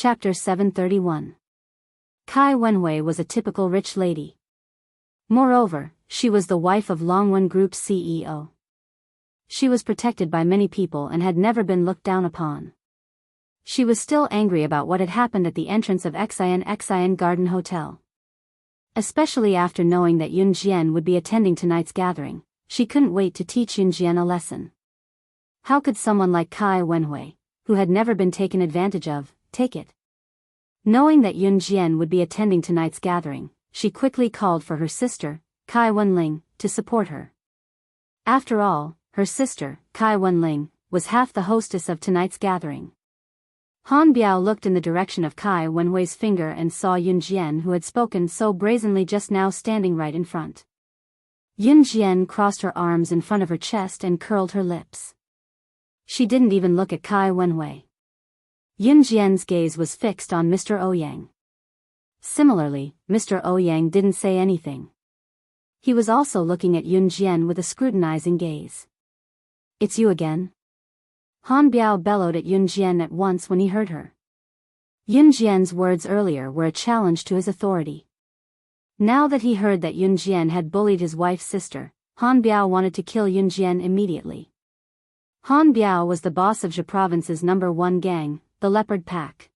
Chapter 731. Kai Wenhui was a typical rich lady. Moreover, she was the wife of Longwen Group's CEO. She was protected by many people and had never been looked down upon. She was still angry about what had happened at the entrance of Xian Garden Hotel. Especially after knowing that Yun Jian would be attending tonight's gathering, she couldn't wait to teach Yun Jian a lesson. How could someone like Kai Wenhui, who had never been taken advantage of, take it? Knowing that Yun Jian would be attending tonight's gathering, she quickly called for her sister, Kai Wenling, to support her. After all, her sister, Kai Wenling, was half the hostess of tonight's gathering. Han Biao looked in the direction of Kai Wenhui's finger and saw Yun Jian, who had spoken so brazenly just now, standing right in front. Yun Jian crossed her arms in front of her chest and curled her lips. She didn't even look at Kai Wenhui. Yun Jian's gaze was fixed on Mr. Ouyang. Similarly, Mr. Ouyang didn't say anything. He was also looking at Yun Jian with a scrutinizing gaze. "It's you again?" Han Biao bellowed at Yun Jian at once when he heard her. Yun Jian's words earlier were a challenge to his authority. Now that he heard that Yun Jian had bullied his wife's sister, Han Biao wanted to kill Yun Jian immediately. Han Biao was the boss of Zhe Province's #1 gang, the Leopard Pack.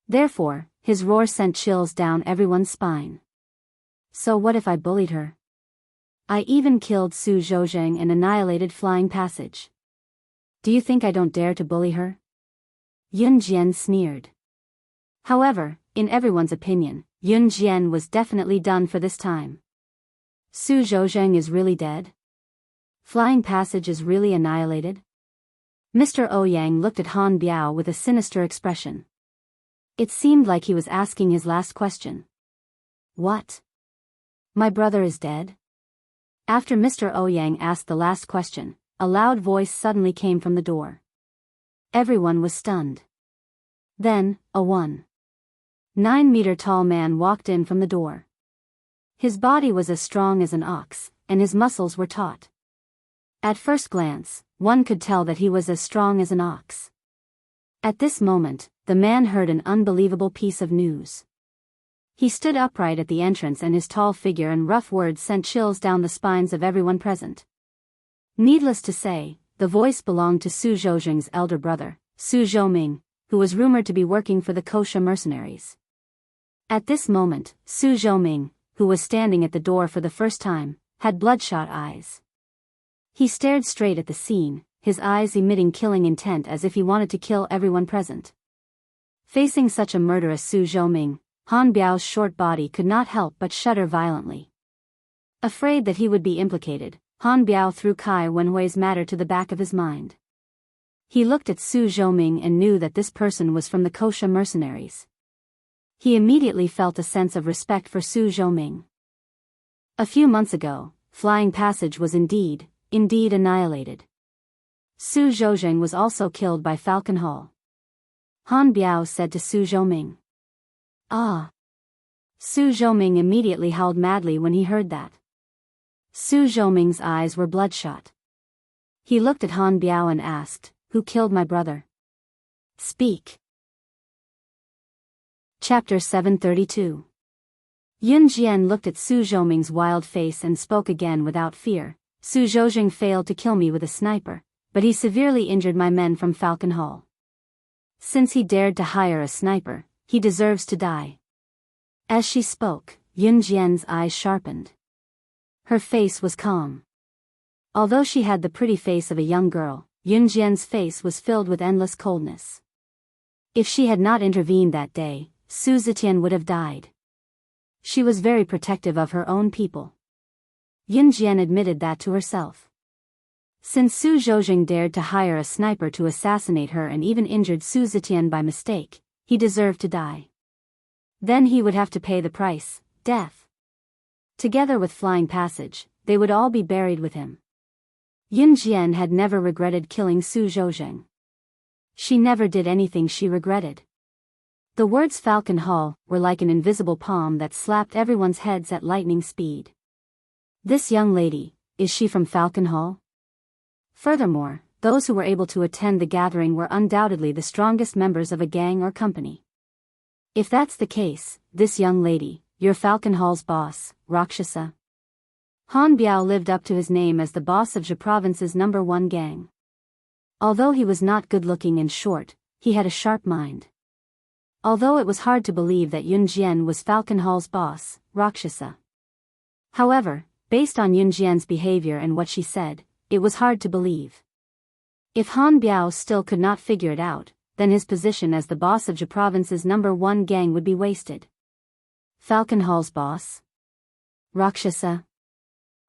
Therefore, his roar sent chills down everyone's spine. So what if I bullied her? I even killed Su Zhouzheng and annihilated Flying Passage. Do you think I don't dare to bully her? Yun Jian sneered. However, in everyone's opinion, Yun Jian was definitely done for this time. Su Zhouzheng is really dead? Flying Passage is really annihilated? Mr. Ouyang looked at Han Biao with a sinister expression. It seemed like he was asking his last question. What? My brother is dead? After Mr. Ouyang asked the last question, a loud voice suddenly came from the door. Everyone was stunned. Then, a 1.9-meter tall man walked in from the door. His body was as strong as an ox, and his muscles were taut. At first glance, one could tell that he was as strong as an ox. At this moment, the man heard an unbelievable piece of news. He stood upright at the entrance, and his tall figure and rough words sent chills down the spines of everyone present. Needless to say, the voice belonged to Su Zhouzheng's elder brother, Su Zhouming, who was rumored to be working for the kosher mercenaries. At this moment, Su Zhouming, who was standing at the door for the first time, had bloodshot eyes. He stared straight at the scene, his eyes emitting killing intent as if he wanted to kill everyone present. Facing such a murderous Su Zhouming, Han Biao's short body could not help but shudder violently. Afraid that he would be implicated, Han Biao threw Kai Wenhui's matter to the back of his mind. He looked at Su Zhouming and knew that this person was from the kosher mercenaries. He immediately felt a sense of respect for Su Zhouming. A few months ago, Flying Passage was indeed annihilated. Su Zhouzheng was also killed by Falcon Hall. Han Biao said to Su Zhouming. Ah! Su Zhouming immediately howled madly when he heard that. Su Zhouming's eyes were bloodshot. He looked at Han Biao and asked, "Who killed my brother? Speak." Chapter 732. Yun Jian looked at Su Zhouming's wild face and spoke again without fear. "Su Zhouzheng failed to kill me with a sniper, but he severely injured my men from Falcon Hall. Since he dared to hire a sniper, he deserves to die." As she spoke, Yun Jian's eyes sharpened. Her face was calm. Although she had the pretty face of a young girl, Yun Jian's face was filled with endless coldness. If she had not intervened that day, Su Zetian would have died. She was very protective of her own people. Yun Jian admitted that to herself. Since Su Zhouzheng dared to hire a sniper to assassinate her and even injured Su Zetian by mistake, he deserved to die. Then he would have to pay the price, death. Together with Flying Passage, they would all be buried with him. Yun Jian had never regretted killing Su Zhouzheng. She never did anything she regretted. The words Falcon Hall were like an invisible palm that slapped everyone's heads at lightning speed. This young lady, is she from Falcon Hall? Furthermore, those who were able to attend the gathering were undoubtedly the strongest members of a gang or company. If that's the case, this young lady, your Falcon Hall's boss, Rakshasa. Han Biao lived up to his name as the boss of Zhe Province's #1 gang. Although he was not good-looking and short, he had a sharp mind. Although it was hard to believe that Yun Jian was Falcon Hall's boss, Rakshasa. However, based on Yun Jian's behavior and what she said, it was hard to believe. If Han Biao still could not figure it out, then his position as the boss of Zhe Province's #1 gang would be wasted. Falcon Hall's boss? Rakshasa?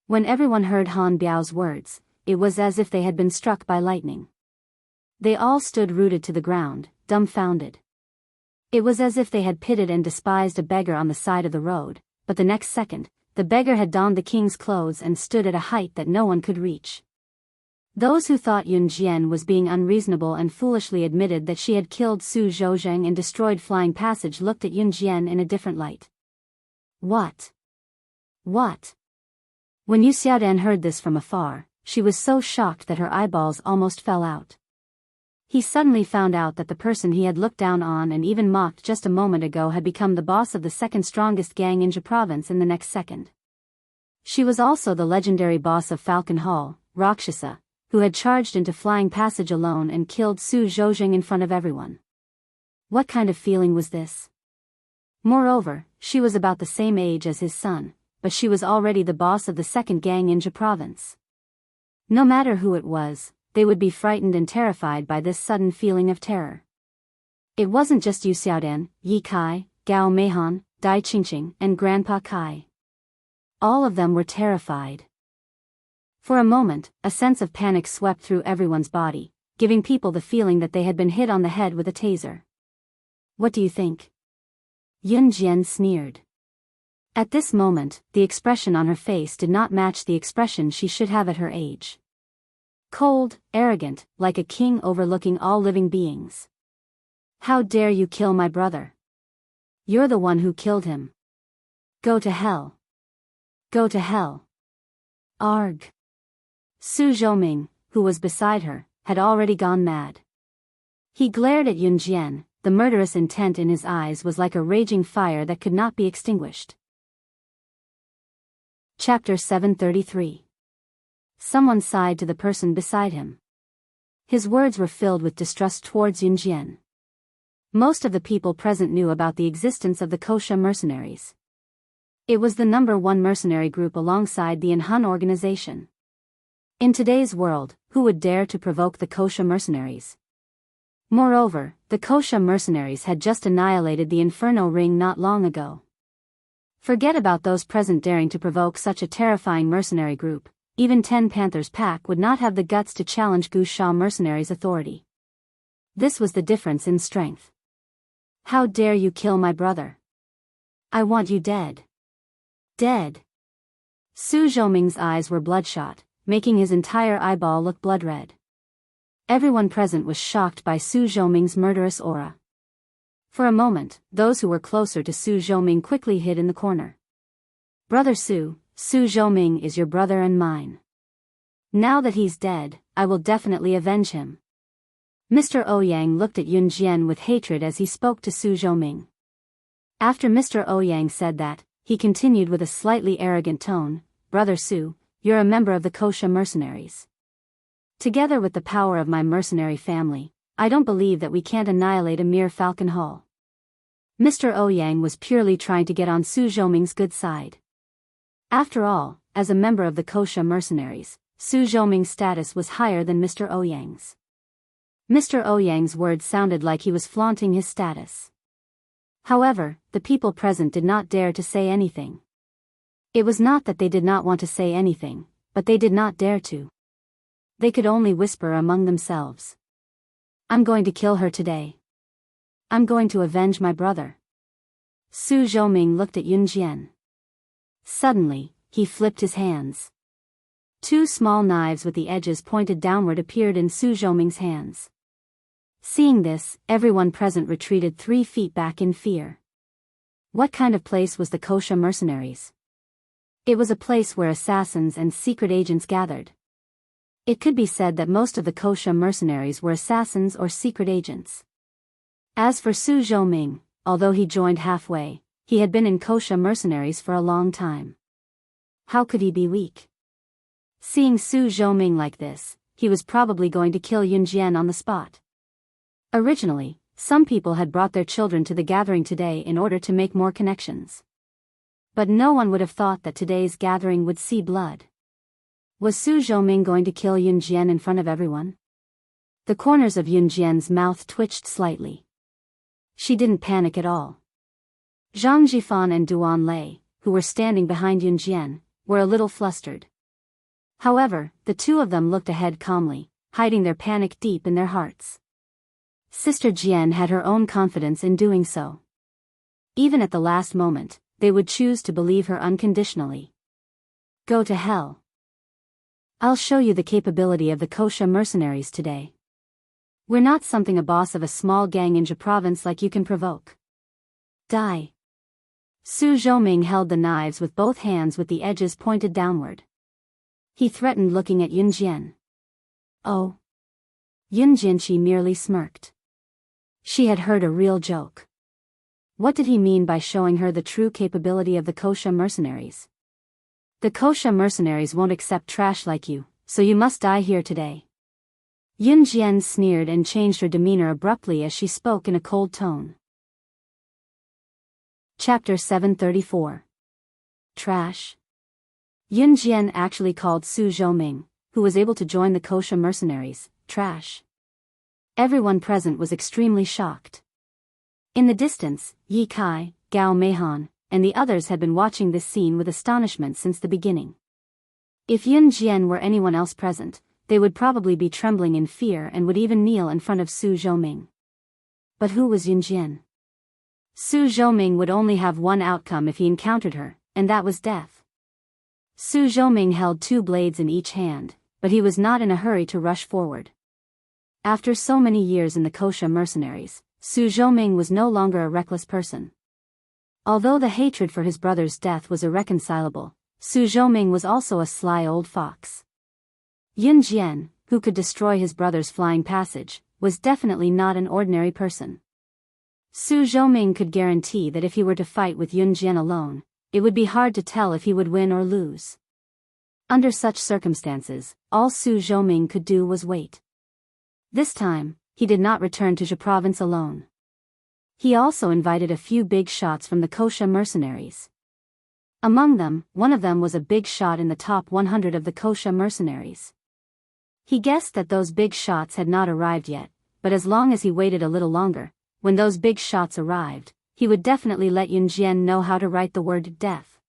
When everyone heard Han Biao's words, it was as if they had been struck by lightning. They all stood rooted to the ground, dumbfounded. It was as if they had pitied and despised a beggar on the side of the road, but the next second, the beggar had donned the king's clothes and stood at a height that no one could reach. Those who thought Yun Jian was being unreasonable and foolishly admitted that she had killed Su Zhouzheng and destroyed Flying Passage looked at Yun Jian in a different light. What? What? When Yu Xiaodan heard this from afar, she was so shocked that her eyeballs almost fell out. He suddenly found out that the person he had looked down on and even mocked just a moment ago had become the boss of the second strongest gang in Zhe Province in the next second. She was also the legendary boss of Falcon Hall, Rakshasa, who had charged into Flying Passage alone and killed Su Zhouzheng in front of everyone. What kind of feeling was this? Moreover, she was about the same age as his son, but she was already the boss of the second gang in Zhe Province. No matter who it was, they would be frightened and terrified by this sudden feeling of terror. It wasn't just Yu Xiaodan, Yi Kai, Gao Meihan, Dai Qingqing, and Grandpa Kai. All of them were terrified. For a moment, a sense of panic swept through everyone's body, giving people the feeling that they had been hit on the head with a taser. What do you think? Yun Jian sneered. At this moment, the expression on her face did not match the expression she should have at her age. Cold, arrogant, like a king overlooking all living beings. How dare you kill my brother? You're the one who killed him. Go to hell. Go to hell. Arg. Su Zhouming, who was beside her, had already gone mad. He glared at Yun Jian, the murderous intent in his eyes was like a raging fire that could not be extinguished. Chapter 733. Someone sighed to the person beside him. His words were filled with distrust towards Yun Jian. Most of the people present knew about the existence of the Kosha mercenaries. It was the #1 mercenary group alongside the Enhun organization. In today's world, who would dare to provoke the Kosha mercenaries? Moreover, the Kosha mercenaries had just annihilated the Inferno Ring not long ago. Forget about those present daring to provoke such a terrifying mercenary group. Even 10 Panthers pack would not have the guts to challenge Gu Sha mercenaries' authority. This was the difference in strength. How dare you kill my brother? I want you dead. Dead. Su Zhouming's eyes were bloodshot, making his entire eyeball look blood red. Everyone present was shocked by Su Zhouming's murderous aura. For a moment, those who were closer to Su Zhouming quickly hid in the corner. Brother Su Zhouming is your brother and mine. Now that he's dead, I will definitely avenge him. Mr. Ouyang looked at Yun Jian with hatred as he spoke to Su Zhouming. After Mr. Ouyang said that, he continued with a slightly arrogant tone, Brother Su, you're a member of the Kosha mercenaries. Together with the power of my mercenary family, I don't believe that we can't annihilate a mere Falcon Hall. Mr. Ouyang was purely trying to get on Su Zhouming's good side. After all, as a member of the Kosha mercenaries, Su Zhouming's status was higher than Mr. Ouyang's. Mr. Ouyang's words sounded like he was flaunting his status. However, the people present did not dare to say anything. It was not that they did not want to say anything, but they did not dare to. They could only whisper among themselves. I'm going to kill her today. I'm going to avenge my brother. Su Zhouming looked at Yun Jian. Suddenly, he flipped his hands. 2 small knives with the edges pointed downward appeared in Su Zhouming's hands. Seeing this, everyone present retreated 3 feet back in fear. What kind of place was the Kosha mercenaries? It was a place where assassins and secret agents gathered. It could be said that most of the Kosha mercenaries were assassins or secret agents. As for Su Zhouming, although he joined halfway, he had been in kosher mercenaries for a long time. How could he be weak? Seeing Su Zhoming like this, he was probably going to kill Yun Jian on the spot. Originally, some people had brought their children to the gathering today in order to make more connections. But no one would have thought that today's gathering would see blood. Was Su Zhoming going to kill Yun Jian in front of everyone? The corners of Yun Jian's mouth twitched slightly. She didn't panic at all. Zhang Jifan and Duan Lei, who were standing behind Yun Jian, were a little flustered. However, the two of them looked ahead calmly, hiding their panic deep in their hearts. Sister Jian had her own confidence in doing so. Even at the last moment, they would choose to believe her unconditionally. Go to hell. I'll show you the capability of the kosher mercenaries today. We're not something a boss of a small gang in Zhe province like you can provoke. Die. Su Zhoming held the knives with both hands with the edges pointed downward. He threatened, looking at Yun Jian. Oh. Yun Jianqi merely smirked. She had heard a real joke. What did he mean by showing her the true capability of the kosher mercenaries? The kosher mercenaries won't accept trash like you, so you must die here today. Yun Jian sneered and changed her demeanor abruptly as she spoke in a cold tone. Chapter 734. Trash. Yun Jian actually called Su Zhoming, who was able to join the kosher mercenaries, trash. Everyone present was extremely shocked. In the distance, Yi Kai, Gao Meihan, and the others had been watching this scene with astonishment since the beginning. If Yun Jian were anyone else present, they would probably be trembling in fear and would even kneel in front of Su Zhoming. But who was Yun Jian? Su Zhoming would only have one outcome if he encountered her, and that was death. Su Zhoming held two blades in each hand, but he was not in a hurry to rush forward. After so many years in the kosher mercenaries, Su Zhoming was no longer a reckless person. Although the hatred for his brother's death was irreconcilable, Su Zhoming was also a sly old fox. Yun Jian, who could destroy his brother's flying passage, was definitely not an ordinary person. Su Zhoming could guarantee that if he were to fight with Yun Jian alone, it would be hard to tell if he would win or lose. Under such circumstances, all Su Zhoming could do was wait. This time, he did not return to Zhe province alone. He also invited a few big shots from the kosher mercenaries. Among them, one of them was a big shot in the top 100 of the kosher mercenaries. He guessed that those big shots had not arrived yet, but as long as he waited a little longer, when those big shots arrived, he would definitely let Yun Jian know how to write the word death.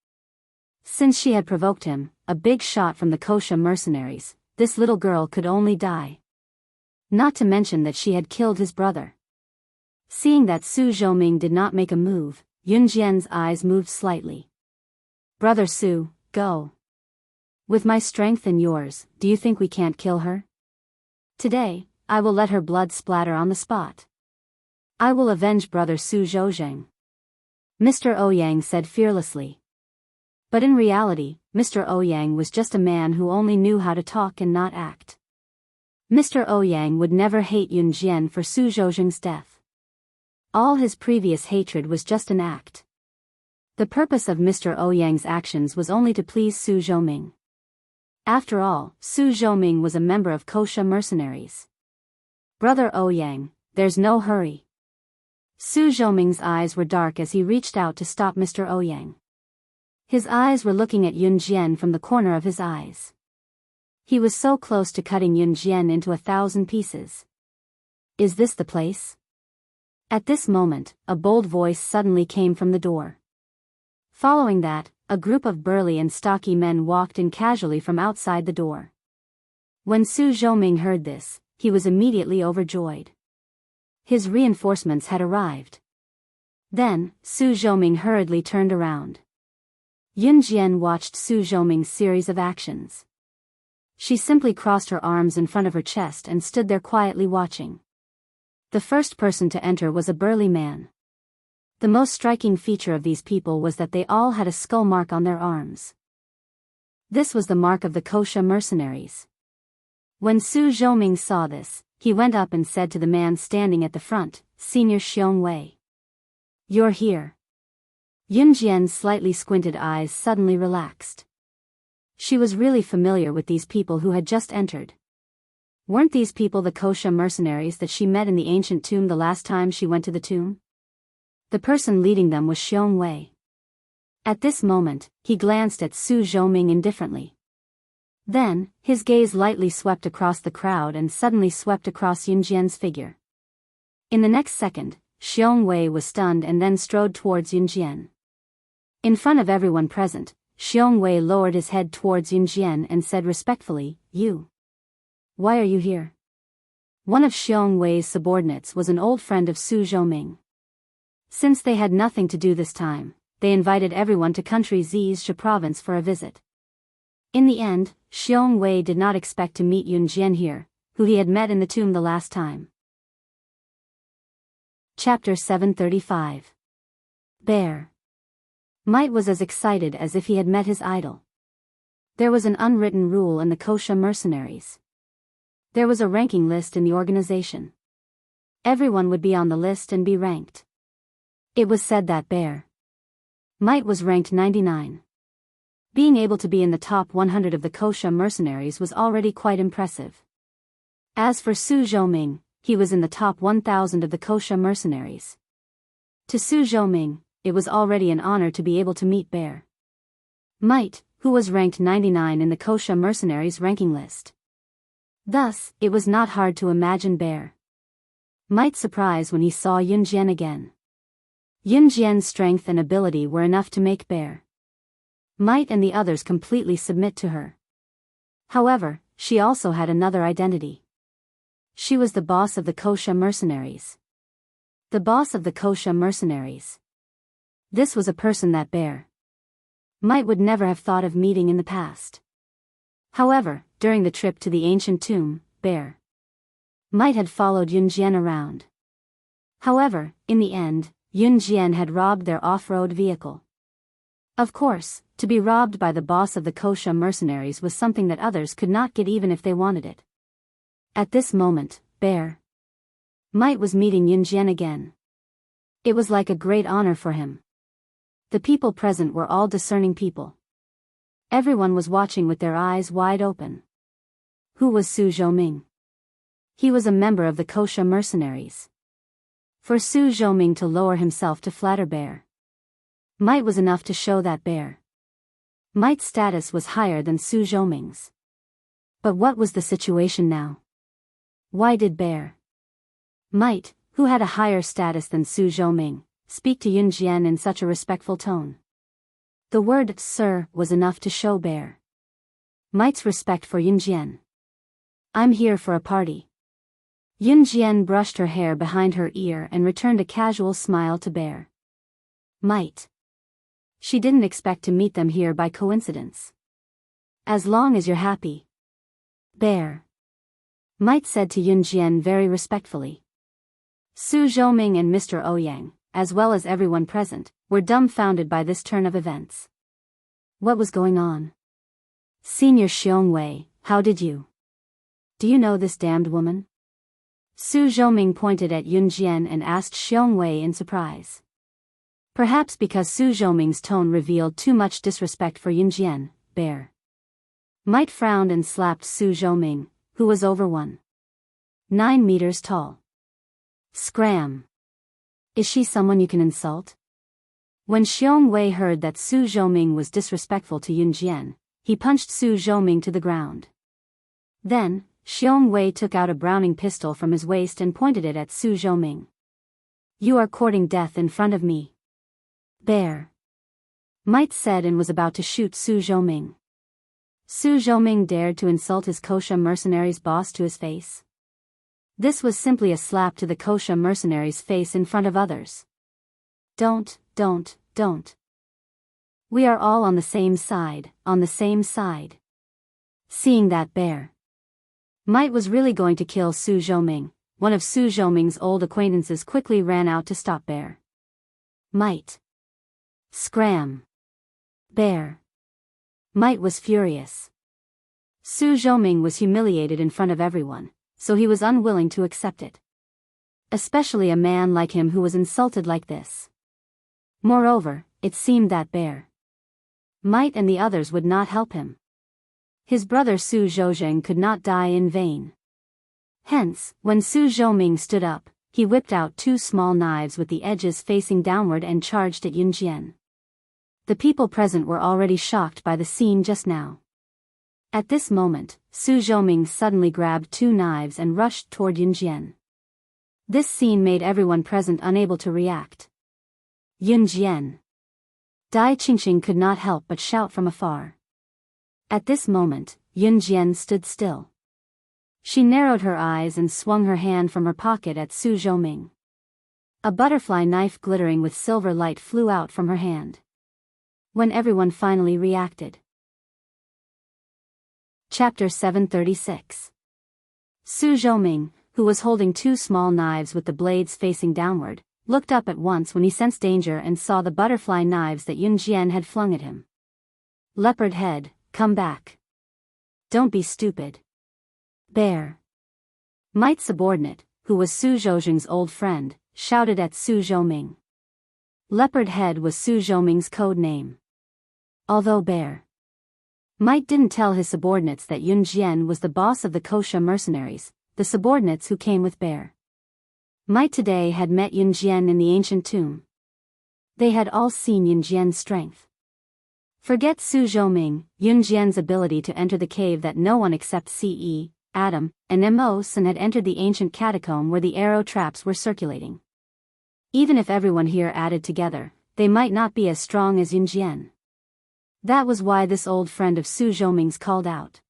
Since she had provoked him, a big shot from the kosher mercenaries, this little girl could only die. Not to mention that she had killed his brother. Seeing that Su Zhoming did not make a move, Yun Jian's eyes moved slightly. Brother Su, go. With my strength and yours, do you think we can't kill her? Today, I will let her blood splatter on the spot. I will avenge brother Su Zhozheng. Mr. Ouyang said fearlessly. But in reality, Mr. Ouyang was just a man who only knew how to talk and not act. Mr. Ouyang would never hate Yun Jian for Su Zhozheng's death. All his previous hatred was just an act. The purpose of Mr. Ouyang's actions was only to please Su Zhoming. After all, Su Zhoming was a member of kosher mercenaries. Brother Ouyang, there's no hurry. Su Zhoming's eyes were dark as he reached out to stop Mr. Ouyang. His eyes were looking at Yun Jian from the corner of his eyes. He was so close to cutting Yun Jian into 1,000 pieces. Is this the place? At this moment, a bold voice suddenly came from the door. Following that, a group of burly and stocky men walked in casually from outside the door. When Su Zhoming heard this, he was immediately overjoyed. His reinforcements had arrived. Then, Su Zhoming hurriedly turned around. Yun Jian watched Su Zhoming's series of actions. She simply crossed her arms in front of her chest and stood there quietly watching. The first person to enter was a burly man. The most striking feature of these people was that they all had a skull mark on their arms. This was the mark of the kosher mercenaries. When Su Zhoming saw this, he went up and said to the man standing at the front, Senior Xiong Wei. You're here. Yunjian's slightly squinted eyes suddenly relaxed. She was really familiar with these people who had just entered. Weren't these people the Kosha mercenaries that she met in the ancient tomb the last time she went to the tomb? The person leading them was Xiong Wei. At this moment, he glanced at Su Zhoming indifferently. Then, his gaze lightly swept across the crowd and suddenly swept across Yunjian's figure. In the next second, Xiong Wei was stunned and then strode towards Yunjian. In front of everyone present, Xiong Wei lowered his head towards Yunjian and said respectfully, "You. Why are you here?" One of Xiong Wei's subordinates was an old friend of Su Zhoming. Since they had nothing to do this time, they invited everyone to country Zizhe province for a visit. In the end, Xiong Wei did not expect to meet Yunjian here, who he had met in the tomb the last time. Chapter 735. Bear. Might was as excited as if he had met his idol. There was an unwritten rule in the Kosha mercenaries. There was a ranking list in the organization. Everyone would be on the list and be ranked. It was said that Bear Might was ranked 99. Being able to be in the top 100 of the Kosha mercenaries was already quite impressive. As for Su Zhoming, he was in the top 1,000 of the Kosha mercenaries. To Su Zhoming, it was already an honor to be able to meet Bear Might, who was ranked 99 in the Kosha mercenaries ranking list. Thus, it was not hard to imagine Bear Might's surprise when he saw Yunjian again. Yunjian's strength and ability were enough to make Bear Might and the others completely submit to her. However, she also had another identity. She was the boss of the Kosha mercenaries. The boss of the Kosha mercenaries. This was a person that Bear Might would never have thought of meeting in the past. However, during the trip to the ancient tomb, Bear Might had followed Yunjian around. However, in the end, Yunjian had robbed their off-road vehicle. Of course, to be robbed by the boss of the Kosha mercenaries was something that others could not get even if they wanted it. At this moment, Bear Might was meeting Yunjian again. It was like a great honor for him. The people present were all discerning people. Everyone was watching with their eyes wide open. Who was Su Zhoming? He was a member of the Kosha mercenaries. For Su Zhoming to lower himself to flatter Bear Might was enough to show that Bear Might's status was higher than Su Zhoming's. But what was the situation now? Why did Bear Might, who had a higher status than Su Zhoming, speak to Yunjian in such a respectful tone? The word "sir" was enough to show Bear Might's respect for Yunjian. "I'm here for a party." Yunjian brushed her hair behind her ear and returned a casual smile to Bear Might. She didn't expect to meet them here by coincidence. "As long as you're happy," Bear Might said to Yunjian very respectfully. Su Zhoming and Mr. Ouyang, as well as everyone present, were dumbfounded by this turn of events. What was going on? "Senior Xiong Wei, how did you? Do you know this damned woman?" Su Zhoming pointed at Yunjian and asked Xiong Wei in surprise. Perhaps because Su Zhoming's tone revealed too much disrespect for Yunjian, Bear Might frowned and slapped Su Zhoming, who was over 1.9 meters tall. "Scram! Is she someone you can insult?" When Xiong Wei heard that Su Zhoming was disrespectful to Yunjian, he punched Su Zhoming to the ground. Then, Xiong Wei took out a Browning pistol from his waist and pointed it at Su Zhoming. "You are courting death in front of me," Bear Might said, and was about to shoot Su Zhoming. Su Zhoming dared to insult his Kosha mercenaries' boss to his face. This was simply a slap to the Kosha mercenaries' face in front of others. Don't. We are all on the same side, on the same side." Seeing that Bear Might was really going to kill Su Zhoming, one of Su Zhoming's old acquaintances quickly ran out to stop Bear Might. "Scram!" Bear Might was furious. Su Zhoming was humiliated in front of everyone, so he was unwilling to accept it. Especially a man like him who was insulted like this. Moreover, it seemed that Bear Might and the others would not help him. His brother Su Zhouzheng could not die in vain. Hence, when Su Zhoming stood up, he whipped out 2 small knives with the edges facing downward and charged at Yunjian. The people present were already shocked by the scene just now. At this moment, Su Zhoming suddenly grabbed 2 knives and rushed toward Yunjian. This scene made everyone present unable to react. Yunjian! Dai Qingqing could not help but shout from afar. At this moment, Yunjian stood still. She narrowed her eyes and swung her hand from her pocket at Su Zhoming. A butterfly knife glittering with silver light flew out from her hand. When everyone finally reacted. Chapter 736. Su Zhoming, who was holding 2 small knives with the blades facing downward, looked up at once when he sensed danger and saw the butterfly knives that Yunjian had flung at him. Leopard head, come back. Don't be stupid. Bear Might's subordinate, who was Su Zhouzheng's old friend, shouted at Su Zhoming. Leopard head was Su Zhoming's code name. Although Bear Might didn't tell his subordinates that Yunjian was the boss of the Kosha mercenaries, the subordinates who came with Bear Might today had met Yunjian in the ancient tomb. They had all seen Yunjian's strength. Forget Su Zhoming, Yunjian's ability to enter the cave that no one except Ce, Adam, and Immerse had entered the ancient catacomb where the arrow traps were circulating. Even if everyone here added together, they might not be as strong as Yunjian. That was why this old friend of Su Zhoming's called out.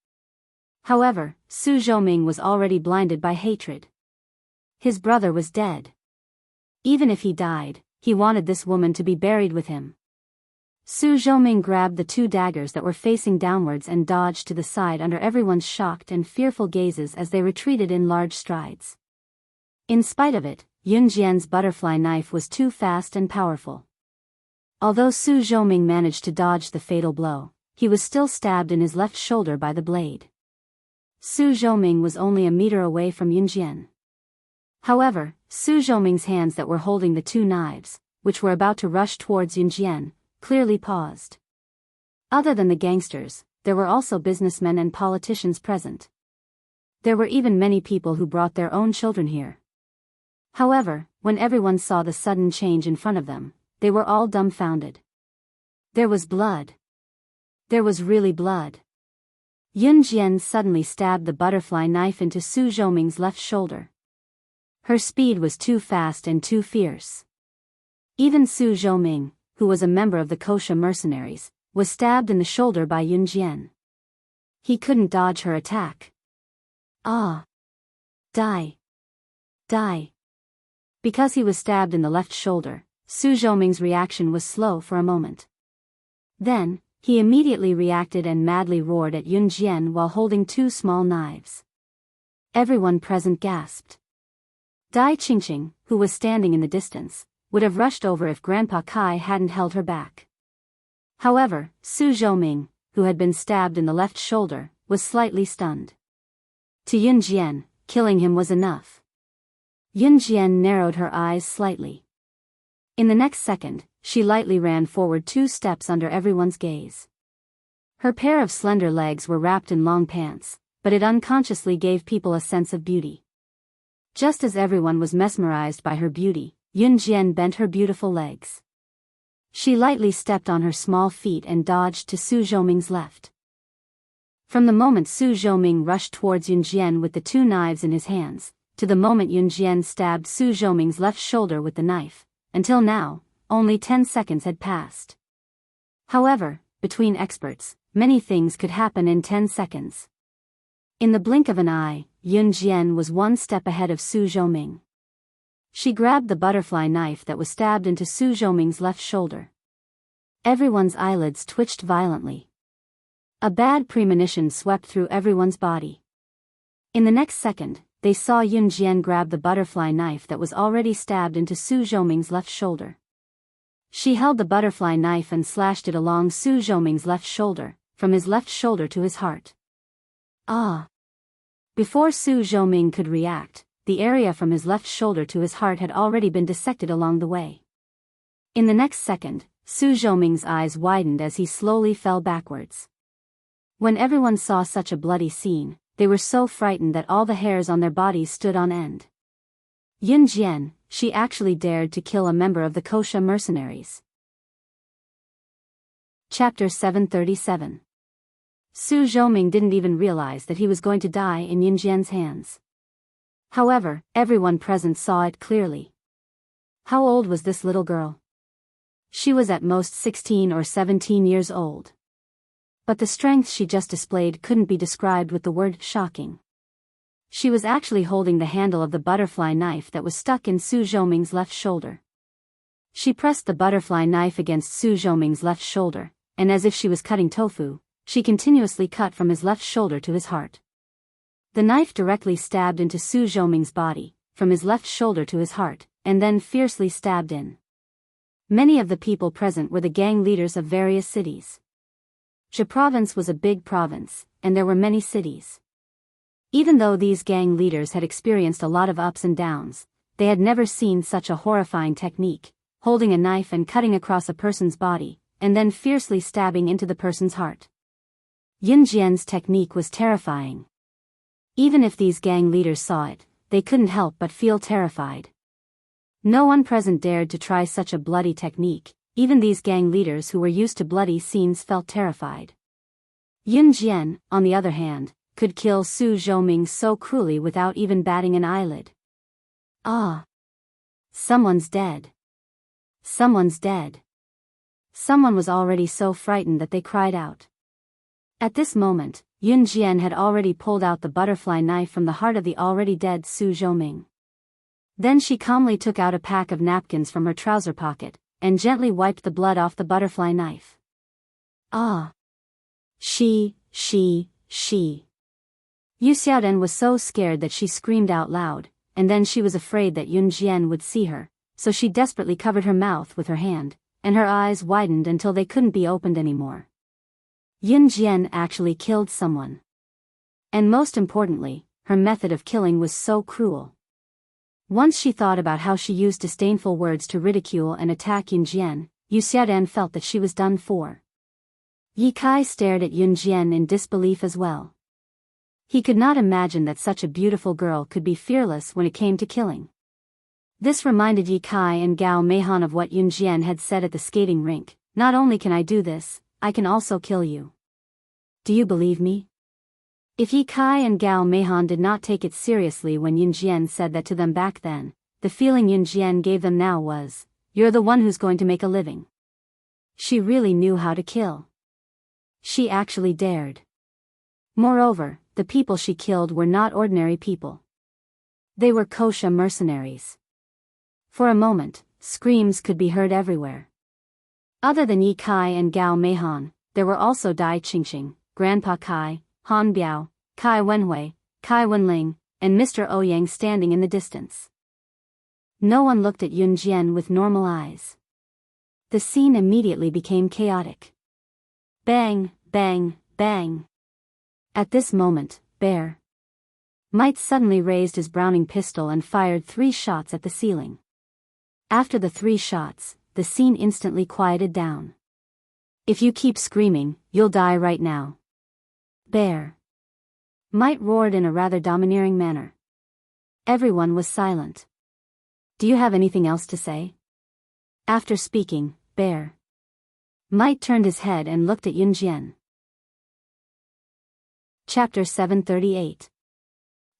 However, Su Zhoming was already blinded by hatred. His brother was dead. Even if he died, he wanted this woman to be buried with him. Su Zhoming grabbed the 2 daggers that were facing downwards and dodged to the side under everyone's shocked and fearful gazes as they retreated in large strides. In spite of it, Yunjian's butterfly knife was too fast and powerful. Although Su Zhoming managed to dodge the fatal blow, he was still stabbed in his left shoulder by the blade. Su Zhoming was only a meter away from Yunjian. However, Su Zhoming's hands that were holding the 2 knives, which were about to rush towards Yunjian, clearly paused. Other than the gangsters, there were also businessmen and politicians present. There were even many people who brought their own children here. However, when everyone saw the sudden change in front of them, they were all dumbfounded. There was blood. There was really blood. Yunjian suddenly stabbed the butterfly knife into Su Zhoming's left shoulder. Her speed was too fast and too fierce. Even Su Zhoming, who was a member of the Kosha mercenaries, was stabbed in the shoulder by Yunjian. He couldn't dodge her attack. Ah! Die! Die! Because he was stabbed in the left shoulder, Su Zhoming's reaction was slow for a moment. Then, he immediately reacted and madly roared at Yunjian while holding 2 small knives. Everyone present gasped. Dai Qingqing, who was standing in the distance, would have rushed over if Grandpa Kai hadn't held her back. However, Su Zhoming, who had been stabbed in the left shoulder, was slightly stunned. To Yunjian, killing him was enough. Yunjian narrowed her eyes slightly. In the next second, she lightly ran forward 2 steps under everyone's gaze. Her pair of slender legs were wrapped in long pants, but it unconsciously gave people a sense of beauty. Just as everyone was mesmerized by her beauty, Yunjian bent her beautiful legs. She lightly stepped on her small feet and dodged to Su Zhoming's left. From the moment Su Zhoming rushed towards Yunjian with the 2 knives in his hands, to the moment Yunjian stabbed Su Zhoming's left shoulder with the knife, until now, only 10 seconds had passed. However, between experts, many things could happen in 10 seconds. In the blink of an eye, Yunjian was 1 step ahead of Su Zhoming. She grabbed the butterfly knife that was stabbed into Su Zhoming's left shoulder. Everyone's eyelids twitched violently. A bad premonition swept through everyone's body. In the next second, they saw Yunjian grab the butterfly knife that was already stabbed into Su Zhoming's left shoulder. She held the butterfly knife and slashed it along Su Zhoming's left shoulder, from his left shoulder to his heart. Ah! Before Su Zhoming could react, the area from his left shoulder to his heart had already been dissected along the way. In the next second, Su Zhoming's eyes widened as he slowly fell backwards. When everyone saw such a bloody scene, they were so frightened that all the hairs on their bodies stood on end. Yun Jian, she actually dared to kill a member of the Kosha mercenaries. Chapter 737. Su Zhoming didn't even realize that he was going to die in Yun Jian's hands. However, everyone present saw it clearly. How old was this little girl? She was at most 16 or 17 years old. But the strength she just displayed couldn't be described with the word shocking. She was actually holding the handle of the butterfly knife that was stuck in Su Zhoming's left shoulder. She pressed the butterfly knife against Su Zhoming's left shoulder, and as if she was cutting tofu, she continuously cut from his left shoulder to his heart. The knife directly stabbed into Su Zhoming's body, from his left shoulder to his heart, and then fiercely stabbed in. Many of the people present were the gang leaders of various cities. Zhe province was a big province, and there were many cities. Even though these gang leaders had experienced a lot of ups and downs, they had never seen such a horrifying technique, holding a knife and cutting across a person's body, and then fiercely stabbing into the person's heart. Yun Jian's technique was terrifying. Even if these gang leaders saw it, they couldn't help but feel terrified. No one present dared to try such a bloody technique. Even these gang leaders who were used to bloody scenes felt terrified. Yun Jian, on the other hand, could kill Su Zhoming so cruelly without even batting an eyelid. Ah! Someone's dead. Someone's dead. Someone was already so frightened that they cried out. At this moment, Yun Jian had already pulled out the butterfly knife from the heart of the already dead Su Zhoming. Then she calmly took out a pack of napkins from her trouser pocket, and gently wiped the blood off the butterfly knife. Ah! Yu Xiaodan was so scared that she screamed out loud, and then she was afraid that Yun Jian would see her, so she desperately covered her mouth with her hand, and her eyes widened until they couldn't be opened anymore. Yun Jian actually killed someone. And most importantly, her method of killing was so cruel. Once she thought about how she used disdainful words to ridicule and attack Yun Jian, Yu Xiaodan felt that she was done for. Ye Kai stared at Yun Jian in disbelief as well. He could not imagine that such a beautiful girl could be fearless when it came to killing. This reminded Ye Kai and Gao Meihan of what Yun Jian had said at the skating rink. Not only can I do this, I can also kill you. Do you believe me? If Ye Kai and Gao Meihan did not take it seriously when Yun Jian said that to them back then, the feeling Yun Jian gave them now was, you're the one who's going to make a living. She really knew how to kill. She actually dared. Moreover, the people she killed were not ordinary people. They were Kosha mercenaries. For a moment, screams could be heard everywhere. Other than Ye Kai and Gao Meihan, there were also Dai Qingqing, Grandpa Kai, Han Biao, Kai Wenhui, Kai Wenling, and Mr. Ouyang standing in the distance. No one looked at Yun Jian with normal eyes. The scene immediately became chaotic. Bang, bang, bang. At this moment, Bear Might suddenly raised his Browning pistol and fired 3 shots at the ceiling. After the 3 shots, the scene instantly quieted down. If you keep screaming, you'll die right now. Bear Might roared in a rather domineering manner. Everyone was silent. Do you have anything else to say? After speaking, Bear Might turned his head and looked at Yun Jian. Chapter 738.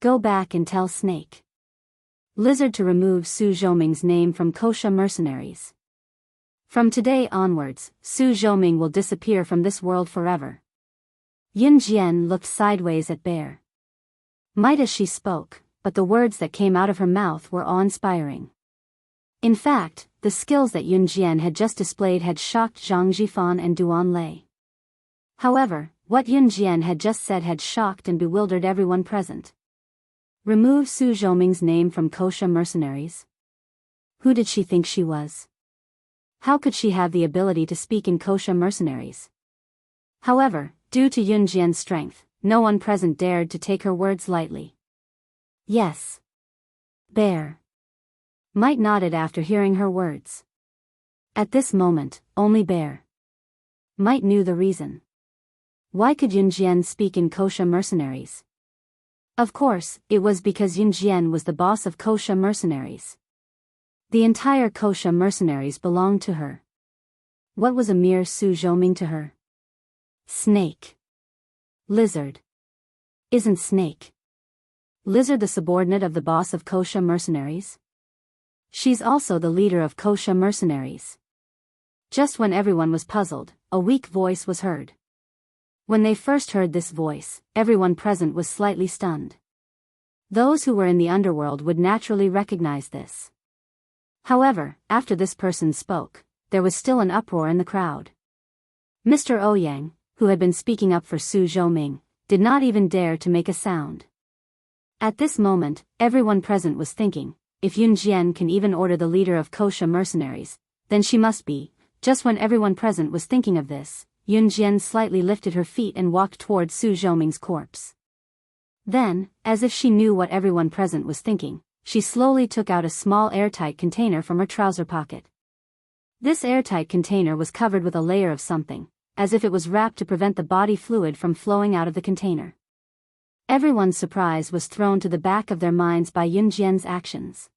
Go back and tell Snake Lizard to remove Su Zhoming's name from Kosha mercenaries. From today onwards, Su Zhoming will disappear from this world forever. Yun Jian looked sideways at Bear Might as she spoke, but the words that came out of her mouth were awe-inspiring. In fact, the skills that Yun Jian had just displayed had shocked Zhang Jifan and Duan Lei. However, what Yun Jian had just said had shocked and bewildered everyone present. Remove Su Zhoming's name from Kosha mercenaries? Who did she think she was? How could she have the ability to speak in Kosha mercenaries? However, due to Yun Jian's strength, no one present dared to take her words lightly. Yes. Bear Might nodded after hearing her words. At this moment, only Bear Might knew the reason. Why could Yun Jian speak in Kosha mercenaries? Of course, it was because Yun Jian was the boss of Kosha mercenaries. The entire Kosha mercenaries belonged to her. What was a mere Su Zhoming to her? Snake. Lizard. Isn't Snake Lizard the subordinate of the boss of Kosha mercenaries? She's also the leader of Kosha mercenaries. Just when everyone was puzzled, a weak voice was heard. When they first heard this voice, everyone present was slightly stunned. Those who were in the underworld would naturally recognize this. However, after this person spoke, there was still an uproar in the crowd. Mr. Ouyang, who had been speaking up for Su Zhoming, did not even dare to make a sound. At this moment, everyone present was thinking, if Yun Jian can even order the leader of Kosha mercenaries, then she must be. Just when everyone present was thinking of this, Yun Jian slightly lifted her feet and walked toward Su Zhoming's corpse. Then, as if she knew what everyone present was thinking, she slowly took out a small airtight container from her trouser pocket. This airtight container was covered with a layer of something, as if it was wrapped to prevent the body fluid from flowing out of the container. Everyone's surprise was thrown to the back of their minds by Yun Jian's actions.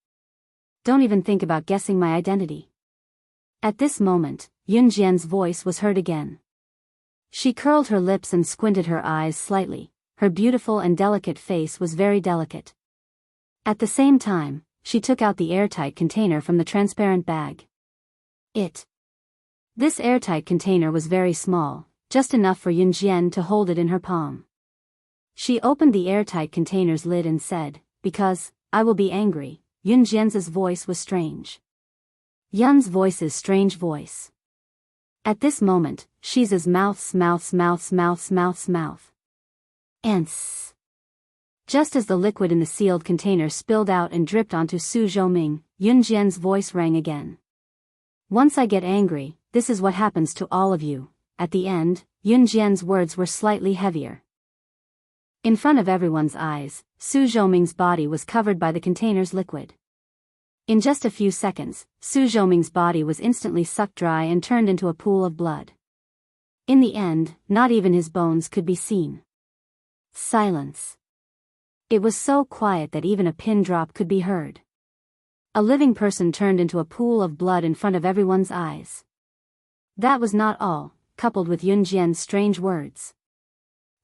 Don't even think about guessing my identity. At this moment, Yun Jian's voice was heard again. She curled her lips and squinted her eyes slightly. Her beautiful and delicate face was very delicate. At the same time, she took out the airtight container from the transparent bag. This airtight container was very small, just enough for Yun Jian to hold it in her palm. She opened the airtight container's lid and said, "Because I will be angry." Yun Jian's voice was strange. Yun's voice's strange voice. At this moment, Shiza's mouth. Ants. Just as the liquid in the sealed container spilled out and dripped onto Su Zhoming, Yun Jian's voice rang again. "Once I get angry, this is what happens to all of you." At the end, Yun Jian's words were slightly heavier. In front of everyone's eyes, Su Zhoming's body was covered by the container's liquid. In just a few seconds, Su Zhoming's body was instantly sucked dry and turned into a pool of blood. In the end, not even his bones could be seen. Silence. It was so quiet that even a pin drop could be heard. A living person turned into a pool of blood in front of everyone's eyes. That was not all, coupled with Yun Jian's strange words.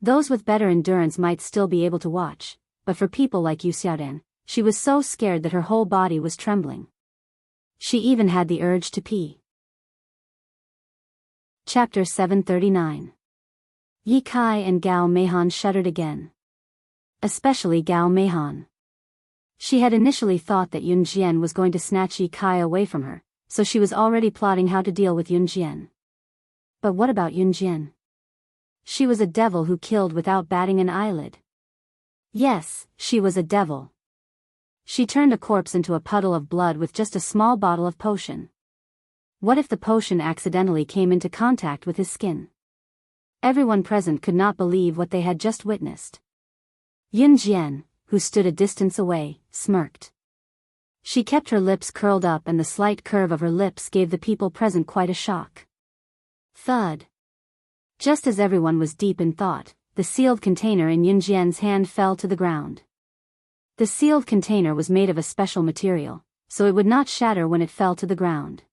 Those with better endurance might still be able to watch, but for people like Yu Xiaodan, she was so scared that her whole body was trembling. She even had the urge to pee. Chapter 739. Yi Kai and Gao Meihan shuddered again. Especially Gao Meihan. She had initially thought that Yun Jian was going to snatch Yi Kai away from her, so she was already plotting how to deal with Yun Jian. But what about Yun Jian? She was a devil who killed without batting an eyelid. Yes, she was a devil. She turned a corpse into a puddle of blood with just a small bottle of potion. What if the potion accidentally came into contact with his skin? Everyone present could not believe what they had just witnessed. Yun Jian, who stood a distance away, smirked. She kept her lips curled up and the slight curve of her lips gave the people present quite a shock. Thud. Just as everyone was deep in thought, the sealed container in Yun Jian's hand fell to the ground. The sealed container was made of a special material, so it would not shatter when it fell to the ground.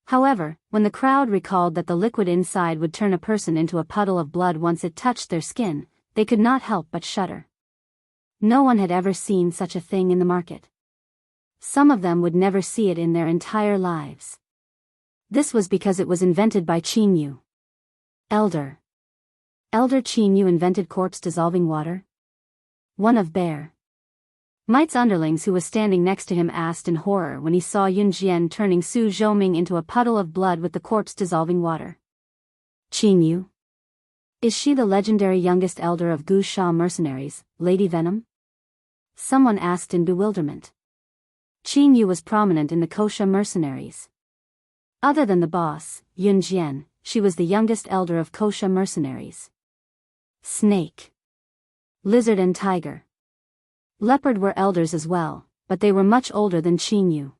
However, when the crowd recalled that the liquid inside would turn a person into a puddle of blood once it touched their skin, they could not help but shudder. No one had ever seen such a thing in the market. Some of them would never see it in their entire lives. This was because it was invented by Qin Yu. Elder Qin Yu invented corpse-dissolving water? One of Bear Mite's underlings who was standing next to him asked in horror when he saw Yun Jian turning Su Zhoming into a puddle of blood with the corpse-dissolving water. Qin Yu? Is she the legendary youngest elder of Gu Sha mercenaries, Lady Venom? Someone asked in bewilderment. Qin Yu was prominent in the Kosha mercenaries. Other than the boss, Yun Jian, she was the youngest elder of Kosha mercenaries. Snake, Lizard and Tiger. Leopard were elders as well, but they were much older than Qin Yu.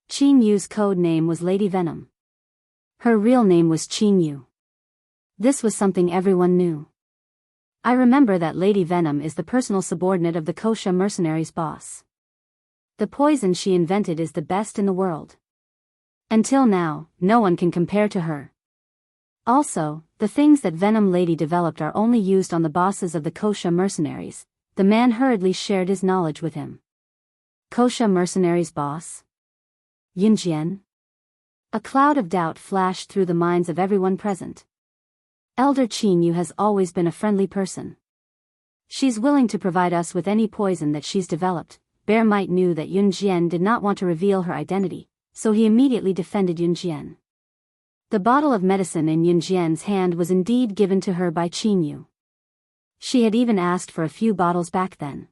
Qin Yu's code name was Lady Venom. Her real name was Qin Yu. This was something everyone knew. I remember that Lady Venom is the personal subordinate of the Kosha mercenaries' boss. The poison she invented is the best in the world. Until now, no one can compare to her. Also, the things that Venom Lady developed are only used on the bosses of the Kosha mercenaries. The man hurriedly shared his knowledge with him. Kosha mercenaries' boss? Yunjian? A cloud of doubt flashed through the minds of everyone present. Elder Qin Yu has always been a friendly person. She's willing to provide us with any poison that she's developed. Bear Might knew that Yunjian did not want to reveal her identity, so he immediately defended Yunjian. The bottle of medicine in Yunjian's hand was indeed given to her by Qin Yu. She had even asked for a few bottles back then.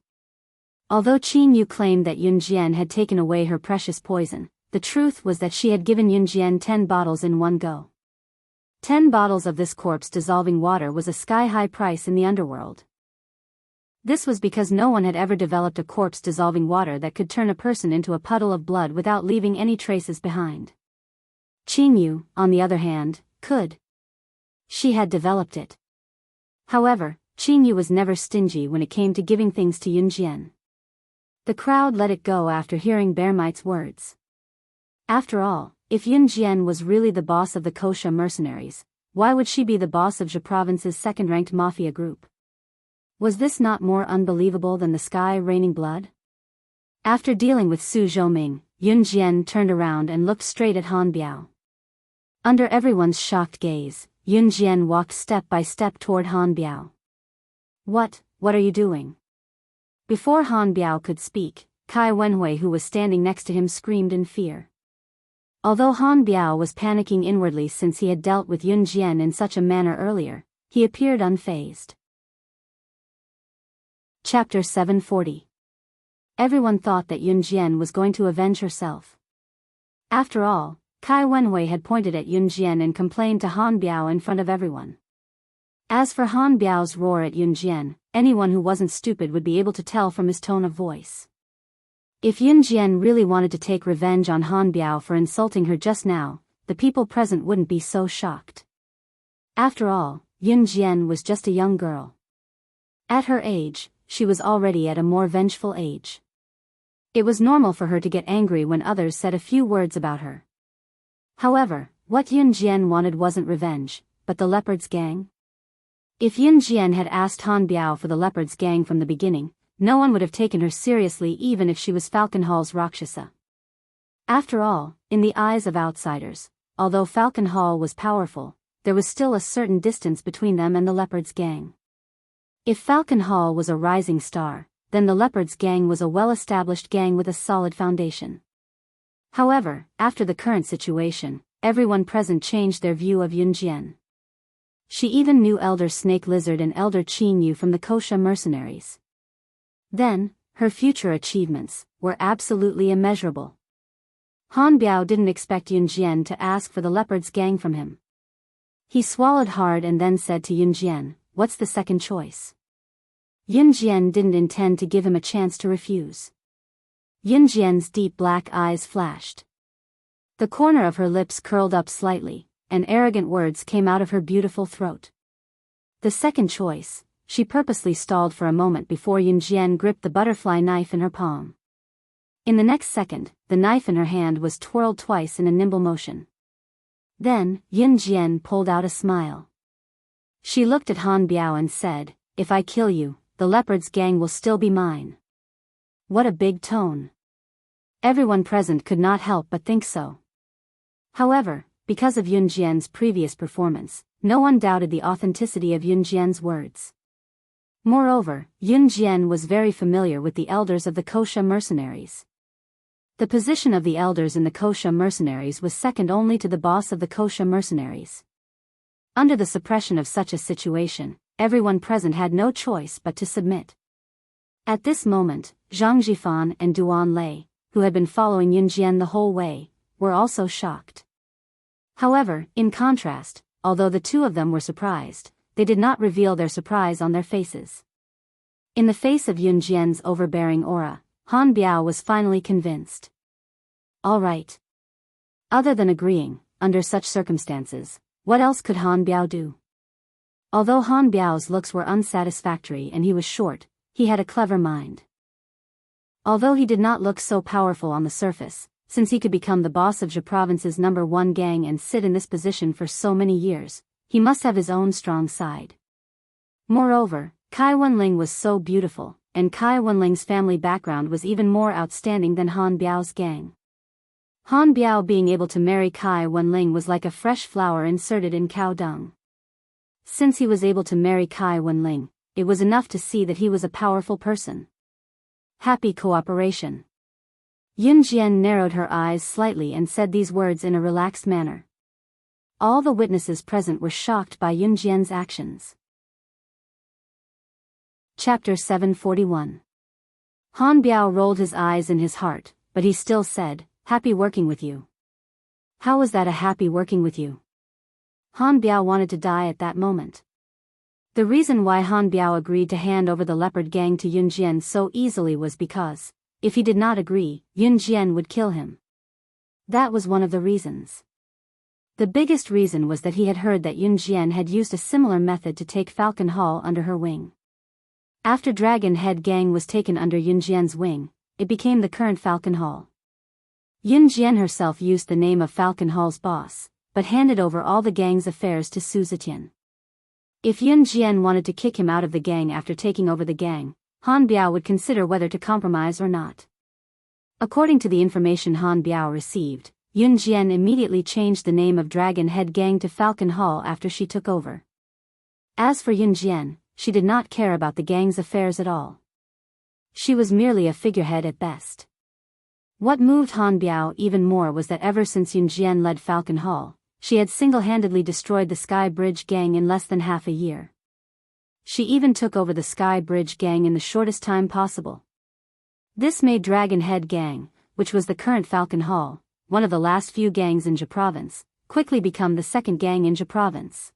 Although Qin Yu claimed that Yunjian had taken away her precious poison, the truth was that she had given Yunjian 10 bottles in one go. 10 bottles of this corpse-dissolving water was a sky-high price in the underworld. This was because no one had ever developed a corpse-dissolving water that could turn a person into a puddle of blood without leaving any traces behind. Qin Yu, on the other hand, could. She had developed it. However, Qin Yu was never stingy when it came to giving things to Yunjian. The crowd let it go after hearing Bear Might's words. After all, if Yunjian was really the boss of the Kosha mercenaries, why would she be the boss of Zhe Province's second-ranked mafia group? Was this not more unbelievable than the sky raining blood? After dealing with Su Zhoming, Yunjian turned around and looked straight at Han Biao. Under everyone's shocked gaze, Yunjian walked step by step toward Han Biao. What are you doing? Before Han Biao could speak, Kai Wenhui, who was standing next to him, screamed in fear. Although Han Biao was panicking inwardly since he had dealt with Yunjian in such a manner earlier, he appeared unfazed. Chapter 740. Everyone thought that Yunjian was going to avenge herself. After all, Kai Wenhui had pointed at Yunjian and complained to Han Biao in front of everyone. As for Han Biao's roar at Yunjian, anyone who wasn't stupid would be able to tell from his tone of voice. If Yunjian really wanted to take revenge on Han Biao for insulting her just now, the people present wouldn't be so shocked. After all, Yunjian was just a young girl. At her age, she was already at a more vengeful age. It was normal for her to get angry when others said a few words about her. However, what Yunjian wanted wasn't revenge, but the Leopard's Gang. If Yunjian had asked Han Biao for the Leopard's Gang from the beginning, no one would have taken her seriously even if she was Falcon Hall's Rakshasa. After all, in the eyes of outsiders, although Falcon Hall was powerful, there was still a certain distance between them and the Leopard's Gang. If Falcon Hall was a rising star, then the Leopard's Gang was a well-established gang with a solid foundation. However, after the current situation, everyone present changed their view of Yunjian. She even knew Elder Snake Lizard and Elder Qin Yu from the Kosha mercenaries. Then, her future achievements were absolutely immeasurable. Han Biao didn't expect Yunjian to ask for the Leopard's Gang from him. He swallowed hard and then said to Yunjian, "What's the second choice?" Yunjian didn't intend to give him a chance to refuse. Yunjian's deep black eyes flashed. The corner of her lips curled up slightly, and arrogant words came out of her beautiful throat. The second choice. She purposely stalled for a moment before Yunjian gripped the butterfly knife in her palm. In the next second, the knife in her hand was twirled twice in a nimble motion. Then, Yunjian pulled out a smile. She looked at Han Biao and said, "If I kill you, the Leopard's Gang will still be mine." What a big tone. Everyone present could not help but think so. However, because of Yunjian's previous performance, no one doubted the authenticity of Yunjian's words. Moreover, Yunjian was very familiar with the elders of the Kosha mercenaries. The position of the elders in the Kosha mercenaries was second only to the boss of the Kosha mercenaries. Under the suppression of such a situation, everyone present had no choice but to submit. At this moment, Zhang Jifan and Duan Lei, who had been following Yunjian the whole way, were also shocked. However, in contrast, although the two of them were surprised, they did not reveal their surprise on their faces. In the face of Yunjian's overbearing aura, Han Biao was finally convinced. "All right, Other than agreeing, under such circumstances, what else could Han Biao do? Although Han Biao's looks were unsatisfactory and he was short, he had a clever mind. Although he did not look so powerful on the surface, since he could become the boss of Zhe Province's #1 gang and sit in this position for so many years, he must have his own strong side. Moreover, Kai Wenling was so beautiful, and Kai Wenling's family background was even more outstanding than Han Biao's gang. Han Biao being able to marry Kai Wenling was like a fresh flower inserted in cow dung. Since he was able to marry Kai Wenling, it was enough to see that he was a powerful person. Happy cooperation. Yun Jian narrowed her eyes slightly and said these words in a relaxed manner. All the witnesses present were shocked by Yun Jian's actions. Chapter 741. Han Biao rolled his eyes in his heart, but he still said, "Happy working with you." How was that a happy working with you? Han Biao wanted to die at that moment. The reason why Han Biao agreed to hand over the leopard gang to Yun Jian so easily was because, if he did not agree, Yun Jian would kill him. That was one of the reasons. The biggest reason was that he had heard that Yun Jian had used a similar method to take Falcon Hall under her wing. After Dragon Head Gang was taken under Yun Jian's wing, it became the current Falcon Hall. Yun Jian herself used the name of Falcon Hall's boss, but handed over all the gang's affairs to Su Zetian. If Yun Jian wanted to kick him out of the gang after taking over the gang, Han Biao would consider whether to compromise or not. According to the information Han Biao received, Yun Jian immediately changed the name of Dragon Head Gang to Falcon Hall after she took over. As for Yun Jian, she did not care about the gang's affairs at all. She was merely a figurehead at best. What moved Han Biao even more was that ever since Yun Jian led Falcon Hall, she had single-handedly destroyed the Sky Bridge Gang in less than half a year. She even took over the Sky Bridge Gang in the shortest time possible. This made Dragon Head Gang, which was the current Falcon Hall, one of the last few gangs in Zhe Province, quickly become the second gang in Zhe Province.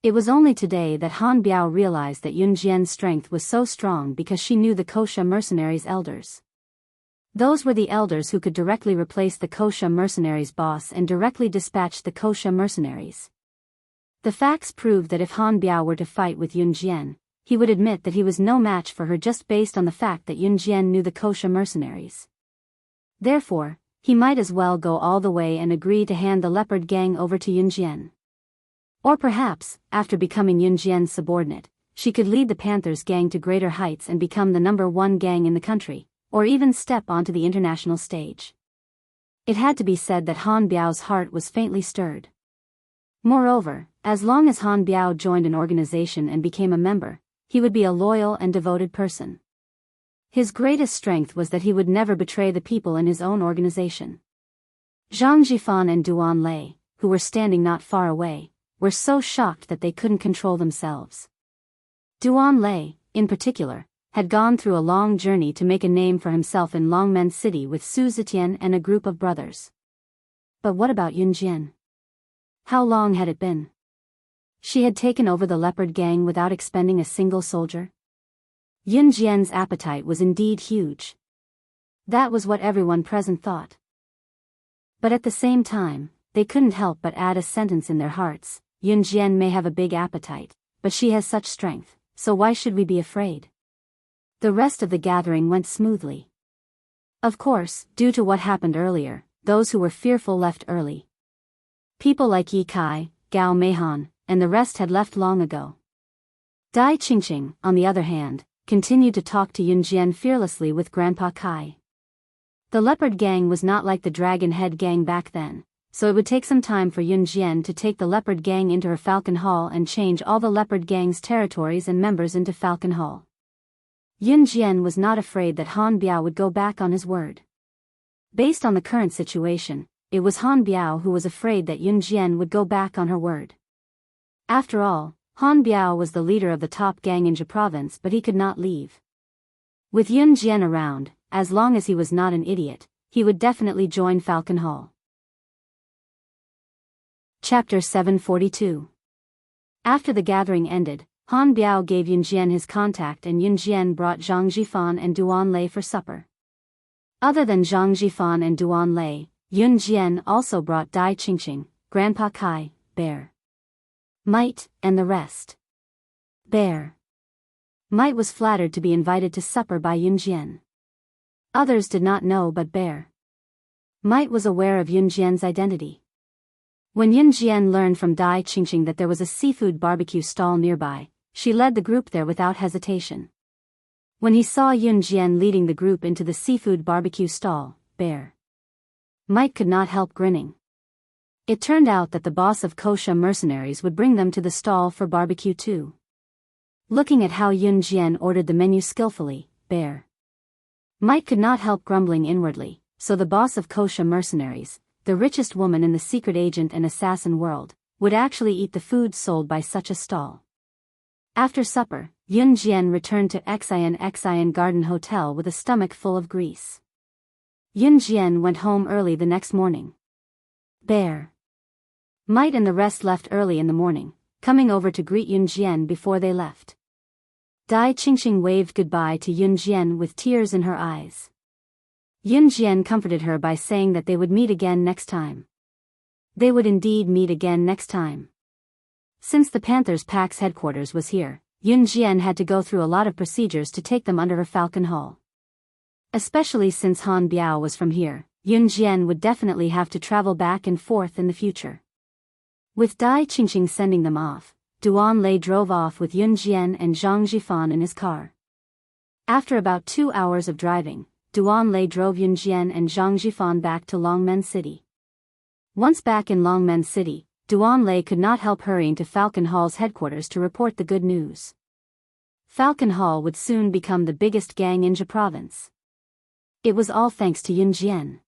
It was only today that Han Biao realized that Yun Jian's strength was so strong because she knew the Kosha mercenaries' elders. Those were the elders who could directly replace the Kosha mercenaries' boss and directly dispatch the Kosha mercenaries. The facts proved that if Han Biao were to fight with Yun Jian, he would admit that he was no match for her just based on the fact that Yun Jian knew the Kosha mercenaries. Therefore, he might as well go all the way and agree to hand the leopard gang over to Yun Jian. Or perhaps, after becoming Yun Jian's subordinate, she could lead the Panthers gang to greater heights and become the #1 gang in the country, or even step onto the international stage. It had to be said that Han Biao's heart was faintly stirred. Moreover, as long as Han Biao joined an organization and became a member, he would be a loyal and devoted person. His greatest strength was that he would never betray the people in his own organization. Zhang Jifan and Duan Lei, who were standing not far away, were so shocked that they couldn't control themselves. Duan Lei, in particular, had gone through a long journey to make a name for himself in Longmen City with Su Zetian and a group of brothers. But what about Yun Jian? How long had it been? She had taken over the leopard gang without expending a single soldier. Yun Jian's appetite was indeed huge. That was what everyone present thought. But at the same time, they couldn't help but add a sentence in their hearts: Yun Jian may have a big appetite, but she has such strength, so why should we be afraid? The rest of the gathering went smoothly. Of course, due to what happened earlier, those who were fearful left early. People like Yi Kai, Gao Meihan, and the rest had left long ago. Dai Qingqing, on the other hand, continued to talk to Yun Jian fearlessly with Grandpa Kai. The leopard gang was not like the Dragon Head Gang back then, so it would take some time for Yun Jian to take the leopard gang into her Falcon Hall and change all the leopard gang's territories and members into Falcon Hall. Yun Jian was not afraid that Han Biao would go back on his word. Based on the current situation, it was Han Biao who was afraid that Yun Jian would go back on her word. After all, Han Biao was the leader of the top gang in Zhe Province, but he could not leave. With Yun Jian around, as long as he was not an idiot, he would definitely join Falcon Hall. Chapter 742. After the gathering ended, Han Biao gave Yun Jian his contact and Yun Jian brought Zhang Jifan and Duan Lei for supper. Other than Zhang Jifan and Duan Lei, Yun Jian also brought Dai Qingqing, Grandpa Kai, Bear, Might, and the rest. Bear Might was flattered to be invited to supper by Yun Jian. Others did not know, but Bear Might was aware of Yun Jian's identity. When Yun Jian learned from Dai Qingqing that there was a seafood barbecue stall nearby, she led the group there without hesitation. When he saw Yun Jian leading the group into the seafood barbecue stall, Bear Might could not help grinning. It turned out that the boss of Kosha mercenaries would bring them to the stall for barbecue too. Looking at how Yun Jian ordered the menu skillfully, Bear Might could not help grumbling inwardly. So the boss of Kosha mercenaries, the richest woman in the secret agent and assassin world, would actually eat the food sold by such a stall. After supper, Yun Jian returned to Xian Garden Hotel with a stomach full of grease. Yun Jian went home early the next morning. Bear Might and the rest left early in the morning, coming over to greet Yun Jian before they left. Dai Qingqing waved goodbye to Yun Jian with tears in her eyes. Yun Jian comforted her by saying that they would meet again next time. They would indeed meet again next time. Since the Panthers Pack's headquarters was here, Yun Jian had to go through a lot of procedures to take them under her Falcon Hall. Especially since Han Biao was from here, Yun Jian would definitely have to travel back and forth in the future. With Dai Qingqing sending them off, Duan Lei drove off with Yun Jian and Zhang Jifan in his car. After about 2 hours of driving, Duan Lei drove Yun Jian and Zhang Jifan back to Longmen City. Once back in Longmen City, Duan Lei could not help hurrying to Falcon Hall's headquarters to report the good news. Falcon Hall would soon become the biggest gang in Jia province. It was all thanks to Yun Jian.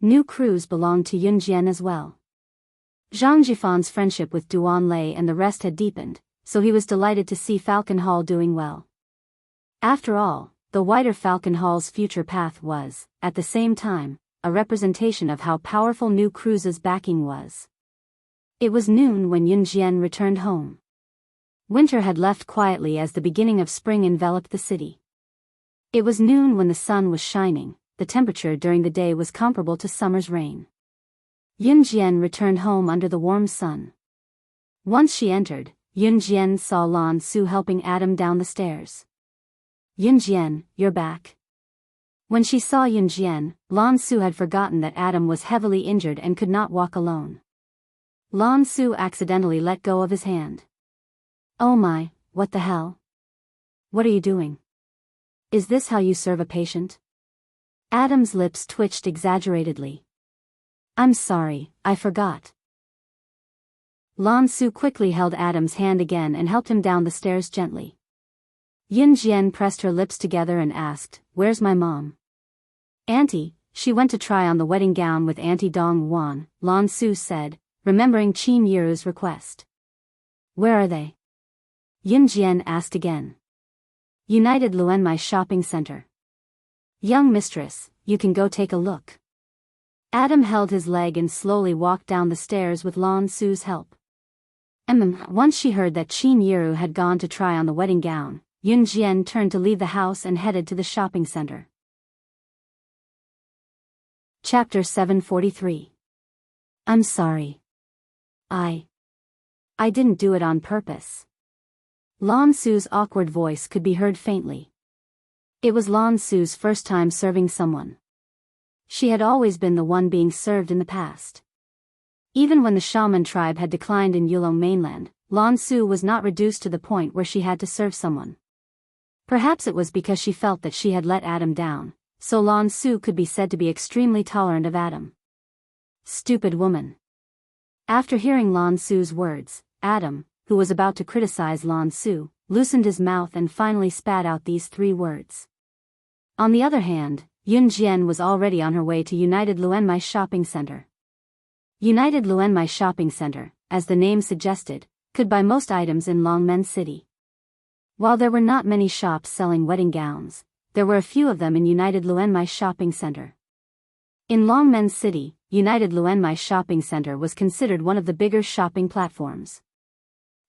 New crews belonged to Yun Jian as well. Zhang Jifan's friendship with Duan Lei and the rest had deepened, so he was delighted to see Falcon Hall doing well. After all, the wider Falcon Hall's future path was, at the same time, a representation of how powerful New Cruz's backing was. It was noon when Yun Jian returned home. Winter had left quietly as the beginning of spring enveloped the city. It was noon when the sun was shining. The temperature during the day was comparable to summer's rain. Yun Jian returned home under the warm sun. Once she entered, Yun Jian saw Lan Su helping Adam down the stairs. Yun Jian, you're back. When she saw Yun Jian, Lan Su had forgotten that Adam was heavily injured and could not walk alone. Lan Su accidentally let go of his hand. Oh my, what the hell? What are you doing? Is this how you serve a patient? Adam's lips twitched exaggeratedly. I'm sorry, I forgot. Lan Su quickly held Adam's hand again and helped him down the stairs gently. Yun Jian pressed her lips together and asked, "Where's my mom?" "Auntie, she went to try on the wedding gown with Auntie Dong Wan," Lan Su said, remembering Qin Yiru's request. "Where are they?" Yun Jian asked again. "United Luenmai Shopping Center." "Young mistress, you can go take a look." Adam held his leg and slowly walked down the stairs with Lan Su's help. Once she heard that Qin Yiru had gone to try on the wedding gown, Yun Jian turned to leave the house and headed to the shopping center. Chapter 743. I'm sorry. I didn't do it on purpose. Lan Su's awkward voice could be heard faintly. It was Lan Su's first time serving someone. She had always been the one being served in the past. Even when the shaman tribe had declined in Yulong mainland, Lan Su was not reduced to the point where she had to serve someone. Perhaps it was because she felt that she had let Adam down, so Lan Su could be said to be extremely tolerant of Adam. Stupid woman. After hearing Lan Su's words, Adam, who was about to criticize Lan Su, loosened his mouth and finally spat out these 3 words. On the other hand, Yun Jian was already on her way to United Luenmai Shopping Center. United Luenmai Shopping Center, as the name suggested, could buy most items in Longmen City. While there were not many shops selling wedding gowns, there were a few of them in United Luenmai Shopping Center. In Longmen City, United Luenmai Shopping Center was considered one of the bigger shopping platforms.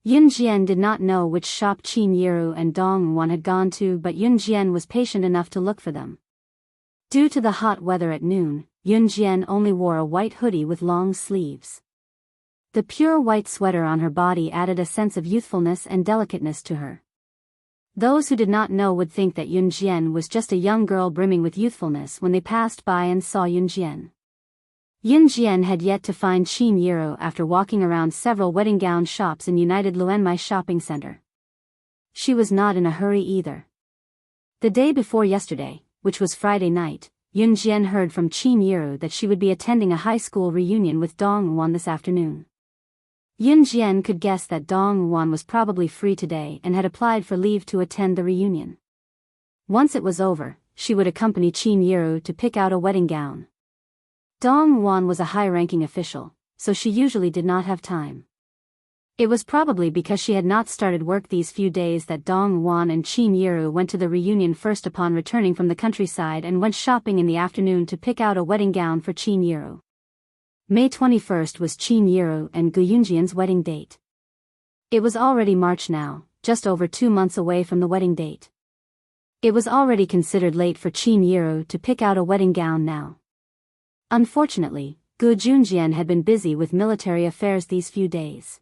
Yun Jian did not know which shop Qin Yiru and Dong Wan had gone to, but Yun Jian was patient enough to look for them. Due to the hot weather at noon, Yunjian only wore a white hoodie with long sleeves. The pure white sweater on her body added a sense of youthfulness and delicateness to her. Those who did not know would think that Yunjian was just a young girl brimming with youthfulness when they passed by and saw Yunjian. Yunjian had yet to find Qin Yiro after walking around several wedding gown shops in United Luenmai shopping center. She was not in a hurry either. The day before yesterday, which was Friday night, Yunjian heard from Qin Yiro that she would be attending a high school reunion with Dong Wan this afternoon. Yunjian could guess that Dong Wan was probably free today and had applied for leave to attend the reunion. Once it was over, she would accompany Qin Yiro to pick out a wedding gown. Dong Wan was a high-ranking official, so she usually did not have time. It was probably because she had not started work these few days that Dong Wan and Qin Yiro went to the reunion first upon returning from the countryside and went shopping in the afternoon to pick out a wedding gown for Qin Yiro. May 21st was Qin Yiro and Gu Yunjian's wedding date. It was already March now, just over 2 months away from the wedding date. It was already considered late for Qin Yiro to pick out a wedding gown now. Unfortunately, Gu Junjian had been busy with military affairs these few days.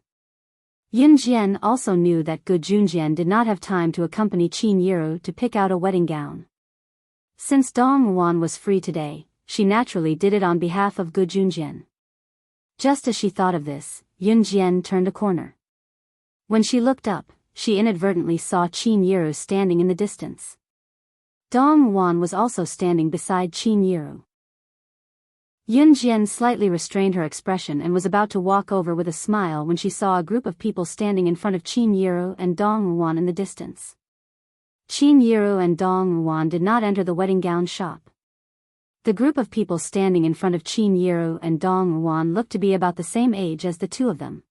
Yunjian also knew that Gu Junjian did not have time to accompany Qin Yiro to pick out a wedding gown. Since Dong Wan was free today, she naturally did it on behalf of Gu Junjian. Just as she thought of this, Yunjian turned a corner. When she looked up, she inadvertently saw Qin Yiro standing in the distance. Dong Wan was also standing beside Qin Yiro. Yunjian slightly restrained her expression and was about to walk over with a smile when she saw a group of people standing in front of Qin Yiro and Dong Wan in the distance. Qin Yiro and Dong Wan did not enter the wedding gown shop. The group of people standing in front of Qin Yiro and Dong Wan looked to be about the same age as the two of them.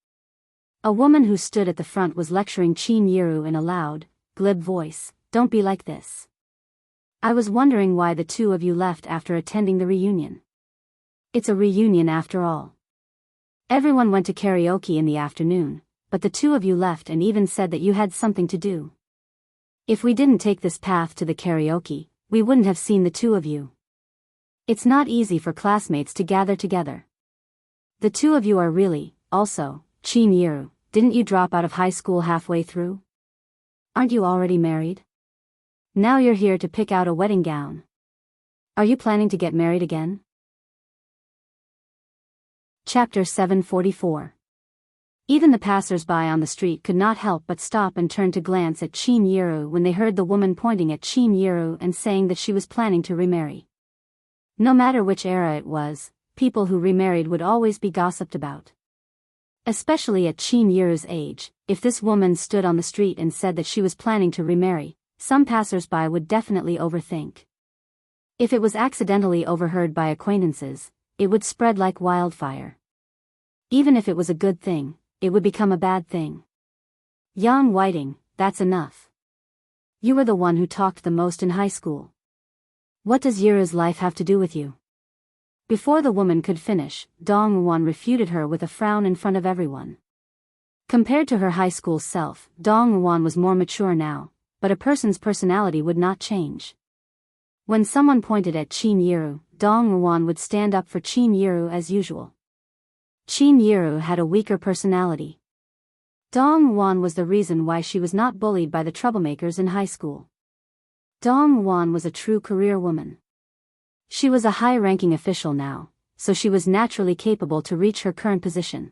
A woman who stood at the front was lecturing Qin Yiro in a loud, glib voice, "Don't be like this. I was wondering why the two of you left after attending the reunion. It's a reunion after all. Everyone went to karaoke in the afternoon, but the two of you left and even said that you had something to do. If we didn't take this path to the karaoke, we wouldn't have seen the two of you. It's not easy for classmates to gather together. The two of you are really, also, Qin Yiro, didn't you drop out of high school halfway through? Aren't you already married? Now you're here to pick out a wedding gown. Are you planning to get married again?" Chapter 744. Even the passers-by on the street could not help but stop and turn to glance at Qin Yiro when they heard the woman pointing at Qin Yiro and saying that she was planning to remarry. No matter which era it was, people who remarried would always be gossiped about. Especially at Qin Yiro's age, if this woman stood on the street and said that she was planning to remarry, some passers-by would definitely overthink. If it was accidentally overheard by acquaintances, it would spread like wildfire. Even if it was a good thing, it would become a bad thing. "Yang Whiting, that's enough. You were the one who talked the most in high school. What does Yira's life have to do with you?" Before the woman could finish, Dong Wan refuted her with a frown in front of everyone. Compared to her high school self, Dong Wan was more mature now, but a person's personality would not change. When someone pointed at Qin Yiro, Dong Wan would stand up for Qin Yiro as usual. Qin Yiro had a weaker personality. Dong Wan was the reason why she was not bullied by the troublemakers in high school. Dong Wan was a true career woman. She was a high-ranking official now, so she was naturally capable to reach her current position.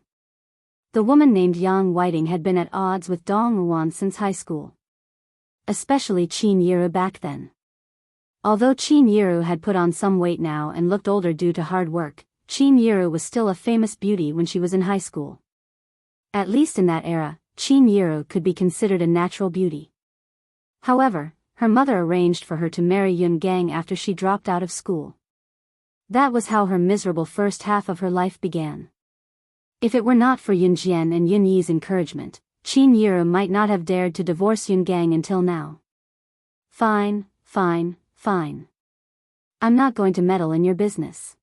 The woman named Yang Whiting had been at odds with Dong Wan since high school. Especially Qin Yiro back then. Although Qin Yiro had put on some weight now and looked older due to hard work, Qin Yiro was still a famous beauty when she was in high school. At least in that era, Qin Yiro could be considered a natural beauty. However, her mother arranged for her to marry Yun Gang after she dropped out of school. That was how her miserable first half of her life began. If it were not for Yun Jian and Yun Yi's encouragement, Qin Yiro might not have dared to divorce Yun Gang until now. "Fine, fine, fine. I'm not going to meddle in your business.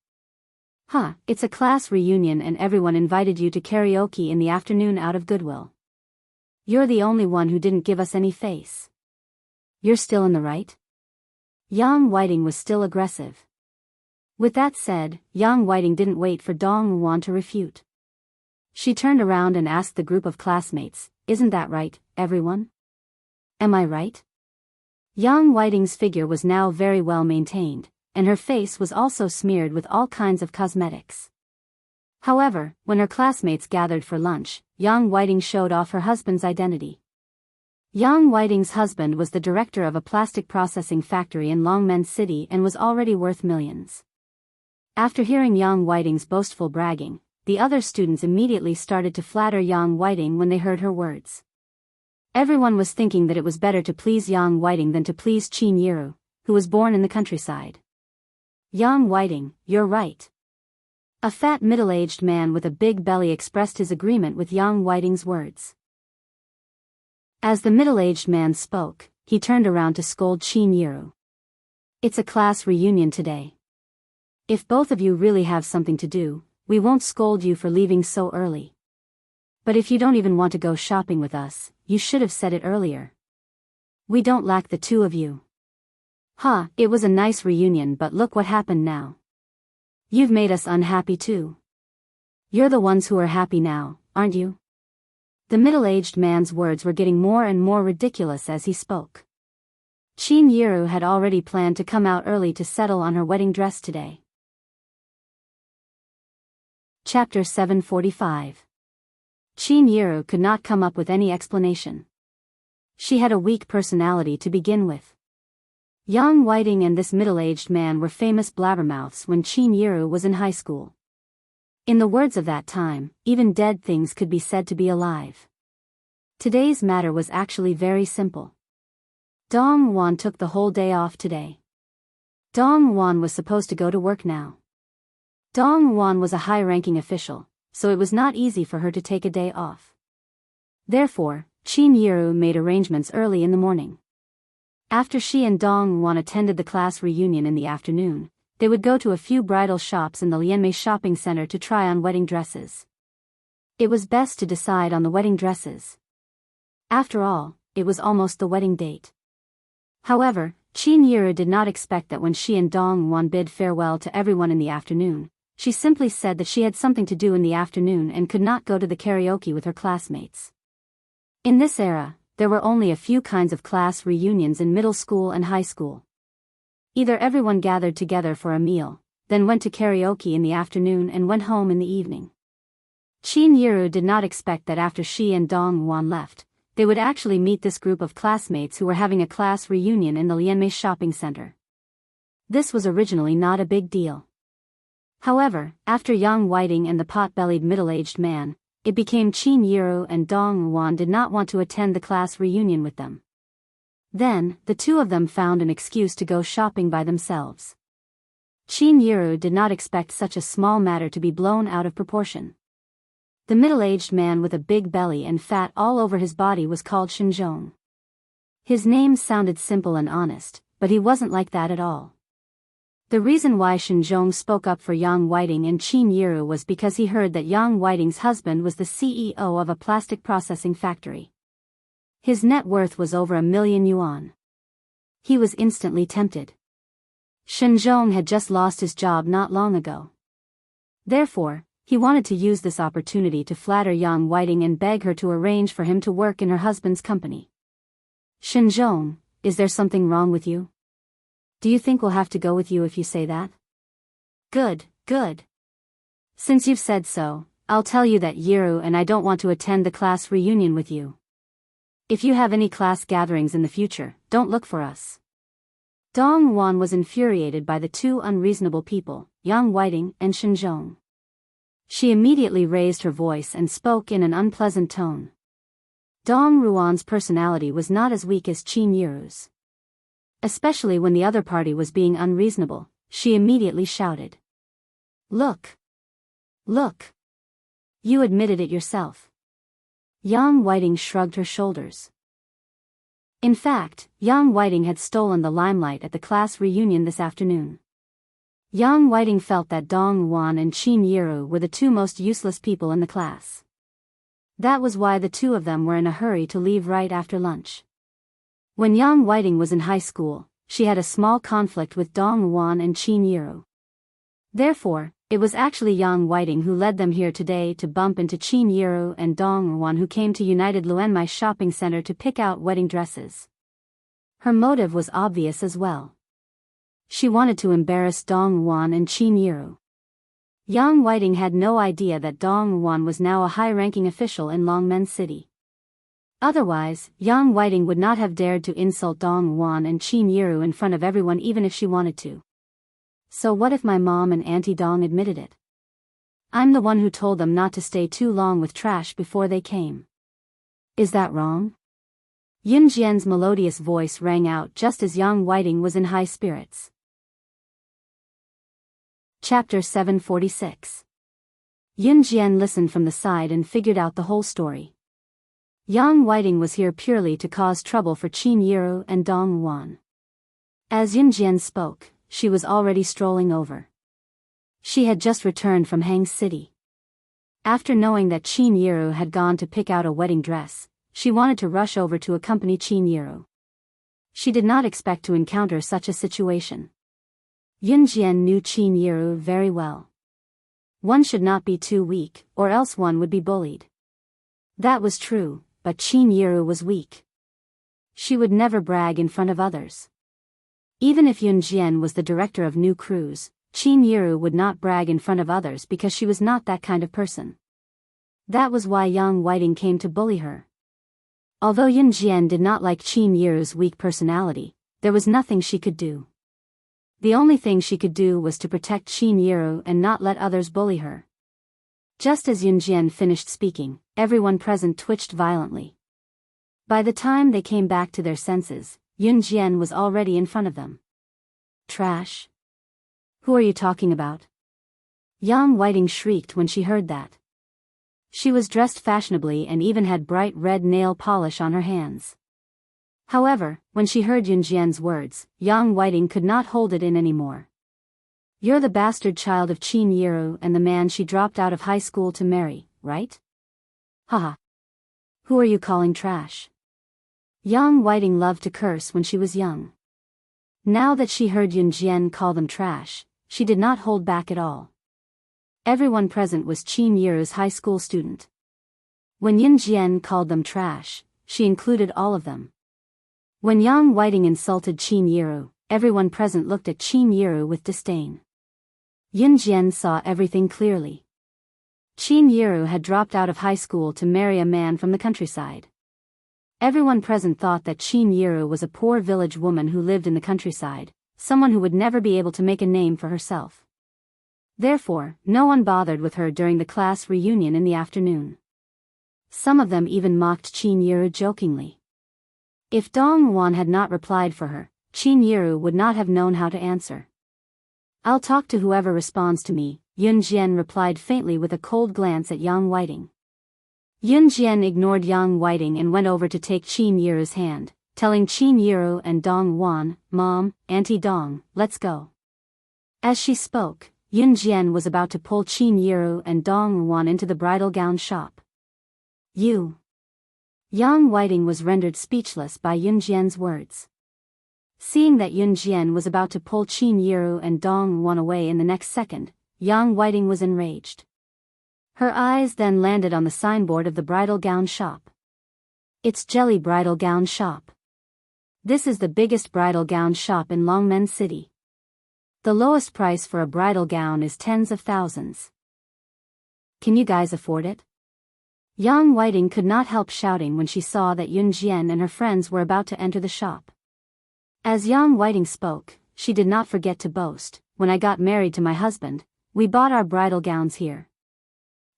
It's a class reunion and everyone invited you to karaoke in the afternoon out of goodwill. You're the only one who didn't give us any face. You're still in the right?" Yang Whiting was still aggressive. With that said, Yang Whiting didn't wait for Dong Wan to refute. She turned around and asked the group of classmates, "Isn't that right, everyone? Am I right?" Yang Whiting's figure was now very well maintained, and her face was also smeared with all kinds of cosmetics. However, when her classmates gathered for lunch, Yang Whiting showed off her husband's identity. Yang Whiting's husband was the director of a plastic processing factory in Longmen City and was already worth millions. After hearing Yang Whiting's boastful bragging, the other students immediately started to flatter Yang Whiting when they heard her words. Everyone was thinking that it was better to please Yang Whiting than to please Qin Yiru, who was born in the countryside. "Yang Whiting, you're right." A fat middle-aged man with a big belly expressed his agreement with Yang Whiting's words. As the middle-aged man spoke, he turned around to scold Qin Yiru. "It's a class reunion today. If both of you really have something to do, we won't scold you for leaving so early. But if you don't even want to go shopping with us, you should have said it earlier. We don't lack the two of you." It was a nice reunion, but look what happened now. You've made us unhappy too. You're the ones who are happy now, aren't you?" The middle-aged man's words were getting more and more ridiculous as he spoke. Qin Yiru had already planned to come out early to settle on her wedding dress today. Chapter 745. Qin Yiru could not come up with any explanation. She had a weak personality to begin with. Yang Whiting and this middle-aged man were famous blabbermouths when Qin Yiru was in high school. In the words of that time, even dead things could be said to be alive. Today's matter was actually very simple. Dong Wan took the whole day off today. Dong Wan was supposed to go to work now. Dong Wan was a high-ranking official, so it was not easy for her to take a day off. Therefore, Qin Yiru made arrangements early in the morning. After she and Dong Wan attended the class reunion in the afternoon, they would go to a few bridal shops in the Lianmei shopping center to try on wedding dresses. It was best to decide on the wedding dresses. After all, it was almost the wedding date. However, Qin Yiru did not expect that when she and Dong Wan bid farewell to everyone in the afternoon, she simply said that she had something to do in the afternoon and could not go to the karaoke with her classmates. In this era, there were only a few kinds of class reunions in middle school and high school. Either everyone gathered together for a meal, then went to karaoke in the afternoon and went home in the evening. Qin Yiru did not expect that after she and Dong Wan left, they would actually meet this group of classmates who were having a class reunion in the Lianmei shopping center. This was originally not a big deal. However, after Yang Whiting and the pot-bellied middle-aged man, it became Qin Yiru and Dong Wan did not want to attend the class reunion with them. Then, the two of them found an excuse to go shopping by themselves. Qin Yiru did not expect such a small matter to be blown out of proportion. The middle-aged man with a big belly and fat all over his body was called Shinzhong. His name sounded simple and honest, but he wasn't like that at all. The reason why Shinzhong spoke up for Yang Whiting and Qin Yiru was because he heard that Yang Whiting's husband was the CEO of a plastic processing factory. His net worth was over 1,000,000 yuan. He was instantly tempted. Shinzhong had just lost his job not long ago. Therefore, he wanted to use this opportunity to flatter Yang Whiting and beg her to arrange for him to work in her husband's company. "Shinzhong, is there something wrong with you? Do you think we'll have to go with you if you say that?" Good. Since you've said so, I'll tell you that Yiru and I don't want to attend the class reunion with you. If you have any class gatherings in the future, don't look for us." Dong Wan was infuriated by the two unreasonable people, Yang Whiting and Shinzhong. She immediately raised her voice and spoke in an unpleasant tone. Dong Ruan's personality was not as weak as Qin Yiru's. Especially when the other party was being unreasonable, she immediately shouted. Look! You admitted it yourself." Yang Whiting shrugged her shoulders. In fact, Yang Whiting had stolen the limelight at the class reunion this afternoon. Yang Whiting felt that Dong Wan and Qin Yiru were the two most useless people in the class. That was why the two of them were in a hurry to leave right after lunch. When Yang Whiting was in high school, she had a small conflict with Dong Wan and Qin Yiru. Therefore, it was actually Yang Whiting who led them here today to bump into Qin Yiru and Dong Wan, who came to United Luenmai shopping center to pick out wedding dresses. Her motive was obvious as well. She wanted to embarrass Dong Wan and Qin Yiru. Yang Whiting had no idea that Dong Wan was now a high-ranking official in Longmen City. Otherwise, Yang Whiting would not have dared to insult Dong Wan and Qin Yiru in front of everyone even if she wanted to. So what if my mom and Auntie Dong admitted it? I'm the one who told them not to stay too long with trash before they came. Is that wrong? Yun Jian's melodious voice rang out just as Yang Whiting was in high spirits. Chapter 746. Yun Jian listened from the side and figured out the whole story. Yang Whiting was here purely to cause trouble for Qin Yiru and Dong Wan. As Yun Jian spoke, she was already strolling over. She had just returned from Hang City. After knowing that Qin Yiru had gone to pick out a wedding dress, she wanted to rush over to accompany Qin Yiru. She did not expect to encounter such a situation. Yun Jian knew Qin Yiru very well. One should not be too weak, or else one would be bullied. That was true, but Qin Yiru was weak. She would never brag in front of others. Even if Yun Jian was the director of new crews, Qin Yiru would not brag in front of others because she was not that kind of person. That was why Yang Whiting came to bully her. Although Yun Jian did not like Qin Yiru's weak personality, there was nothing she could do. The only thing she could do was to protect Qin Yiru and not let others bully her. Just as Yun Jian finished speaking, everyone present twitched violently. By the time they came back to their senses, Yun Jian was already in front of them. Trash? Who are you talking about? Yang Whiting shrieked when she heard that. She was dressed fashionably and even had bright red nail polish on her hands. However, when she heard Yun Jian's words, Yang Whiting could not hold it in anymore. You're the bastard child of Qin Yiru and the man she dropped out of high school to marry, right? Haha. Who are you calling trash? Yang Whiting loved to curse when she was young. Now that she heard Yun Jian call them trash, she did not hold back at all. Everyone present was Qin Yiru's high school student. When Yun Jian called them trash, she included all of them. When Yang Whiting insulted Qin Yiru, everyone present looked at Qin Yiru with disdain. Yun Jian saw everything clearly. Qin Yiru had dropped out of high school to marry a man from the countryside. Everyone present thought that Qin Yiru was a poor village woman who lived in the countryside, someone who would never be able to make a name for herself. Therefore, no one bothered with her during the class reunion in the afternoon. Some of them even mocked Qin Yiru jokingly. If Dong Wan had not replied for her, Qin Yiru would not have known how to answer. I'll talk to whoever responds to me, Yun Jian replied faintly with a cold glance at Yang Whiting. Yun Jian ignored Yang Whiting and went over to take Qin Yiru's hand, telling Qin Yiru and Dong Wan, Mom, Auntie Dong, let's go. As she spoke, Yun Jian was about to pull Qin Yiru and Dong Wan into the bridal gown shop. You. Yang Whiting was rendered speechless by Yun Jian's words. Seeing that Yun Jian was about to pull Qin Yiru and Dong Wan away in the next second, Yang Whiting was enraged. Her eyes then landed on the signboard of the bridal gown shop. It's Jelly Bridal Gown Shop. This is the biggest bridal gown shop in Longmen City. The lowest price for a bridal gown is tens of thousands. Can you guys afford it? Yang Whiting could not help shouting when she saw that Yun Jian and her friends were about to enter the shop. As Yang Whiting spoke, she did not forget to boast, when I got married to my husband, we bought our bridal gowns here.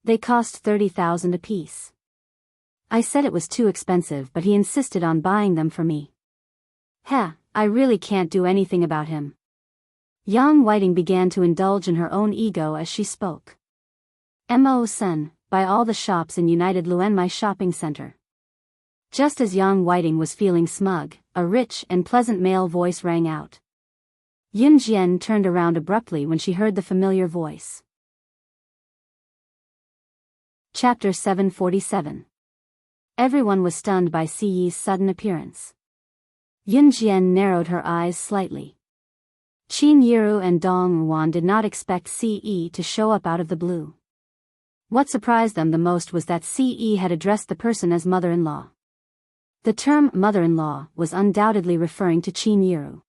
They cost 30,000 apiece. I said it was too expensive, but he insisted on buying them for me. Heh, I really can't do anything about him. Yang Whiting began to indulge in her own ego as she spoke. Mo-sen, buy all the shops in United Luenmai shopping center. Just as Yang Whiting was feeling smug, a rich and pleasant male voice rang out. Yun Jian turned around abruptly when she heard the familiar voice. Chapter 747. Everyone was stunned by Si Yi's sudden appearance. Yun Jian narrowed her eyes slightly. Qin Yiru and Dong Ruan did not expect Ce to show up out of the blue. What surprised them the most was that Ce had addressed the person as mother-in-law. The term mother-in-law was undoubtedly referring to Qin Yiru.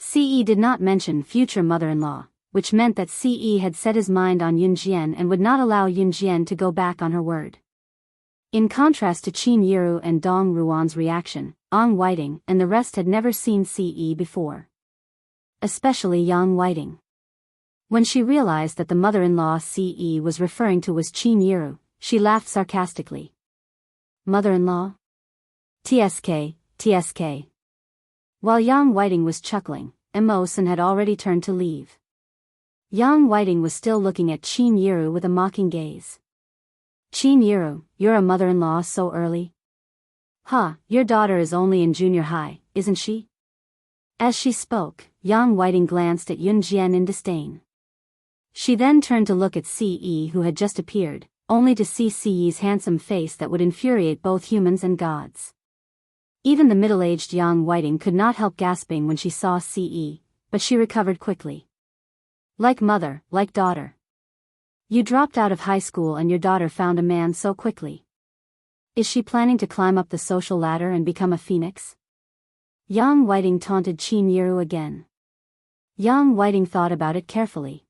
Ce did not mention future mother-in-law, which meant that Ce had set his mind on Yunjian and would not allow Yunjian to go back on her word. In contrast to Qin Yiru and Dong Ruan's reaction, Ong Whiting and the rest had never seen Ce before. Especially Yang Whiting. When she realized that the mother-in-law Ce was referring to was Qin Yiru, she laughed sarcastically. Mother-in-law? TSK, TSK. While Yang Whiting was chuckling, Immerse had already turned to leave. Yang Whiting was still looking at Qin Yiru with a mocking gaze. Qin Yiru, you're a mother-in-law so early? Your daughter is only in junior high, isn't she? As she spoke, Yang Whiting glanced at Yunjian in disdain. She then turned to look at Ce who had just appeared, only to see Ce's handsome face that would infuriate both humans and gods. Even the middle-aged Yang Whiting could not help gasping when she saw Ce, but she recovered quickly. Like mother, like daughter. You dropped out of high school and your daughter found a man so quickly. Is she planning to climb up the social ladder and become a phoenix? Yang Whiting taunted Qin Yiru again. Yang Whiting thought about it carefully.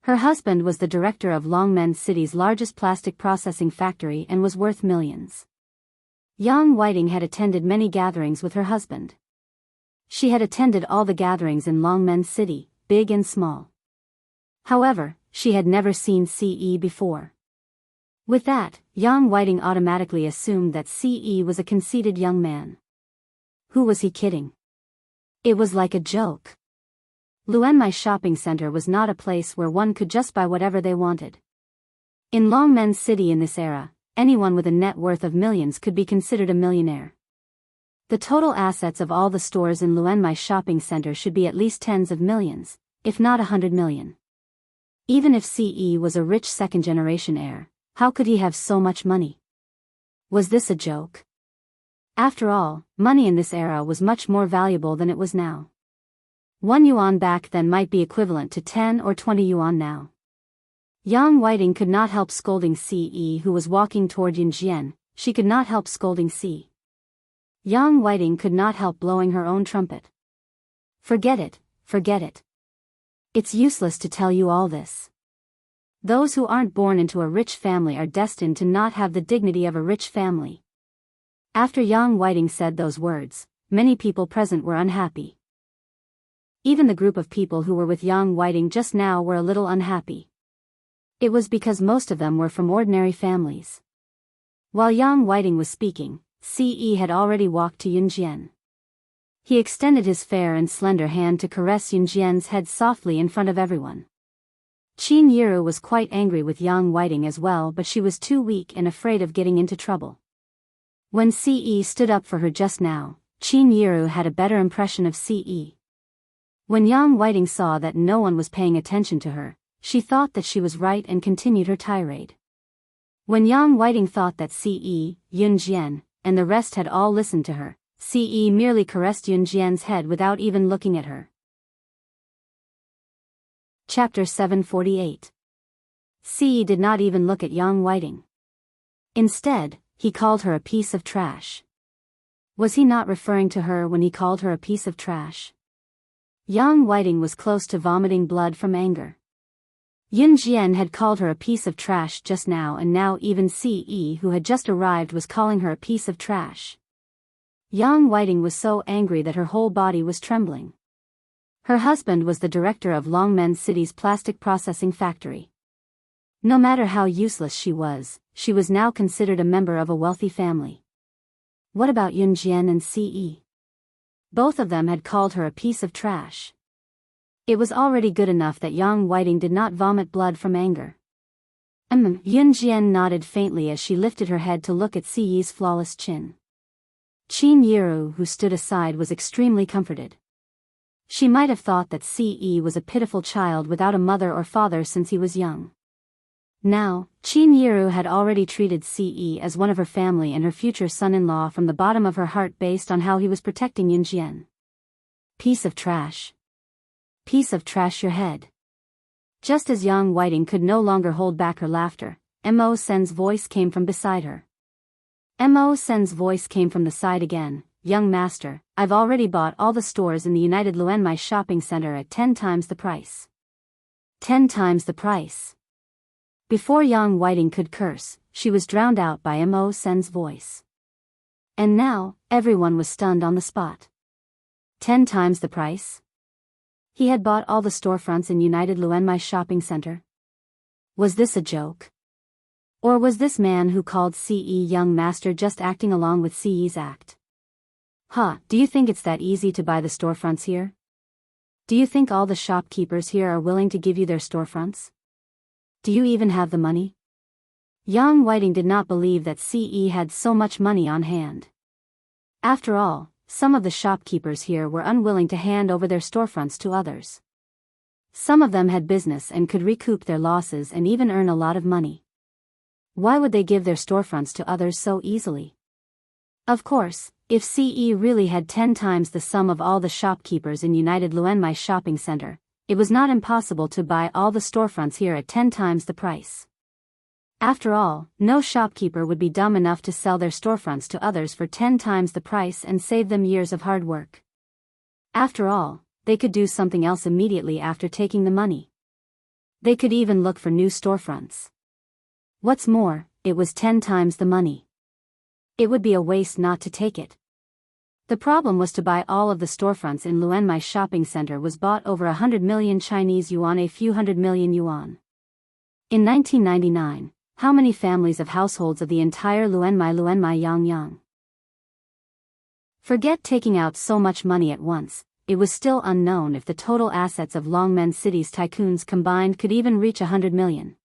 Her husband was the director of Longmen City's largest plastic processing factory and was worth millions. Yang Whiting had attended many gatherings with her husband. She had attended all the gatherings in Longmen City, big and small. However, she had never seen Ce before. With that, Yang Whiting automatically assumed that Ce was a conceited young man. Who was he kidding? It was like a joke. Luenmai shopping center was not a place where one could just buy whatever they wanted. In Longmen City in this era, anyone with a net worth of millions could be considered a millionaire. The total assets of all the stores in Luenmai shopping center should be at least tens of millions, if not 100 million. Even if Ce was a rich second-generation heir, how could he have so much money? Was this a joke? After all, money in this era was much more valuable than it was now. 1 yuan back then might be equivalent to 10 or 20 yuan now. Yang Whiting could not help scolding Ce who was walking toward Yunjian. She could not help scolding Ce. Yang Whiting could not help blowing her own trumpet. Forget it, forget it. It's useless to tell you all this. Those who aren't born into a rich family are destined to not have the dignity of a rich family. After Yang Whiting said those words, many people present were unhappy. Even the group of people who were with Yang Whiting just now were a little unhappy. It was because most of them were from ordinary families. While Yang Whiting was speaking, Ce had already walked to Yunjian. He extended his fair and slender hand to caress Yunjian's head softly in front of everyone. Qin Yiru was quite angry with Yang Whiting as well, but she was too weak and afraid of getting into trouble. When Ce stood up for her just now, Qin Yiru had a better impression of Ce. When Yang Whiting saw that no one was paying attention to her, she thought that she was right and continued her tirade. When Yang Whiting thought that Ce, Yunjian, and the rest had all listened to her, Ce merely caressed Yunjian's head without even looking at her. Chapter 748. Ce did not even look at Yang Whiting. Instead, he called her a piece of trash. Was he not referring to her when he called her a piece of trash? Yang Whiting was close to vomiting blood from anger. Yunjian had called her a piece of trash just now, and now even Ce who had just arrived was calling her a piece of trash. Yang Whiting was so angry that her whole body was trembling. Her husband was the director of Longmen City's plastic processing factory. No matter how useless she was now considered a member of a wealthy family. What about Yunjian and Ce? Both of them had called her a piece of trash. It was already good enough that Yang Whiting did not vomit blood from anger. Yunjian nodded faintly as she lifted her head to look at Ce's flawless chin. Qin Yiru, who stood aside, was extremely comforted. She might have thought that Ce was a pitiful child without a mother or father since he was young. Now, Qin Yiru had already treated Ce as one of her family and her future son-in-law from the bottom of her heart based on how he was protecting Yunjian. Piece of trash. Piece of trash your head. Just as Yang Whiting could no longer hold back her laughter, Mo Sen's voice came from beside her. Mo Sen's voice came from the side again. Young master, I've already bought all the stores in the United Luenmai shopping center at 10 times the price. 10 times the price. Before Yang Whiting could curse, she was drowned out by Mo Sen's voice. And now, everyone was stunned on the spot. 10 times the price? He had bought all the storefronts in United Luenmai shopping center? Was this a joke? Or was this man who called CE young master just acting along with CE's act? Do you think it's that easy to buy the storefronts here? Do you think all the shopkeepers here are willing to give you their storefronts? Do you even have the money? Yang Whiting did not believe that CE had so much money on hand. After all, some of the shopkeepers here were unwilling to hand over their storefronts to others. Some of them had business and could recoup their losses and even earn a lot of money. Why would they give their storefronts to others so easily? Of course, if CE really had 10 times the sum of all the shopkeepers in United Luenmai shopping center, it was not impossible to buy all the storefronts here at 10 times the price. After all, no shopkeeper would be dumb enough to sell their storefronts to others for 10 times the price and save them years of hard work. After all, they could do something else immediately after taking the money. They could even look for new storefronts. What's more, it was 10 times the money. It would be a waste not to take it. The problem was to buy all of the storefronts in Luenmai shopping center was bought over 100 million Chinese yuan, a few hundred million yuan. In 1999, how many families of households of the entire Luenmai Yang? Forget taking out so much money at once, it was still unknown if the total assets of Longmen City's tycoons combined could even reach 100 million.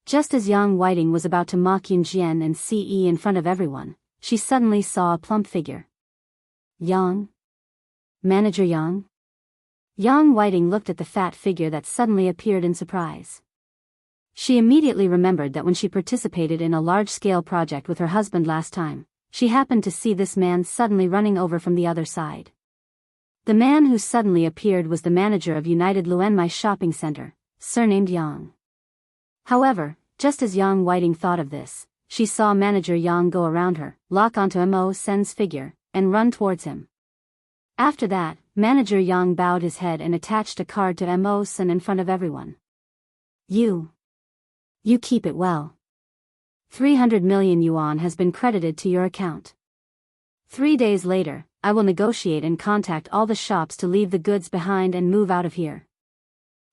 Just as Yang Whiting was about to mock Yunjian and CE in front of everyone, she suddenly saw a plump figure. Yang? Manager Yang? Yang Whiting looked at the fat figure that suddenly appeared in surprise. She immediately remembered that when she participated in a large-scale project with her husband last time, she happened to see this man suddenly running over from the other side. The man who suddenly appeared was the manager of United Luenmai shopping center, surnamed Yang. However, just as Yang Whiting thought of this, she saw manager Yang go around her, lock onto Mo Sen's figure, and run towards him. After that, manager Yang bowed his head and attached a card to Mo Sen in front of everyone. You keep it well. 300 million yuan has been credited to your account. 3 days later, I will negotiate and contact all the shops to leave the goods behind and move out of here.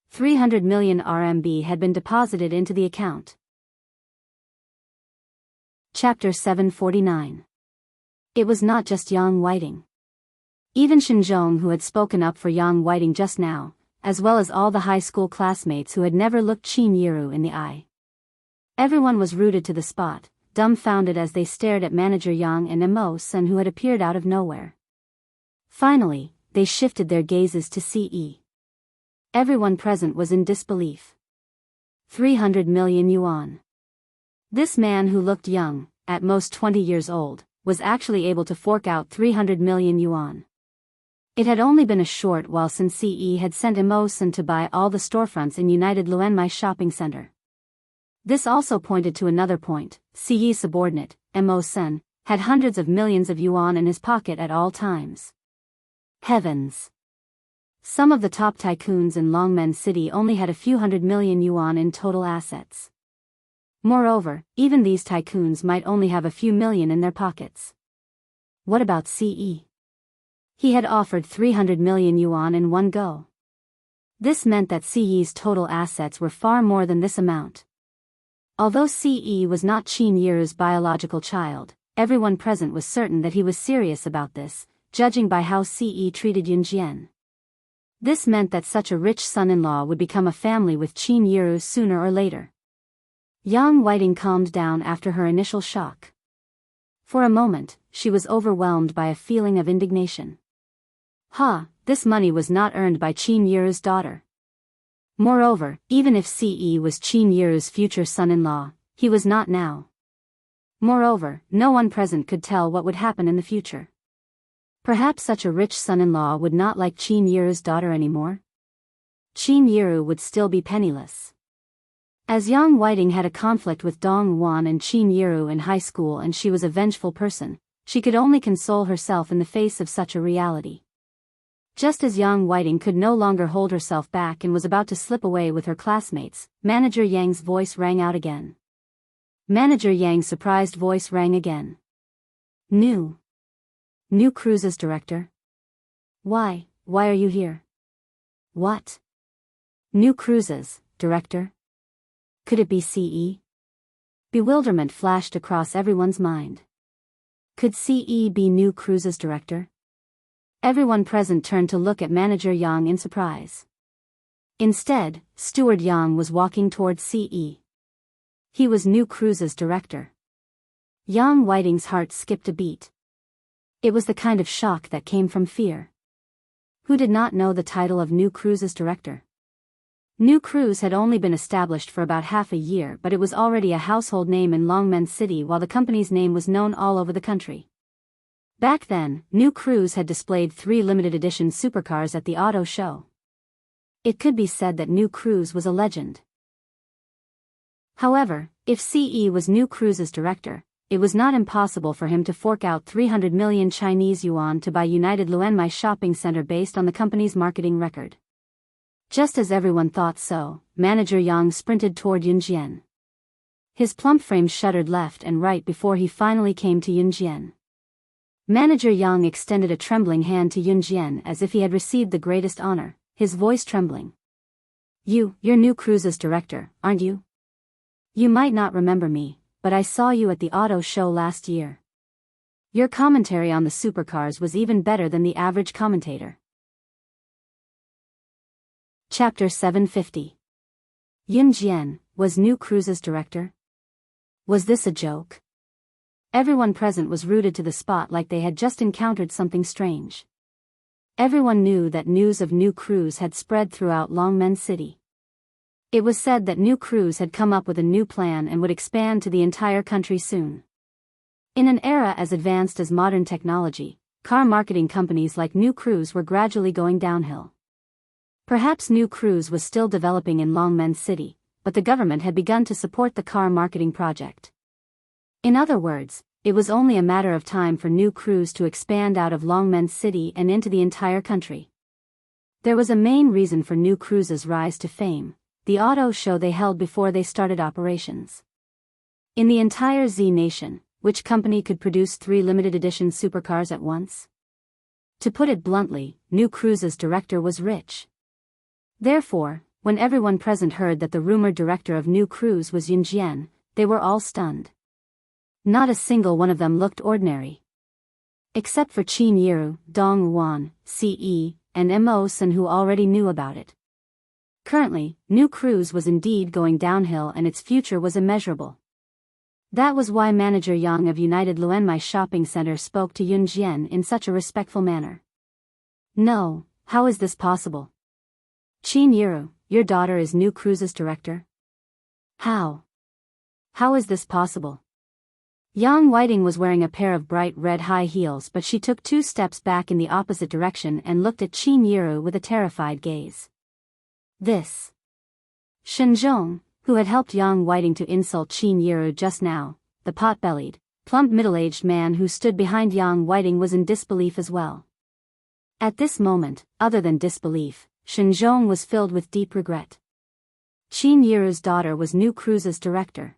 300 million RMB had been deposited into the account. Chapter 749. It was not just Yang Whiting. Even Shinzhong, who had spoken up for Yang Whiting just now, as well as all the high school classmates who had never looked Qin Yiru in the eye. Everyone was rooted to the spot, dumbfounded as they stared at manager Yang and Mo Sen, who had appeared out of nowhere. Finally, they shifted their gazes to CE. Everyone present was in disbelief. 300 million yuan. This man who looked young, at most 20 years old, was actually able to fork out 300 million yuan. It had only been a short while since CE had sent Mo Sen to buy all the storefronts in United Luenmai shopping center. This also pointed to another point: CE's subordinate, Mo Sen, had hundreds of millions of yuan in his pocket at all times. Heavens! Some of the top tycoons in Longmen City only had a few hundred million yuan in total assets. Moreover, even these tycoons might only have a few million in their pockets. What about CE? He had offered 300 million yuan in one go. This meant that CE's total assets were far more than this amount. Although CE was not Qin Yiru's biological child, everyone present was certain that he was serious about this, judging by how CE treated Yunjian. This meant that such a rich son-in-law would become a family with Qin Yiru sooner or later. Yang Whiting calmed down after her initial shock. For a moment, she was overwhelmed by a feeling of indignation. This money was not earned by Qin Yiru's daughter. Moreover, even if CE was Qin Yiru's future son-in-law, he was not now. Moreover, no one present could tell what would happen in the future. Perhaps such a rich son-in-law would not like Qin Yiru's daughter anymore? Qin Yiru would still be penniless. As Yang Whiting had a conflict with Dong Wan and Qin Yiru in high school and she was a vengeful person, she could only console herself in the face of such a reality. Just as Yang Whiting could no longer hold herself back and was about to slip away with her classmates, Manager Yang's voice rang out again. Manager Yang's surprised voice rang again. New Cruises Director? Why are you here? What? New Cruises, Director? Could it be CE? Bewilderment flashed across everyone's mind. Could CE be New Cruises Director? Everyone present turned to look at Manager Yang in surprise. Instead, Steward Yang was walking towards CE. He was New Cruises Director. Yang Whiting's heart skipped a beat. It was the kind of shock that came from fear. Who did not know the title of New Cruises Director? New Cruise had only been established for about half a year, but it was already a household name in Longmen City while the company's name was known all over the country. Back then, New Cruise had displayed 3 limited edition supercars at the auto show. It could be said that New Cruise was a legend. However, if CE was New Cruise's director, it was not impossible for him to fork out 300 million Chinese yuan to buy United Luenmai Shopping Center based on the company's marketing record. Just as everyone thought so, Manager Yang sprinted toward Yunjian. His plump frame shuddered left and right before he finally came to Yunjian. Manager Yang extended a trembling hand to Yunjian as if he had received the greatest honor, his voice trembling. You're New Cruises Director, aren't you? You might not remember me, but I saw you at the auto show last year. Your commentary on the supercars was even better than the average commentator. Chapter 750. Yunjian was New Cruises Director? Was this a joke? Everyone present was rooted to the spot like they had just encountered something strange. Everyone knew that news of New Cruise had spread throughout Longmen City. It was said that New Cruise had come up with a new plan and would expand to the entire country soon. In an era as advanced as modern technology, car marketing companies like New Cruise were gradually going downhill. Perhaps New Cruise was still developing in Longmen City, but the government had begun to support the car marketing project. In other words, it was only a matter of time for New Cruise to expand out of Longmen City and into the entire country. There was a main reason for New Cruise's rise to fame: the auto show they held before they started operations. In the entire Z Nation, which company could produce 3 limited edition supercars at once? To put it bluntly, New Cruise's director was rich. Therefore, when everyone present heard that the rumored director of New Cruise was Yunjian, they were all stunned. Not a single one of them looked ordinary. Except for Qin Yiru, Dong Wan, CE, and Immerse, who already knew about it. Currently, New Cruise was indeed going downhill and its future was immeasurable. That was why Manager Yang of United Luenmai Shopping Center spoke to Yunjian in such a respectful manner. No, how is this possible? Qin Yiru, your daughter is New Cruise's director? How? How is this possible? Yang Whiting was wearing a pair of bright red high heels, but she took 2 steps back in the opposite direction and looked at Qin Yiru with a terrified gaze. This Shenzhong, who had helped Yang Whiting to insult Qin Yiru just now, the pot-bellied, plump middle-aged man who stood behind Yang Whiting, was in disbelief as well. At this moment, other than disbelief, Shenzhong was filled with deep regret. Qin Yiru's daughter was New Cruise's director.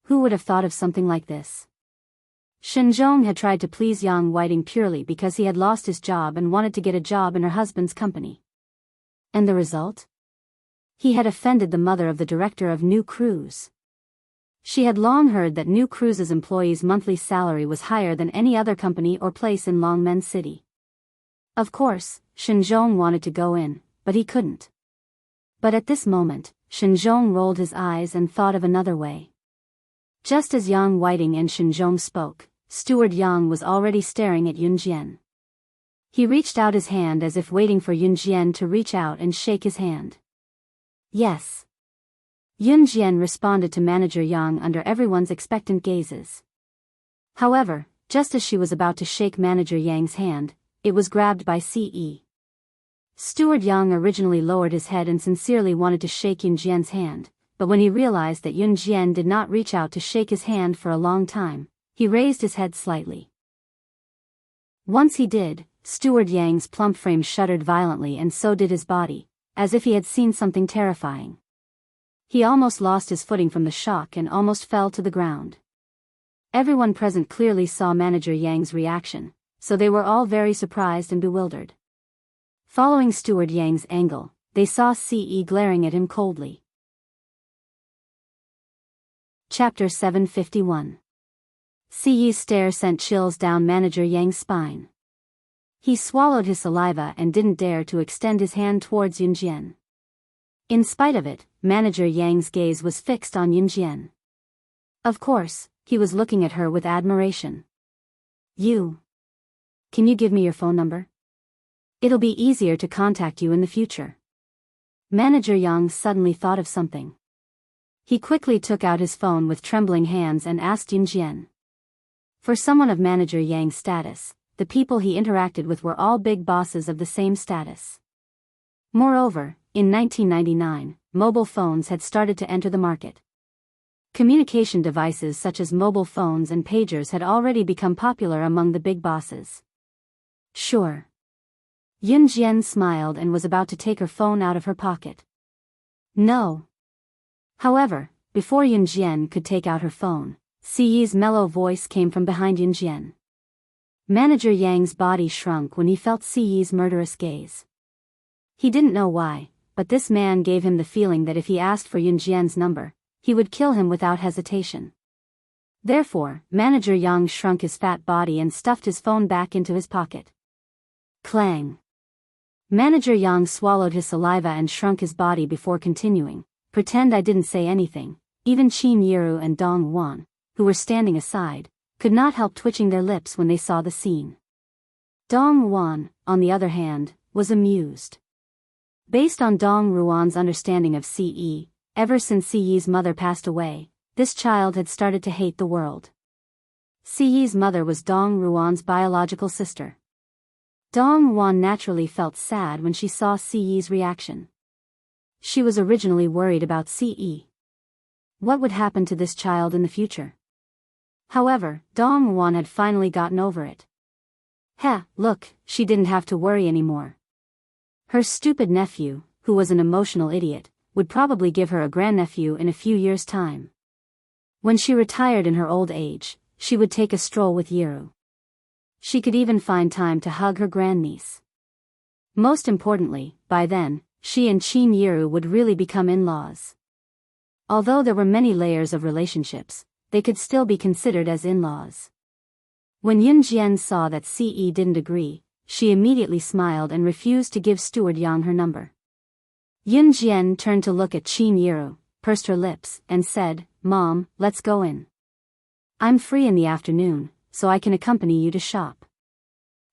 Who would have thought of something like this? Shenzhong had tried to please Yang Whiting purely because he had lost his job and wanted to get a job in her husband's company. And the result? He had offended the mother of the director of New Cruise. She had long heard that New Cruise's employees' monthly salary was higher than any other company or place in Longmen City. Of course, Shenzhong wanted to go in, but he couldn't. But at this moment, Shenzhong rolled his eyes and thought of another way. Just as Yang Whiting and Shenzhong spoke, Steward Yang was already staring at Yunjian. He reached out his hand as if waiting for Yunjian to reach out and shake his hand. Yes. Yunjian responded to Manager Yang under everyone's expectant gazes. However, just as she was about to shake Manager Yang's hand, it was grabbed by CE. Steward Yang originally lowered his head and sincerely wanted to shake Yun Jian's hand, but when he realized that Yun Jian did not reach out to shake his hand for a long time, he raised his head slightly. Once he did, Steward Yang's plump frame shuddered violently, and so did his body, as if he had seen something terrifying. He almost lost his footing from the shock and almost fell to the ground. Everyone present clearly saw Manager Yang's reaction, so they were all very surprised and bewildered. Following Steward Yang's angle, they saw CE glaring at him coldly. Chapter 751. CE's stare sent chills down Manager Yang's spine. He swallowed his saliva and didn't dare to extend his hand towards Yun Jian. In spite of it, Manager Yang's gaze was fixed on Yun Jian. Of course, he was looking at her with admiration. Can you give me your phone number? It'll be easier to contact you in the future. Manager Yang suddenly thought of something. He quickly took out his phone with trembling hands and asked Yun Jian. For someone of Manager Yang's status, the people he interacted with were all big bosses of the same status. Moreover, in 1999, mobile phones had started to enter the market. Communication devices such as mobile phones and pagers had already become popular among the big bosses. Sure. Yun Jian smiled and was about to take her phone out of her pocket. No. However, before Yun Jian could take out her phone, CE's mellow voice came from behind Yun Jian. Manager Yang's body shrunk when he felt CE's murderous gaze. He didn't know why, but this man gave him the feeling that if he asked for Yun Jian's number, he would kill him without hesitation. Therefore, Manager Yang shrunk his fat body and stuffed his phone back into his pocket. Clang. Manager Yang swallowed his saliva and shrunk his body before continuing. Pretend I didn't say anything. Even Qin Yiru and Dong Wan, who were standing aside, could not help twitching their lips when they saw the scene. Dong Wan, on the other hand, was amused. Based on Dong Ruan's understanding of CE, ever since CE's mother passed away, this child had started to hate the world. CE's mother was Dong Ruan's biological sister. Dong Wan naturally felt sad when she saw CE's reaction. She was originally worried about CE. What would happen to this child in the future? However, Dong Wan had finally gotten over it. Look, she didn't have to worry anymore. Her stupid nephew, who was an emotional idiot, would probably give her a grandnephew in a few years' time. When she retired in her old age, she would take a stroll with Yiru. She could even find time to hug her grandniece. Most importantly, by then, she and Qin Yiru would really become in-laws. Although there were many layers of relationships, they could still be considered as in-laws. When Yun Jian saw that CE didn't agree, she immediately smiled and refused to give Steward Yang her number. Yun Jian turned to look at Qin Yiru, pursed her lips, and said, "Mom, let's go in. I'm free in the afternoon, so I can accompany you to shop."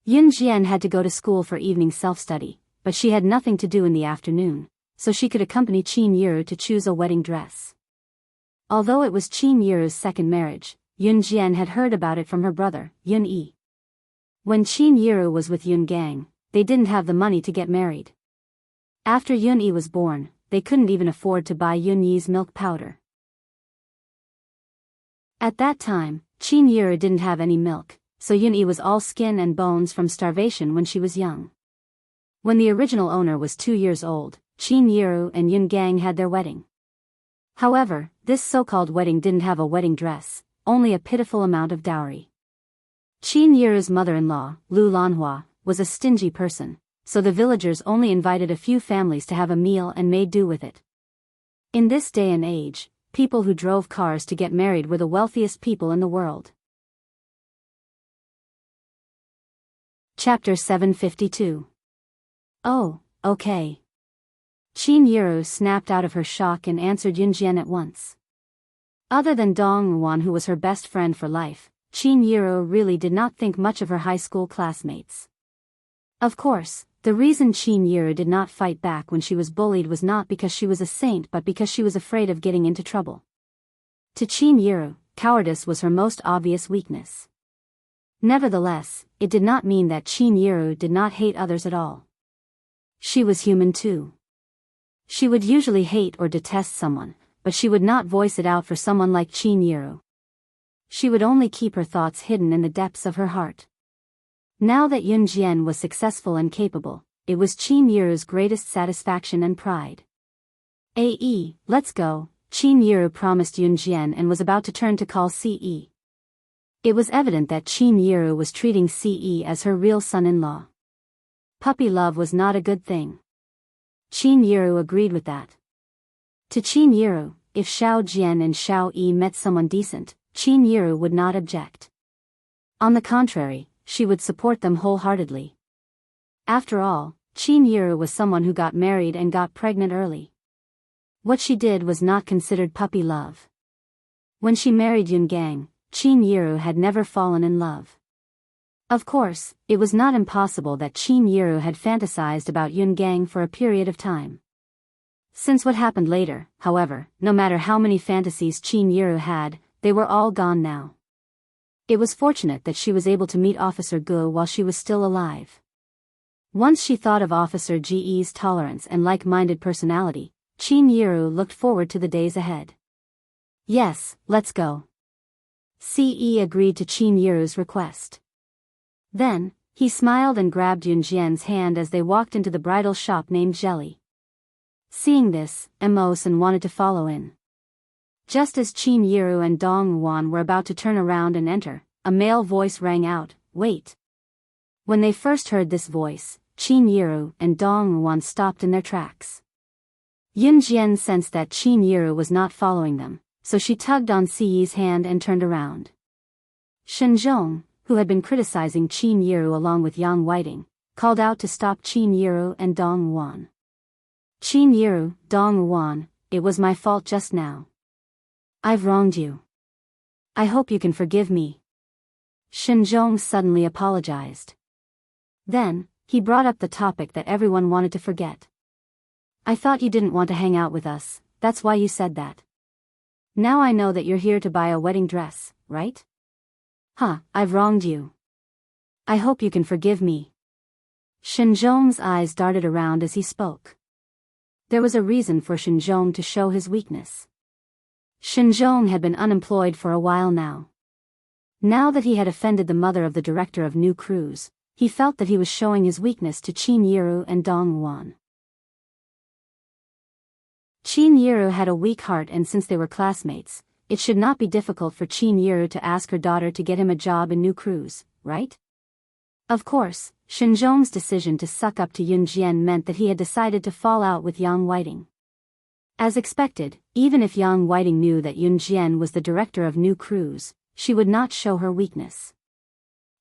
Yun Jian had to go to school for evening self-study, but she had nothing to do in the afternoon, so she could accompany Qin Yiru to choose a wedding dress. Although it was Qin Yiru's second marriage, Yun Jian had heard about it from her brother, Yun Yi. When Qin Yiru was with Yun Gang, they didn't have the money to get married. After Yun Yi was born, they couldn't even afford to buy Yun Yi's milk powder. At that time, Qin Yiru didn't have any milk, so Yun Yi was all skin and bones from starvation when she was young. When the original owner was 2 years old, Qin Yiru and Yun Gang had their wedding. However, this so-called wedding didn't have a wedding dress, only a pitiful amount of dowry. Qin Yiru's mother-in-law, Lu Lanhua, was a stingy person, so the villagers only invited a few families to have a meal and made do with it. In this day and age, people who drove cars to get married were the wealthiest people in the world. Chapter 752. Oh, okay. Qin Yiru snapped out of her shock and answered Yun Jian at once. Other than Dong Wan, who was her best friend for life, Qin Yiru really did not think much of her high school classmates. Of course, the reason Qin Yiru did not fight back when she was bullied was not because she was a saint but because she was afraid of getting into trouble. To Qin Yiru, cowardice was her most obvious weakness. Nevertheless, it did not mean that Qin Yiru did not hate others at all. She was human too. She would usually hate or detest someone, but she would not voice it out for someone like Qin Yiru. She would only keep her thoughts hidden in the depths of her heart. Now that Yun Jian was successful and capable, it was Qin Yiru's greatest satisfaction and pride. Let's go, Qin Yiru promised Yun Jian and was about to turn to call Ce. It was evident that Qin Yiru was treating Ce as her real son-in-law. Puppy love was not a good thing. Qin Yiru agreed with that. To Qin Yiru, if Xiao Jian and Xiao Yi met someone decent, Qin Yiru would not object. On the contrary, she would support them wholeheartedly. After all, Qin Yiru was someone who got married and got pregnant early. What she did was not considered puppy love. When she married Yun Gang, Qin Yiru had never fallen in love. Of course, it was not impossible that Qin Yiru had fantasized about Yun Gang for a period of time. Since what happened later, however, no matter how many fantasies Qin Yiru had, they were all gone now. It was fortunate that she was able to meet Officer Gu while she was still alive. Once she thought of Officer Ge's tolerance and like-minded personality, Qin Yiru looked forward to the days ahead. Yes, let's go. Ce agreed to Qin Yiru's request. Then, he smiled and grabbed Yun Jian's hand as they walked into the bridal shop named Jelly. Seeing this, Emosen wanted to follow in. Just as Qin Yiru and Dong Wan were about to turn around and enter, a male voice rang out, "Wait." When they first heard this voice, Qin Yiru and Dong Wan stopped in their tracks. Yun Jian sensed that Qin Yiru was not following them, so she tugged on Ce's hand and turned around. Shenzhong, who had been criticizing Qin Yiru along with Yang Whiting, called out to stop Qin Yiru and Dong Wan. "Qin Yiru, Dong Wan, it was my fault just now. I've wronged you. I hope you can forgive me." Shenzhong suddenly apologized. Then, he brought up the topic that everyone wanted to forget. "I thought you didn't want to hang out with us, that's why you said that. Now I know that you're here to buy a wedding dress, right? I've wronged you. I hope you can forgive me." Shenzhong's eyes darted around as he spoke. There was a reason for Shenzhong to show his weakness. Shenzhong had been unemployed for a while now. Now that he had offended the mother of the director of New Cruise, he felt that he was showing his weakness to Qin Yiru and Dong Wan. Qin Yiru had a weak heart, and since they were classmates, it should not be difficult for Qin Yiru to ask her daughter to get him a job in New Cruise, right? Of course, Shenzhong's decision to suck up to Yun Jian meant that he had decided to fall out with Yang Whiting. As expected, even if Yang Whiting knew that Yun Jian was the director of New Cruise, she would not show her weakness.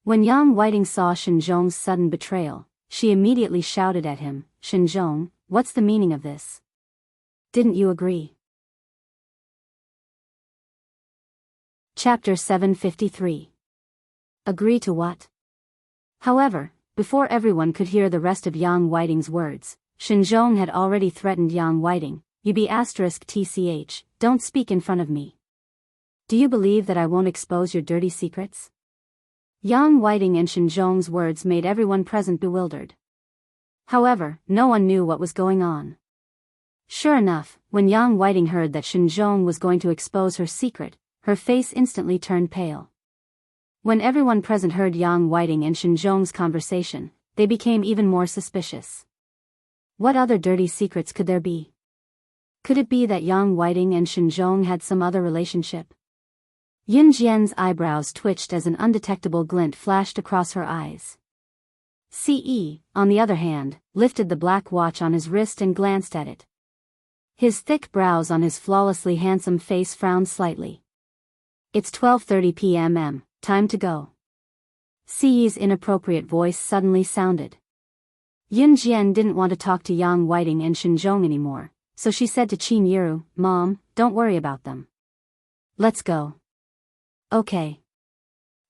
When Yang Whiting saw Shenzhong's sudden betrayal, she immediately shouted at him, "Shenzhong, what's the meaning of this? Didn't you agree?" Chapter 753. Agree to what? However, before everyone could hear the rest of Yang Whiting's words, Shenzhong had already threatened Yang Whiting, "You be *tch, don't speak in front of me. Do you believe that I won't expose your dirty secrets?" Yang Whiting and Shenzhong's words made everyone present bewildered. However, no one knew what was going on. Sure enough, when Yang Whiting heard that Shenzhong was going to expose her secret, her face instantly turned pale. When everyone present heard Yang Whiting and Shenzhong's conversation, they became even more suspicious. What other dirty secrets could there be? Could it be that Yang Whiting and Shenzhong had some other relationship? Yun Jian's eyebrows twitched as an undetectable glint flashed across her eyes. Ce, on the other hand, lifted the black watch on his wrist and glanced at it. His thick brows on his flawlessly handsome face frowned slightly. "It's 12:30 p.m. Time to go." Ce's inappropriate voice suddenly sounded. Yun Jian didn't want to talk to Yang Whiting and Shenzhong anymore, so she said to Qin Yiru, "Mom, don't worry about them. Let's go." "Okay."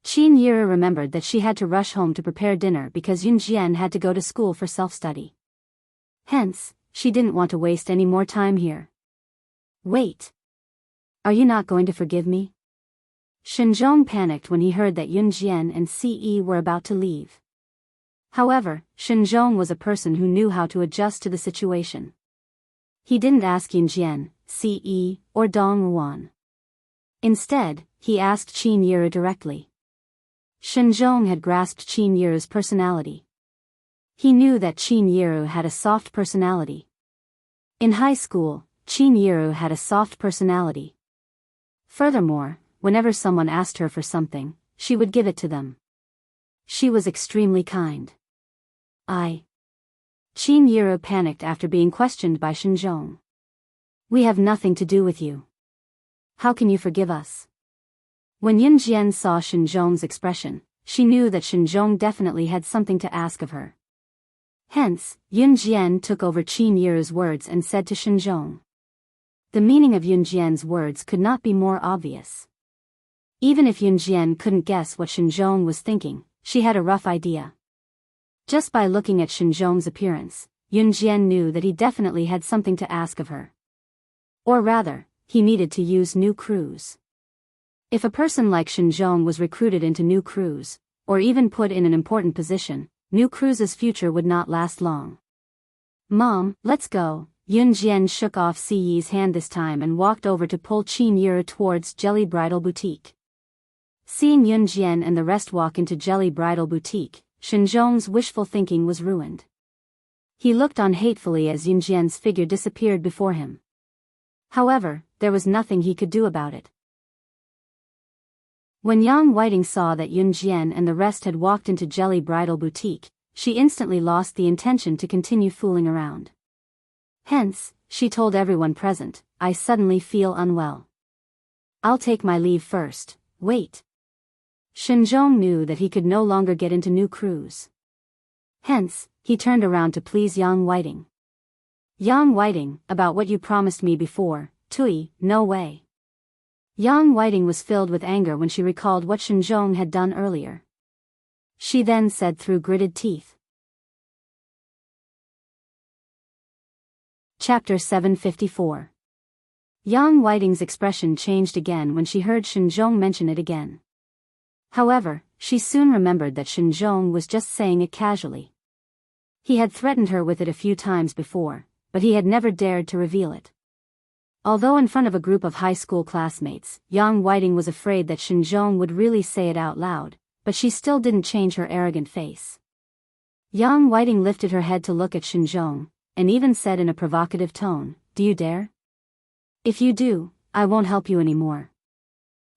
Qin Yiru remembered that she had to rush home to prepare dinner because Yun Jian had to go to school for self-study. Hence, she didn't want to waste any more time here. "Wait. Are you not going to forgive me?" Shenzhong panicked when he heard that Yun Jian and Ce were about to leave. However, Shinjong was a person who knew how to adjust to the situation. He didn't ask Yunjian, Ce, or Dong Wuan. Instead, he asked Qin Yiru directly. Shinjong had grasped Qin Yiru's personality. He knew that Qin Yiru had a soft personality. In high school, Qin Yiru had a soft personality. Furthermore, whenever someone asked her for something, she would give it to them. She was extremely kind. Qin Yiru panicked after being questioned by Shinjong. We have nothing to do with you. How can you forgive us? When Yunjian saw Shinjong's expression, she knew that Shinjong definitely had something to ask of her. Hence, Yunjian took over Qin Yiru's words and said to Shinjong. The meaning of Yunjian's words could not be more obvious. Even if Yunjian couldn't guess what Shinjong was thinking, she had a rough idea. Just by looking at Shinjong's appearance, Yunjian knew that he definitely had something to ask of her. Or rather, he needed to use new crews. If a person like Shinjong was recruited into new crews, or even put in an important position, new crews' future would not last long. Mom, let's go. Yunjian shook off Siyi's hand this time and walked over to pull Qin Yiru towards Jelly Bridal Boutique. Seeing Yunjian and the rest walk into Jelly Bridal Boutique, Shinjong's wishful thinking was ruined. He looked on hatefully as Yunjian's figure disappeared before him. However, there was nothing he could do about it. When Yang Whiting saw that Yunjian and the rest had walked into Jelly Bridal Boutique, she instantly lost the intention to continue fooling around. Hence, she told everyone present, I suddenly feel unwell. I'll take my leave first, wait. Shinjong knew that he could no longer get into new crews. Hence, he turned around to please Yang Whiting. Yang Whiting, about what you promised me before, Tui, no way. Yang Whiting was filled with anger when she recalled what Shinjong had done earlier. She then said through gritted teeth. Chapter 754. Yang Whiting's expression changed again when she heard Shinjong mention it again. However, she soon remembered that Shinjong was just saying it casually. He had threatened her with it a few times before, but he had never dared to reveal it. Although in front of a group of high school classmates, Yang Whiting was afraid that Shinjong would really say it out loud, but she still didn't change her arrogant face. Yang Whiting lifted her head to look at Shinjong, and even said in a provocative tone, Do you dare? If you do, I won't help you anymore.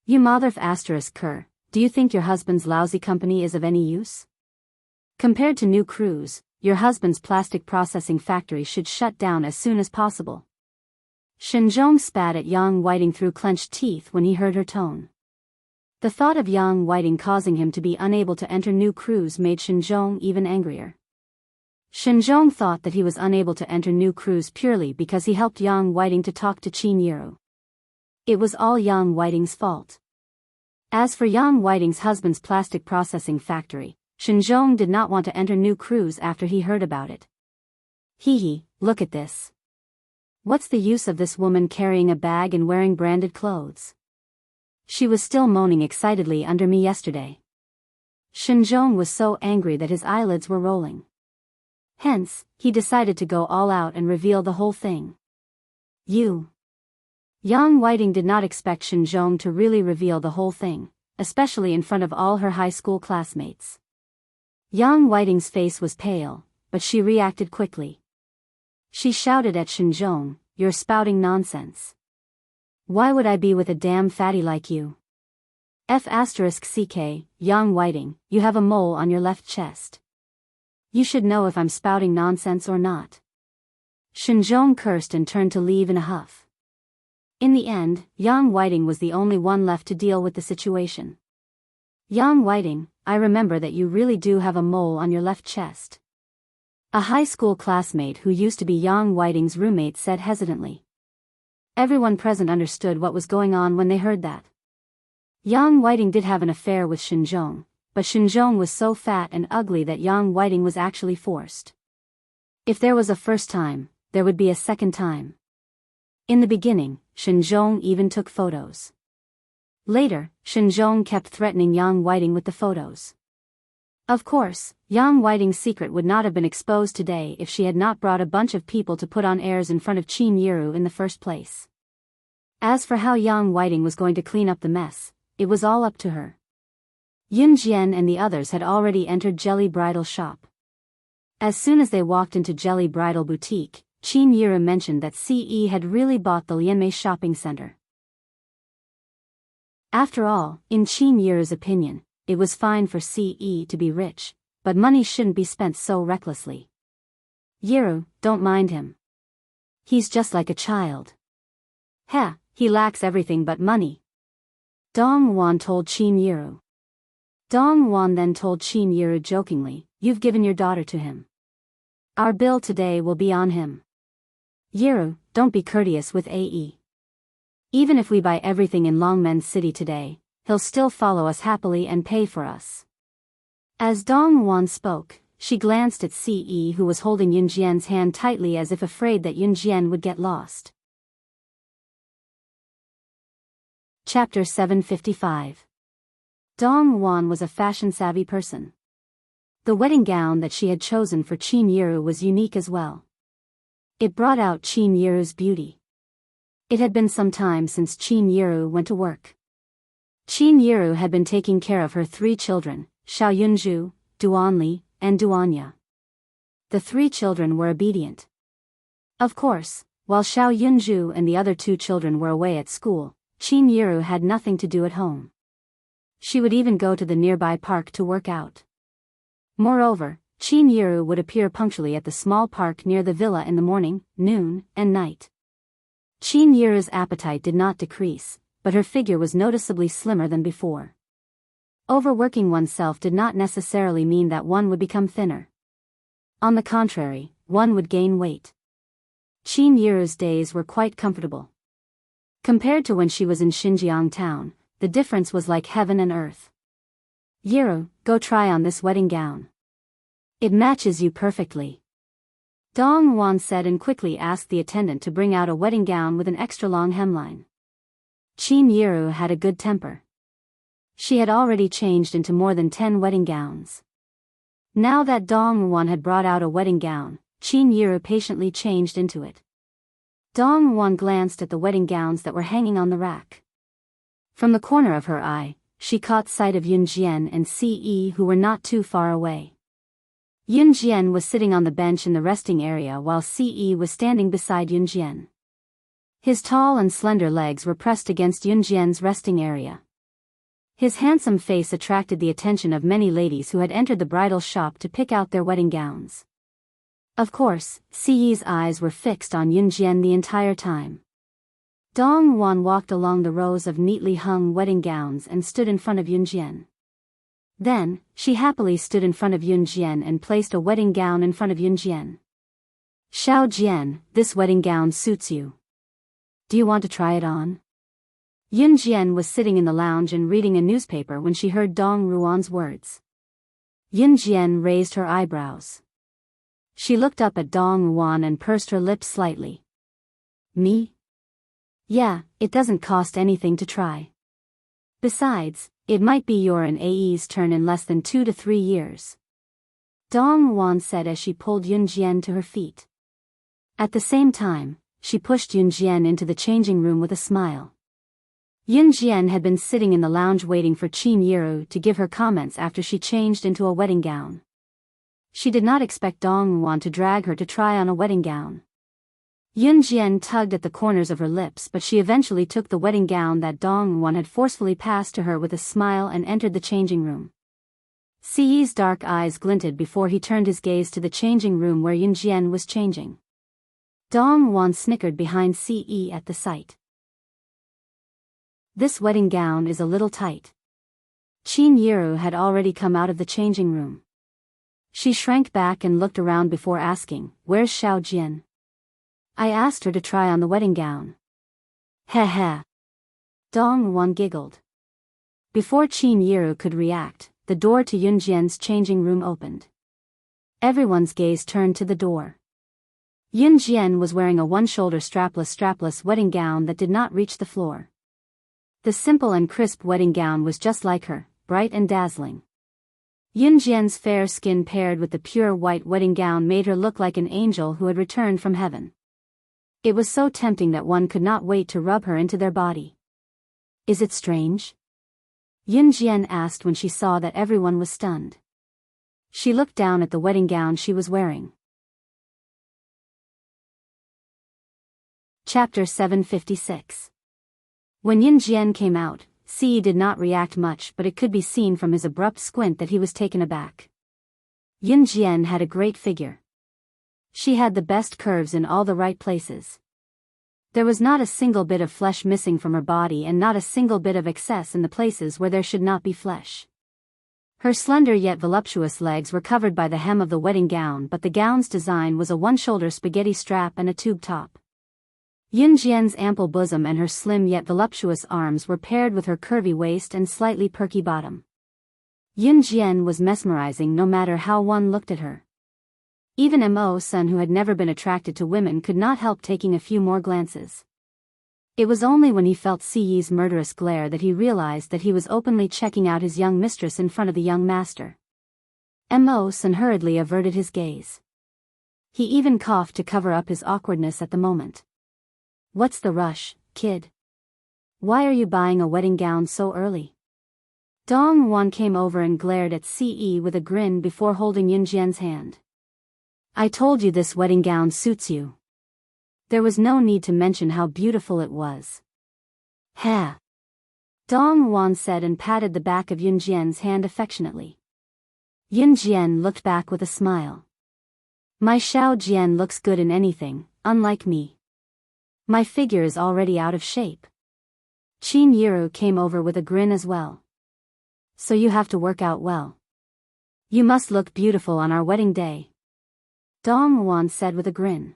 You motherf asterisk cur, do you think your husband's lousy company is of any use? Compared to new crews, your husband's plastic processing factory should shut down as soon as possible. Shinjong spat at Yang Whiting through clenched teeth when he heard her tone. The thought of Yang Whiting causing him to be unable to enter new crews made Shinjong even angrier. Shinjong thought that he was unable to enter new crews purely because he helped Yang Whiting to talk to Qin Yiru. It was all Yang Whiting's fault. As for Yang Whiting's husband's plastic processing factory, Shinjong did not want to enter new crews after he heard about it. Hee, look at this. What's the use of this woman carrying a bag and wearing branded clothes? She was still moaning excitedly under me yesterday. Shinjong was so angry that his eyelids were rolling. Hence, he decided to go all out and reveal the whole thing. You. Yang Whiting did not expect Shinjong to really reveal the whole thing, especially in front of all her high school classmates. Yang Whiting's face was pale, but she reacted quickly. She shouted at Shinjong, You're spouting nonsense. Why would I be with a damn fatty like you? *CK, Yang Whiting, you have a mole on your left chest. You should know if I'm spouting nonsense or not. Shinjong cursed and turned to leave in a huff. In the end, Yang Whiting was the only one left to deal with the situation. Yang Whiting, I remember that you really do have a mole on your left chest. A high school classmate who used to be Yang Whiting's roommate said hesitantly. Everyone present understood what was going on when they heard that. Yang Whiting did have an affair with Shinjong, but Shinjong was so fat and ugly that Yang Whiting was actually forced. If there was a first time, there would be a second time. In the beginning, Shinjong even took photos. Later, Shinjong kept threatening Yang Whiting with the photos. Of course, Yang Whiting's secret would not have been exposed today if she had not brought a bunch of people to put on airs in front of Qin Yiru in the first place. As for how Yang Whiting was going to clean up the mess, it was all up to her. Yun Jian and the others had already entered Jelly Bridal Shop. As soon as they walked into Jelly Bridal Boutique, Qin Yiru mentioned that CE had really bought the Lianmei shopping center. After all, in Qin Yiru's opinion, it was fine for CE to be rich, but money shouldn't be spent so recklessly. Yiru, don't mind him. He's just like a child. Heh, he lacks everything but money. Dong Wan told Qin Yiru. Dong Wan then told Qin Yiru jokingly, you've given your daughter to him. Our bill today will be on him. Yiru, don't be courteous with AE. Even if we buy everything in Longmen City today, he'll still follow us happily and pay for us. As Dong Wan spoke, she glanced at CE who was holding Yun Jian's hand tightly as if afraid that Yun Jian would get lost. Chapter 755. Dong Wan was a fashion-savvy person. The wedding gown that she had chosen for Qin Yiru was unique as well. It brought out Qin Yiru's beauty. It had been some time since Qin Yiru went to work. Qin Yiru had been taking care of her 3 children, Xiao Yunzhu, Duanli, and Duanya. The 3 children were obedient. Of course, while Xiao Yunzhu and the other 2 children were away at school, Qin Yiru had nothing to do at home. She would even go to the nearby park to work out. Moreover, Qin Yiru would appear punctually at the small park near the villa in the morning, noon, and night. Qin Yiru's appetite did not decrease, but her figure was noticeably slimmer than before. Overworking oneself did not necessarily mean that one would become thinner. On the contrary, one would gain weight. Qin Yiru's days were quite comfortable. Compared to when she was in Xinjiang town, the difference was like heaven and earth. Yiru, go try on this wedding gown. It matches you perfectly. Dong Wan said and quickly asked the attendant to bring out a wedding gown with an extra long hemline. Qin Yiru had a good temper. She had already changed into more than 10 wedding gowns. Now that Dong Wan had brought out a wedding gown, Qin Yiru patiently changed into it. Dong Wan glanced at the wedding gowns that were hanging on the rack. From the corner of her eye, she caught sight of Yun Jian and CE who were not too far away. Yun Jian was sitting on the bench in the resting area while CE was standing beside Yun Jian. His tall and slender legs were pressed against Yun Jian's resting area. His handsome face attracted the attention of many ladies who had entered the bridal shop to pick out their wedding gowns. Of course, CE's eyes were fixed on Yun Jian the entire time. Dong Wan walked along the rows of neatly hung wedding gowns and stood in front of Yun Jian. Then, she happily stood in front of Yun Jian and placed a wedding gown in front of Yun Jian. Xiao Jian, this wedding gown suits you. Do you want to try it on? Yun Jian was sitting in the lounge and reading a newspaper when she heard Dong Ruan's words. Yun Jian raised her eyebrows. She looked up at Dong Wan and pursed her lips slightly. Me? Yeah, it doesn't cost anything to try. Besides, it might be your and AE's turn in less than 2 to 3 years. Dong Wan said as she pulled Yun Jian to her feet. At the same time, she pushed Yun Jian into the changing room with a smile. Yun Jian had been sitting in the lounge waiting for Qin Yiru to give her comments after she changed into a wedding gown. She did not expect Dong Wan to drag her to try on a wedding gown. Yun Jian tugged at the corners of her lips, but she eventually took the wedding gown that Dong Wan had forcefully passed to her with a smile and entered the changing room. CE's dark eyes glinted before he turned his gaze to the changing room where Yun Jian was changing. Dong Wan snickered behind CE at the sight. This wedding gown is a little tight. Qin Yiru had already come out of the changing room. She shrank back and looked around before asking, "Where's Xiao Jian?" I asked her to try on the wedding gown. Heh heh. Dong Wan giggled. Before Qin Yiru could react, the door to Yun Jian's changing room opened. Everyone's gaze turned to the door. Yun Jian was wearing a one-shoulder strapless wedding gown that did not reach the floor. The simple and crisp wedding gown was just like her, bright and dazzling. Yunjian's fair skin paired with the pure white wedding gown made her look like an angel who had returned from heaven. It was so tempting that one could not wait to rub her into their body. Is it strange? Yunjian asked when she saw that everyone was stunned. She looked down at the wedding gown she was wearing. Chapter 756. When Yunjian came out, Si did not react much, but it could be seen from his abrupt squint that he was taken aback. Yunjian had a great figure. She had the best curves in all the right places. There was not a single bit of flesh missing from her body and not a single bit of excess in the places where there should not be flesh. Her slender yet voluptuous legs were covered by the hem of the wedding gown, but the gown's design was a one-shoulder spaghetti strap and a tube top. Yunjian's ample bosom and her slim yet voluptuous arms were paired with her curvy waist and slightly perky bottom. Yunjian was mesmerizing no matter how one looked at her. Even Mo-sun, who had never been attracted to women, could not help taking a few more glances. It was only when he felt Si's murderous glare that he realized that he was openly checking out his young mistress in front of the young master. Mo-sun hurriedly averted his gaze. He even coughed to cover up his awkwardness at the moment. What's the rush, kid? Why are you buying a wedding gown so early? Dong Wan came over and glared at Ce with a grin before holding Yunjian's hand. I told you this wedding gown suits you. There was no need to mention how beautiful it was. Ha! Dong Wan said and patted the back of Yunjian's hand affectionately. Yunjian looked back with a smile. My Xiao Jian looks good in anything, unlike me. My figure is already out of shape. Qin Yiru came over with a grin as well. So you have to work out well. You must look beautiful on our wedding day. Dong Wan said with a grin.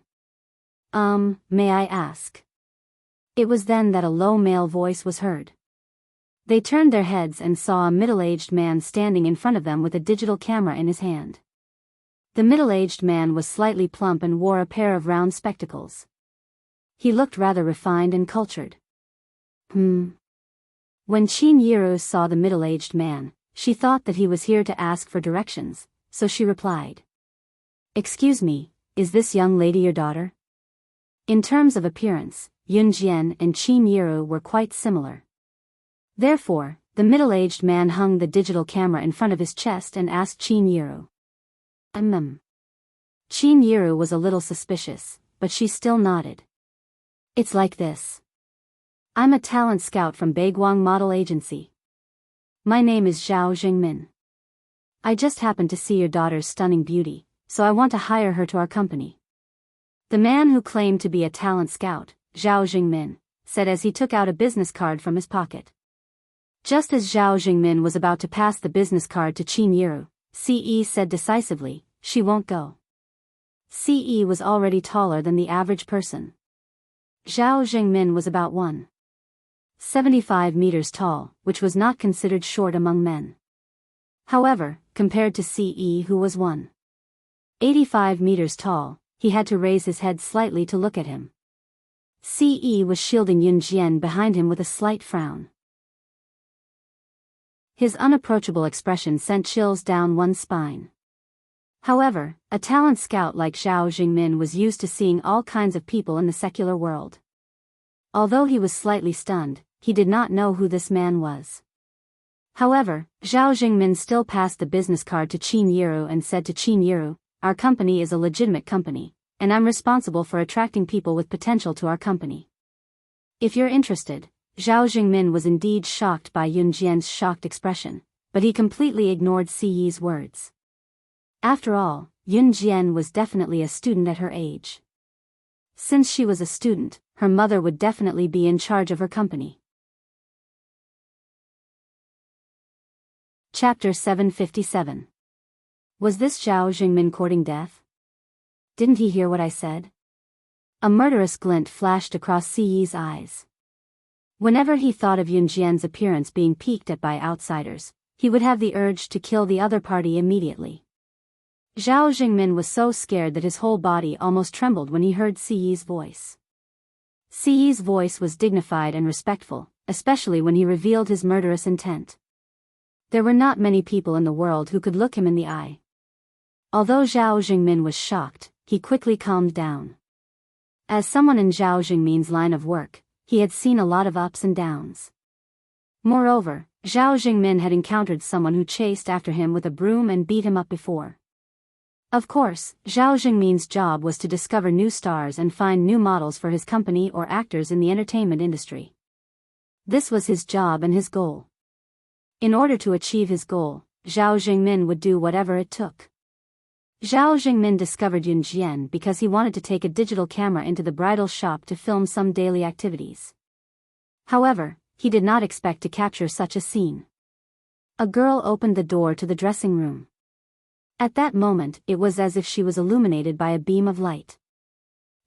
May I ask? It was then that a low male voice was heard. They turned their heads and saw a middle-aged man standing in front of them with a digital camera in his hand. The middle-aged man was slightly plump and wore a pair of round spectacles. He looked rather refined and cultured. When Qin Yiru saw the middle-aged man, she thought that he was here to ask for directions, so she replied. Excuse me, is this young lady your daughter? In terms of appearance, Yunjian and Qin Yiru were quite similar. Therefore, the middle-aged man hung the digital camera in front of his chest and asked Qin Yiru. Qin Yiru was a little suspicious, but she still nodded. It's like this. I'm a talent scout from Baiguang Model Agency. My name is Zhao Jingmin. I just happened to see your daughter's stunning beauty, so I want to hire her to our company. The man who claimed to be a talent scout, Zhao Jingmin, said as he took out a business card from his pocket. Just as Zhao Jingmin was about to pass the business card to Qin Yiru, Ce said decisively, she won't go. Ce was already taller than the average person. Zhao Jingmin was about 1.75 meters tall, which was not considered short among men. However, compared to Ce, who was 1.85 meters tall, he had to raise his head slightly to look at him. Ce was shielding Yunjian behind him with a slight frown. His unapproachable expression sent chills down one's spine. However, a talent scout like Zhao Jingmin was used to seeing all kinds of people in the secular world. Although he was slightly stunned, he did not know who this man was. However, Zhao Jingmin still passed the business card to Qin Yiru and said to Qin Yiru, our company is a legitimate company, and I'm responsible for attracting people with potential to our company. If you're interested. Zhao Jingmin was indeed shocked by Yunjian's shocked expression, but he completely ignored Ce's words. After all, Yunjian was definitely a student at her age. Since she was a student, her mother would definitely be in charge of her company. Chapter 757. Was this Zhao Jingmin courting death? Didn't he hear what I said? A murderous glint flashed across Ce's eyes. Whenever he thought of Yunjian's appearance being peeked at by outsiders, he would have the urge to kill the other party immediately. Zhao Jingmin was so scared that his whole body almost trembled when he heard Ce's voice. Ce's voice was dignified and respectful, especially when he revealed his murderous intent. There were not many people in the world who could look him in the eye. Although Zhao Jingmin was shocked, he quickly calmed down. As someone in Zhao Jingmin's line of work, he had seen a lot of ups and downs. Moreover, Zhao Jingmin had encountered someone who chased after him with a broom and beat him up before. Of course, Zhao Jingmin's job was to discover new stars and find new models for his company or actors in the entertainment industry. This was his job and his goal. In order to achieve his goal, Zhao Jingmin would do whatever it took. Zhao Jingmin discovered Yun Jian because he wanted to take a digital camera into the bridal shop to film some daily activities. However, he did not expect to capture such a scene. A girl opened the door to the dressing room. At that moment, it was as if she was illuminated by a beam of light.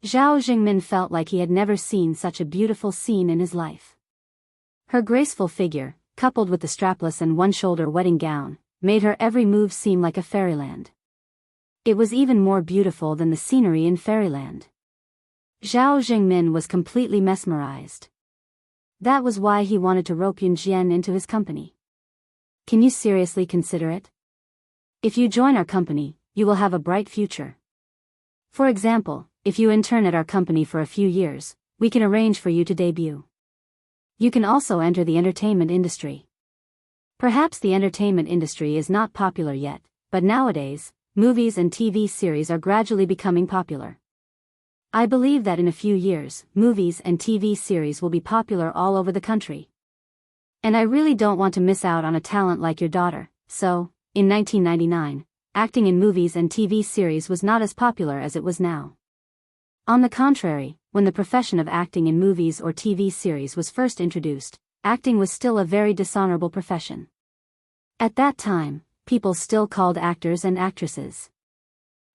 Zhao Jingmin felt like he had never seen such a beautiful scene in his life. Her graceful figure, coupled with the strapless and one-shoulder wedding gown, made her every move seem like a fairyland. It was even more beautiful than the scenery in fairyland. Zhao Jingmin was completely mesmerized. That was why he wanted to rope Yun Jian into his company. Can you seriously consider it? If you join our company, you will have a bright future. For example, if you intern at our company for a few years, we can arrange for you to debut. You can also enter the entertainment industry. Perhaps the entertainment industry is not popular yet, but nowadays, movies and TV series are gradually becoming popular. I believe that in a few years, movies and TV series will be popular all over the country. And I really don't want to miss out on a talent like your daughter, so, in 1999, acting in movies and TV series was not as popular as it was now. On the contrary, when the profession of acting in movies or TV series was first introduced, acting was still a very dishonorable profession. At that time, people still called actors and actresses.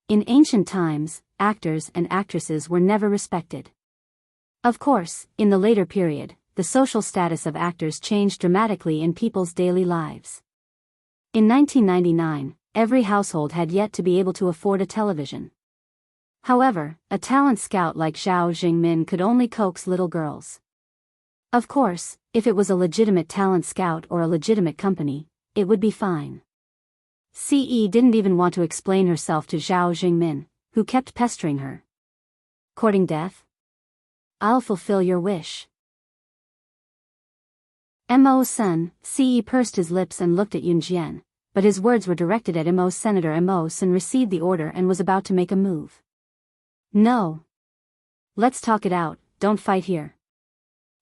In ancient times, actors and actresses were never respected. Of course, in the later period, the social status of actors changed dramatically in people's daily lives. In 1999, every household had yet to be able to afford a television. However, a talent scout like Zhao Jingmin could only coax little girls. Of course, if it was a legitimate talent scout or a legitimate company, it would be fine. CE didn't even want to explain herself to Zhao Jingmin, who kept pestering her. Courting death? I'll fulfill your wish. Mo's son, Ce pursed his lips and looked at Yun Jian, but his words were directed at Mo's Senator Mosen received the order and was about to make a move. No. Let's talk it out, don't fight here.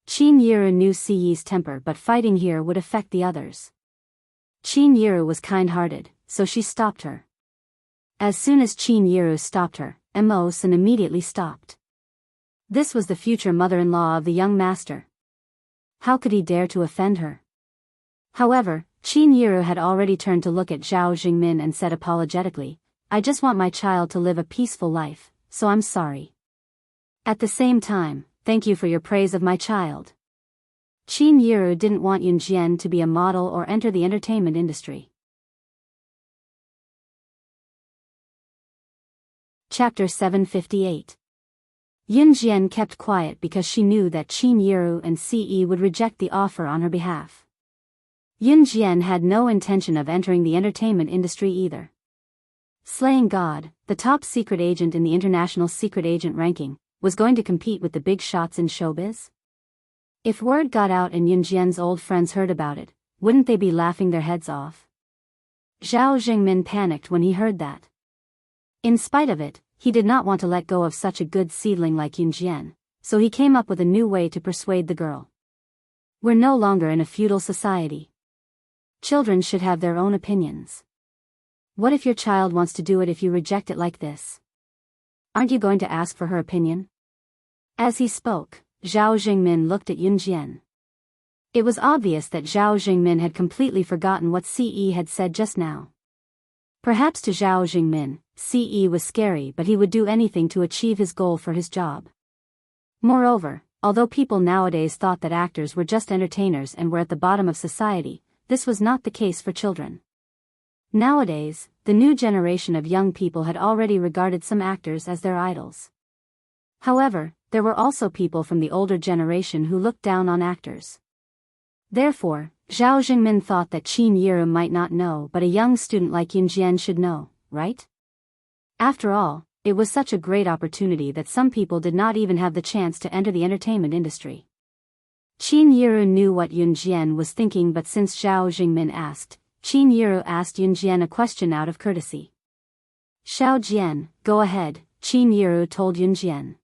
Qin Yiru knew Ce's temper, but fighting here would affect the others. Qin Yiru was kind-hearted, so she stopped her. As soon as Qin Yiru stopped her, Mosen immediately stopped. This was the future mother-in-law of the young master. How could he dare to offend her? However, Qin Yiru had already turned to look at Zhao Jingmin and said apologetically, I just want my child to live a peaceful life, so I'm sorry. At the same time, thank you for your praise of my child. Qin Yiru didn't want Yun Jian to be a model or enter the entertainment industry. Chapter 758. Yun Jian kept quiet because she knew that Qin Yiru and Ce would reject the offer on her behalf. Yun Jian had no intention of entering the entertainment industry either. Slaying God, the top secret agent in the international secret agent ranking, was going to compete with the big shots in showbiz? If word got out and Yun Jian's old friends heard about it, wouldn't they be laughing their heads off? Zhao Jingmin panicked when he heard that. In spite of it, he did not want to let go of such a good seedling like Yun Jian, so he came up with a new way to persuade the girl. We're no longer in a feudal society. Children should have their own opinions. What if your child wants to do it if you reject it like this? Aren't you going to ask for her opinion? As he spoke, Zhao Jingmin looked at Yun Jian. It was obvious that Zhao Jingmin had completely forgotten what Ce had said just now. Perhaps to Zhao Jingmin, Ce was scary, but he would do anything to achieve his goal for his job. Moreover, although people nowadays thought that actors were just entertainers and were at the bottom of society, this was not the case for children. Nowadays, the new generation of young people had already regarded some actors as their idols. However, there were also people from the older generation who looked down on actors. Therefore, Zhao Jingmin thought that Qin Yiru might not know, but a young student like Yunjian should know, right? After all, it was such a great opportunity that some people did not even have the chance to enter the entertainment industry. Qin Yiru knew what Yunjian was thinking, but since Zhao Jingmin asked, Qin Yiru asked Yunjian a question out of courtesy. Xiao Jian, go ahead, Qin Yiru told Yunjian.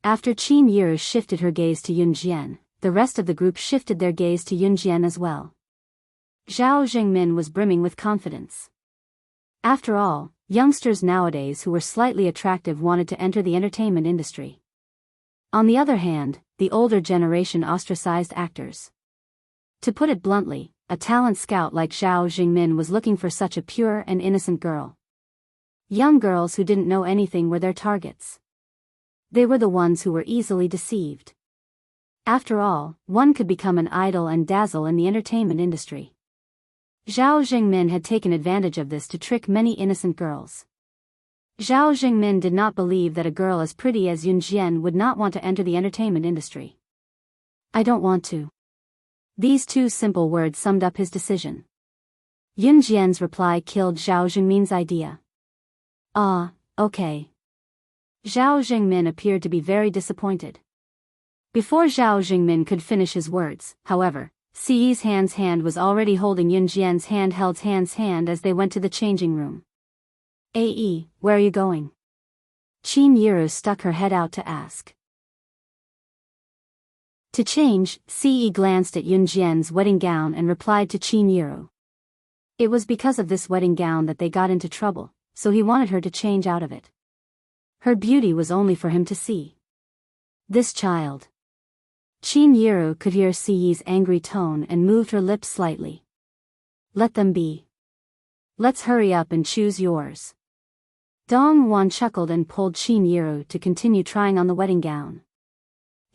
After Qin Yiru shifted her gaze to Yunjian, the rest of the group shifted their gaze to Yunjian as well. Zhao Jingmin was brimming with confidence. After all, youngsters nowadays who were slightly attractive wanted to enter the entertainment industry. On the other hand, the older generation ostracized actors. To put it bluntly, a talent scout like Zhao Jingmin was looking for such a pure and innocent girl. Young girls who didn't know anything were their targets. They were the ones who were easily deceived. After all, one could become an idol and dazzle in the entertainment industry. Zhao Jingmin had taken advantage of this to trick many innocent girls. Zhao Jingmin did not believe that a girl as pretty as Yunjian would not want to enter the entertainment industry. I don't want to. These two simple words summed up his decision. Yunjian's reply killed Zhao Jingmin's idea. Okay. Zhao Jingmin appeared to be very disappointed. Before Zhao Jingmin could finish his words, however, Siyi's hand was already holding Yunjian's hand as they went to the changing room. Ae, where are you going? Qin Yiru stuck her head out to ask. To change, Siyi glanced at Yunjian's wedding gown and replied to Qin Yiru. It was because of this wedding gown that they got into trouble, so he wanted her to change out of it. Her beauty was only for him to see. This child. Qin Yiru could hear Siyi's angry tone and moved her lips slightly. Let them be. Let's hurry up and choose yours. Dong Wan chuckled and pulled Qin Yiru to continue trying on the wedding gown.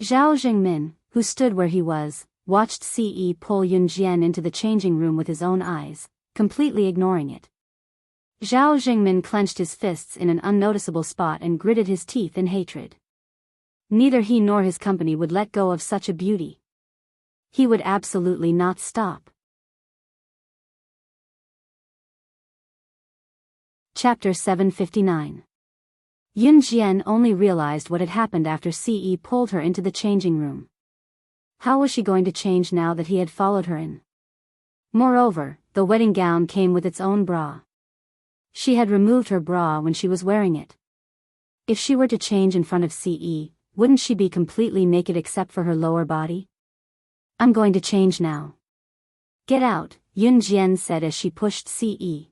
Zhao Jingmin, who stood where he was, watched Siyi pull Yunjian into the changing room with his own eyes, completely ignoring it. Zhao Jingmin clenched his fists in an unnoticeable spot and gritted his teeth in hatred. Neither he nor his company would let go of such a beauty. He would absolutely not stop. Chapter 759. Yunjian only realized what had happened after Siyi pulled her into the changing room. How was she going to change now that he had followed her in? Moreover, the wedding gown came with its own bra. She had removed her bra when she was wearing it. If she were to change in front of Siyi, wouldn't she be completely naked except for her lower body? I'm going to change now. Get out, Yunjian said as she pushed Siyi.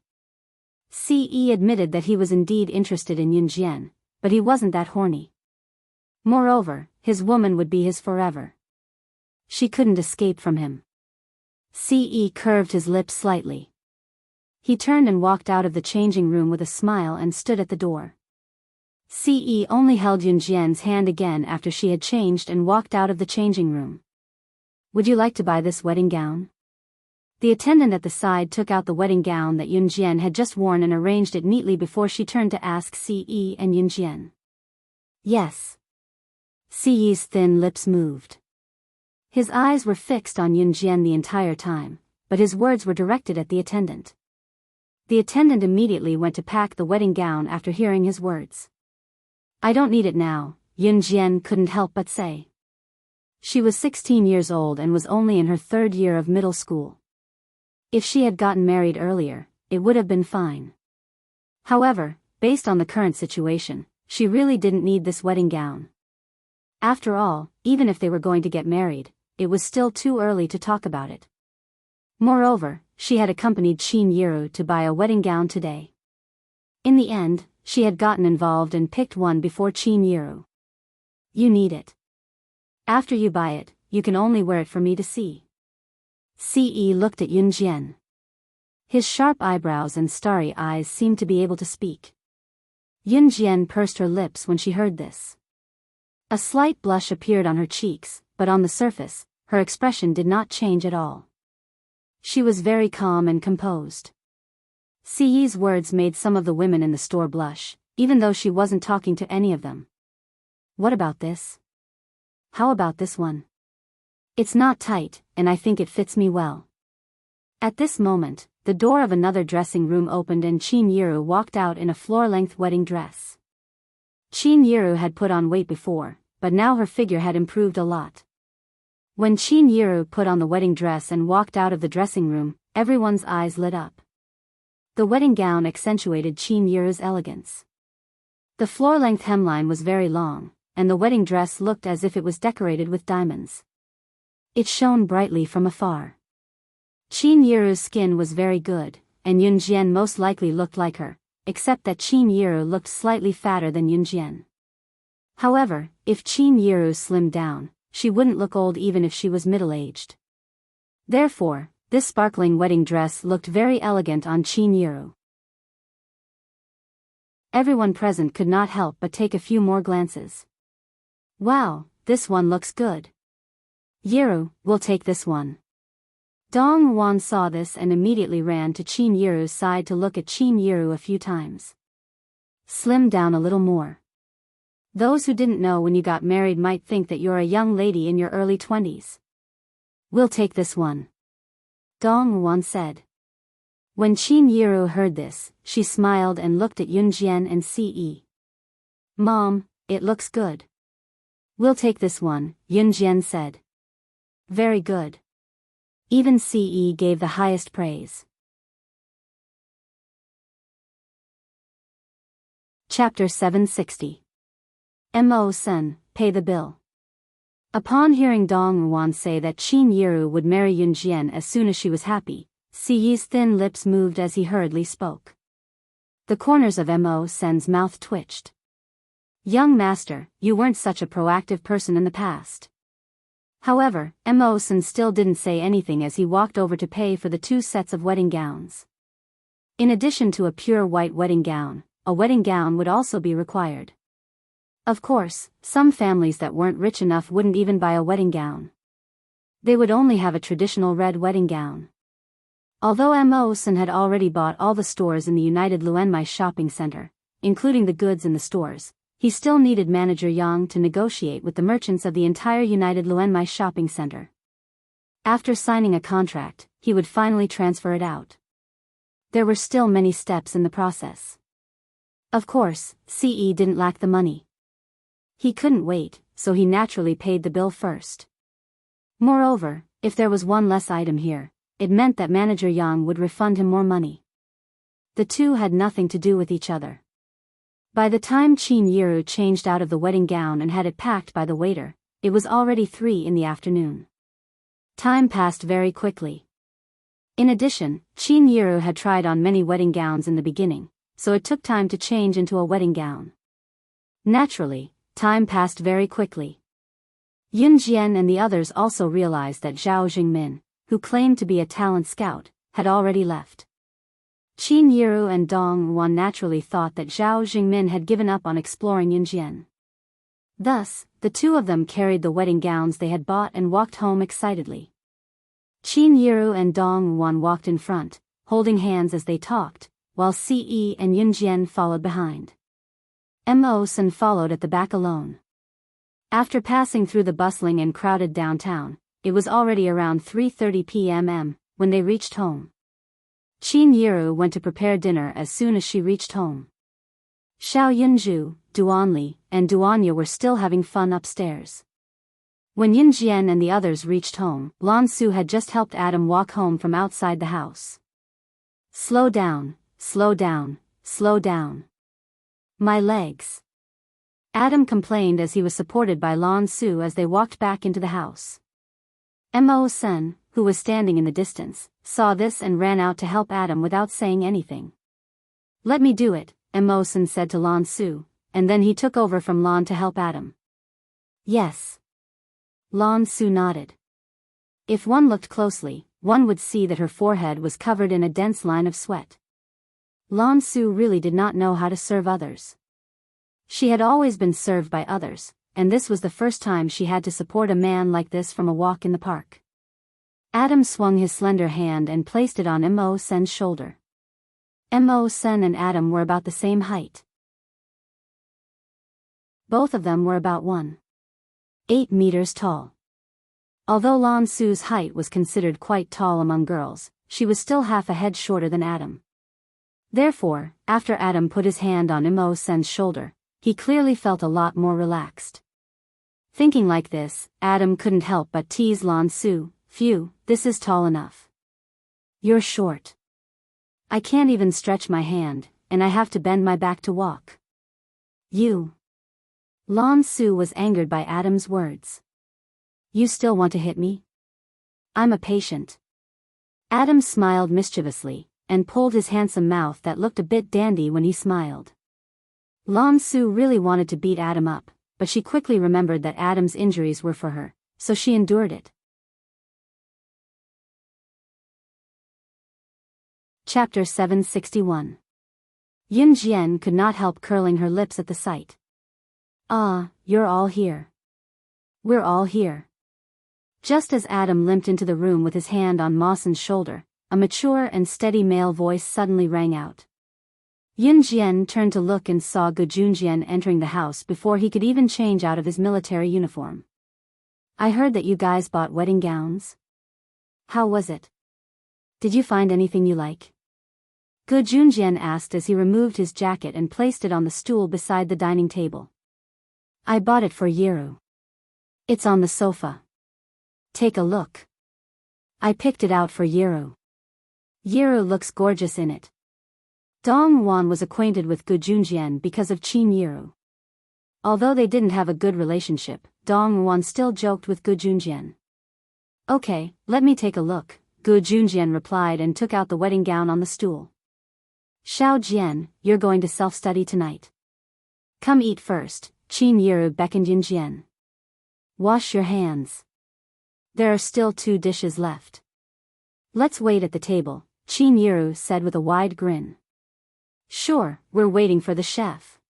Siyi admitted that he was indeed interested in Yunjian, but he wasn't that horny. Moreover, his woman would be his forever. She couldn't escape from him. Siyi curved his lips slightly. He turned and walked out of the changing room with a smile and stood at the door. Siyi only held Yunjian's hand again after she had changed and walked out of the changing room. Would you like to buy this wedding gown? The attendant at the side took out the wedding gown that Yunjian had just worn and arranged it neatly before she turned to ask Siyi and Yunjian. Yes. Siyi's thin lips moved. His eyes were fixed on Yunjian the entire time, but his words were directed at the attendant. The attendant immediately went to pack the wedding gown after hearing his words. I don't need it now, Yunjian couldn't help but say. She was 16 years old and was only in her 3rd year of middle school. If she had gotten married earlier, it would have been fine. However, based on the current situation, she really didn't need this wedding gown. After all, even if they were going to get married, it was still too early to talk about it. Moreover, she had accompanied Qin Yiru to buy a wedding gown today. In the end, she had gotten involved and picked one before Qin Yiru. You need it. After you buy it, you can only wear it for me to see. Siyi looked at Yunjian. His sharp eyebrows and starry eyes seemed to be able to speak. Yunjian pursed her lips when she heard this. A slight blush appeared on her cheeks, but on the surface, her expression did not change at all. She was very calm and composed. Siyi's words made some of the women in the store blush, even though she wasn't talking to any of them. What about this? How about this one? It's not tight, and I think it fits me well. At this moment, the door of another dressing room opened and Chin-Yiru walked out in a floor-length wedding dress. Chin-Yiru had put on weight before, but now her figure had improved a lot. When Chin-Yiru put on the wedding dress and walked out of the dressing room, everyone's eyes lit up. The wedding gown accentuated Chin-Yiru's elegance. The floor-length hemline was very long, and the wedding dress looked as if it was decorated with diamonds. It shone brightly from afar. Chin-Yiru's skin was very good, and Yunjian most likely looked like her, except that Chin-Yiru looked slightly fatter than Yunjian. However, if Chin-Yiru slimmed down, she wouldn't look old even if she was middle-aged. Therefore, this sparkling wedding dress looked very elegant on Chin-Yiru. Everyone present could not help but take a few more glances. Wow, this one looks good. Yiru, we'll take this one. Dong Wan saw this and immediately ran to Chin-Yiru's side to look at Chin-Yiru a few times. Slim down a little more. Those who didn't know when you got married might think that you're a young lady in your early 20s. We'll take this one. Dong Wan said. When Chin-Yiru heard this, she smiled and looked at Yunjian and Ce. Mom, it looks good. We'll take this one, Yunjian said. Very good. Even Ce gave the highest praise. Chapter 760. Mo-sen, pay the bill. Upon hearing Dong Wan say that Chin-Yiru would marry Yunjian as soon as she was happy, Ce's thin lips moved as he hurriedly spoke. The corners of Mo-sen's mouth twitched. Young master, you weren't such a proactive person in the past. However, Mo-sen still didn't say anything as he walked over to pay for the 2 sets of wedding gowns. In addition to a pure white wedding gown, a wedding gown would also be required. Of course, some families that weren't rich enough wouldn't even buy a wedding gown. They would only have a traditional red wedding gown. Although Mo-sen had already bought all the stores in the United Luenmai shopping center, including the goods in the stores, he still needed Manager Yang to negotiate with the merchants of the entire United Luenmai shopping center. After signing a contract, he would finally transfer it out. There were still many steps in the process. Of course, Ce didn't lack the money. He couldn't wait, so he naturally paid the bill first. Moreover, if there was one less item here, it meant that Manager Yang would refund him more money. The two had nothing to do with each other. By the time Chin-Yiru changed out of the wedding gown and had it packed by the waiter, it was already 3 in the afternoon. Time passed very quickly. In addition, Chin-Yiru had tried on many wedding gowns in the beginning, so it took time to change into a wedding gown. Naturally, time passed very quickly. Yunjian and the others also realized that Zhao Jingmin, who claimed to be a talent scout, had already left. Chin-Yiru and Dong Wan naturally thought that Zhao Jingmin had given up on exploring Yunjian. Thus, the two of them carried the wedding gowns they had bought and walked home excitedly. Chin-Yiru and Dong Wan walked in front, holding hands as they talked, while Ce and Yunjian followed behind. Mo-sen followed at the back alone. After passing through the bustling and crowded downtown, it was already around 3:30 p.m. when they reached home. Chin-Yiru went to prepare dinner as soon as she reached home. Xiao Yunju, Duanli, and Duanya were still having fun upstairs. When Yunjian and the others reached home, Lan Su had just helped Adam walk home from outside the house. Slow down, slow down, slow down. My legs. Adam complained as he was supported by Lan Su as they walked back into the house. Mo-sen, who was standing in the distance, saw this and ran out to help Adam without saying anything. Let me do it, Mo-sen said to Lan Su, and then he took over from Lan to help Adam. Yes. Lan Su nodded. If one looked closely, one would see that her forehead was covered in a dense line of sweat. Lan Su really did not know how to serve others. She had always been served by others, and this was the first time she had to support a man like this from a walk in the park. Adam swung his slender hand and placed it on Mo-sen's shoulder. Mo-sen and Adam were about the same height. Both of them were about 1.8 meters tall. Although Lan Su's height was considered quite tall among girls, she was still half a head shorter than Adam. Therefore, after Adam put his hand on Immerse's shoulder, he clearly felt a lot more relaxed. Thinking like this, Adam couldn't help but tease Lan Su. Phew, this is tall enough. You're short. I can't even stretch my hand, and I have to bend my back to walk. You. Lan Su was angered by Adam's words. You still want to hit me? I'm a patient. Adam smiled mischievously, and pulled his handsome mouth that looked a bit dandy when he smiled. Lan Su really wanted to beat Adam up, but she quickly remembered that Adam's injuries were for her, so she endured it. Chapter 761. Yun Jian could not help curling her lips at the sight. Ah, you're all here. We're all here. Just as Adam limped into the room with his hand on Mawson's shoulder, a mature and steady male voice suddenly rang out. Yun Jian turned to look and saw Gu Junjian entering the house before he could even change out of his military uniform. I heard that you guys bought wedding gowns. How was it? Did you find anything you like? Gu Junjian asked as he removed his jacket and placed it on the stool beside the dining table. I bought it for Yiru. It's on the sofa. Take a look. I picked it out for Yiru. Yiru looks gorgeous in it. Dong Wan was acquainted with Gu Junjian because of Qin Yiru. Although they didn't have a good relationship, Dong Wan still joked with Gu Junjian. Okay, let me take a look, Gu Junjian replied and took out the wedding gown on the stool. Xiao Jian, you're going to self-study tonight. Come eat first, Qin Yiru beckoned Yun Jian. Wash your hands. There are still 2 dishes left. Let's wait at the table, Qin Yiru said with a wide grin. Sure, we're waiting for the chef.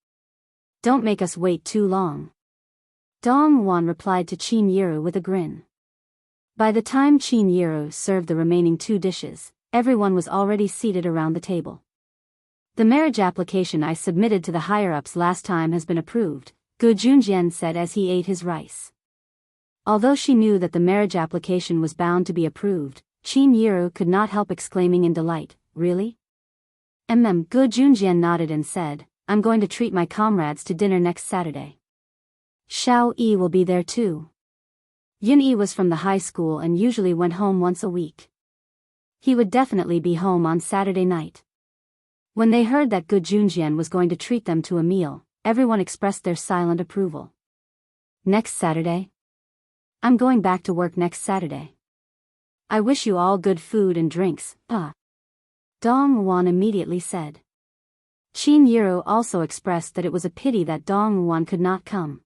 Don't make us wait too long. Dong Wan replied to Qin Yiru with a grin. By the time Qin Yiru served the remaining 2 dishes, everyone was already seated around the table. The marriage application I submitted to the higher-ups last time has been approved, Gu Junjian said as he ate his rice. Although she knew that the marriage application was bound to be approved, Qin Yiru could not help exclaiming in delight, really? Gu Junjian nodded and said, I'm going to treat my comrades to dinner next Saturday. Xiao Yi will be there too. Yun Yi was from the high school and usually went home once a week. He would definitely be home on Saturday night. When they heard that Gu Junjian was going to treat them to a meal, everyone expressed their silent approval. Next Saturday? I'm going back to work next Saturday. I wish you all good food and drinks, Dong Wan immediately said. Qin Yiru also expressed that it was a pity that Dong Wan could not come.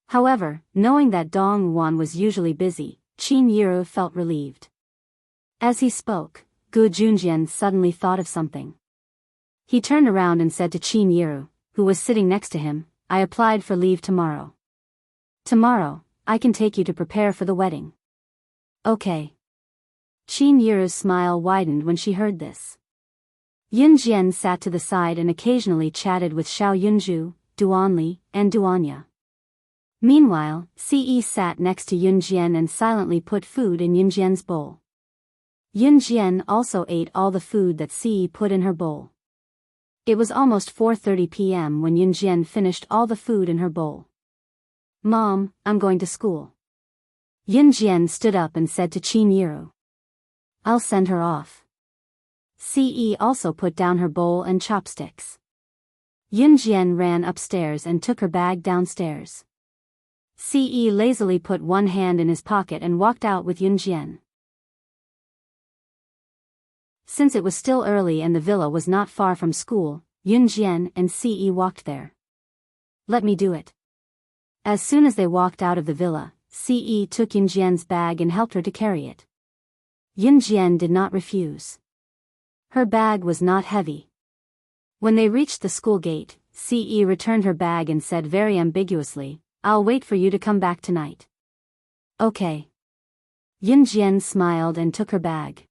However, knowing that Dong Wan was usually busy, Qin Yiru felt relieved. As he spoke, Gu Junjian suddenly thought of something. He turned around and said to Qin Yiru, who was sitting next to him, I applied for leave tomorrow. Tomorrow, I can take you to prepare for the wedding. Okay. Qin Yiru's smile widened when she heard this. Yun Jian sat to the side and occasionally chatted with Xiao Yunju, Duanli, and Duanya. Meanwhile, Ce sat next to Yun Jian and silently put food in Yun Jian's bowl. Yun Jian also ate all the food that Ce put in her bowl. It was almost 4:30 p.m. when Yun Jian finished all the food in her bowl. Mom, I'm going to school. Yun Jian stood up and said to Qin Yiru. I'll send her off. Ce also put down her bowl and chopsticks. Yun Jian ran upstairs and took her bag downstairs. Ce lazily put one hand in his pocket and walked out with Yun Jian. Since it was still early and the villa was not far from school, Yun Jian and Ce walked there. Let me do it. As soon as they walked out of the villa, Ce took Yun Jian's bag and helped her to carry it. Yun Jian did not refuse. Her bag was not heavy. When they reached the school gate, Ce returned her bag and said very ambiguously, I'll wait for you to come back tonight. Okay. Yun Jian smiled and took her bag.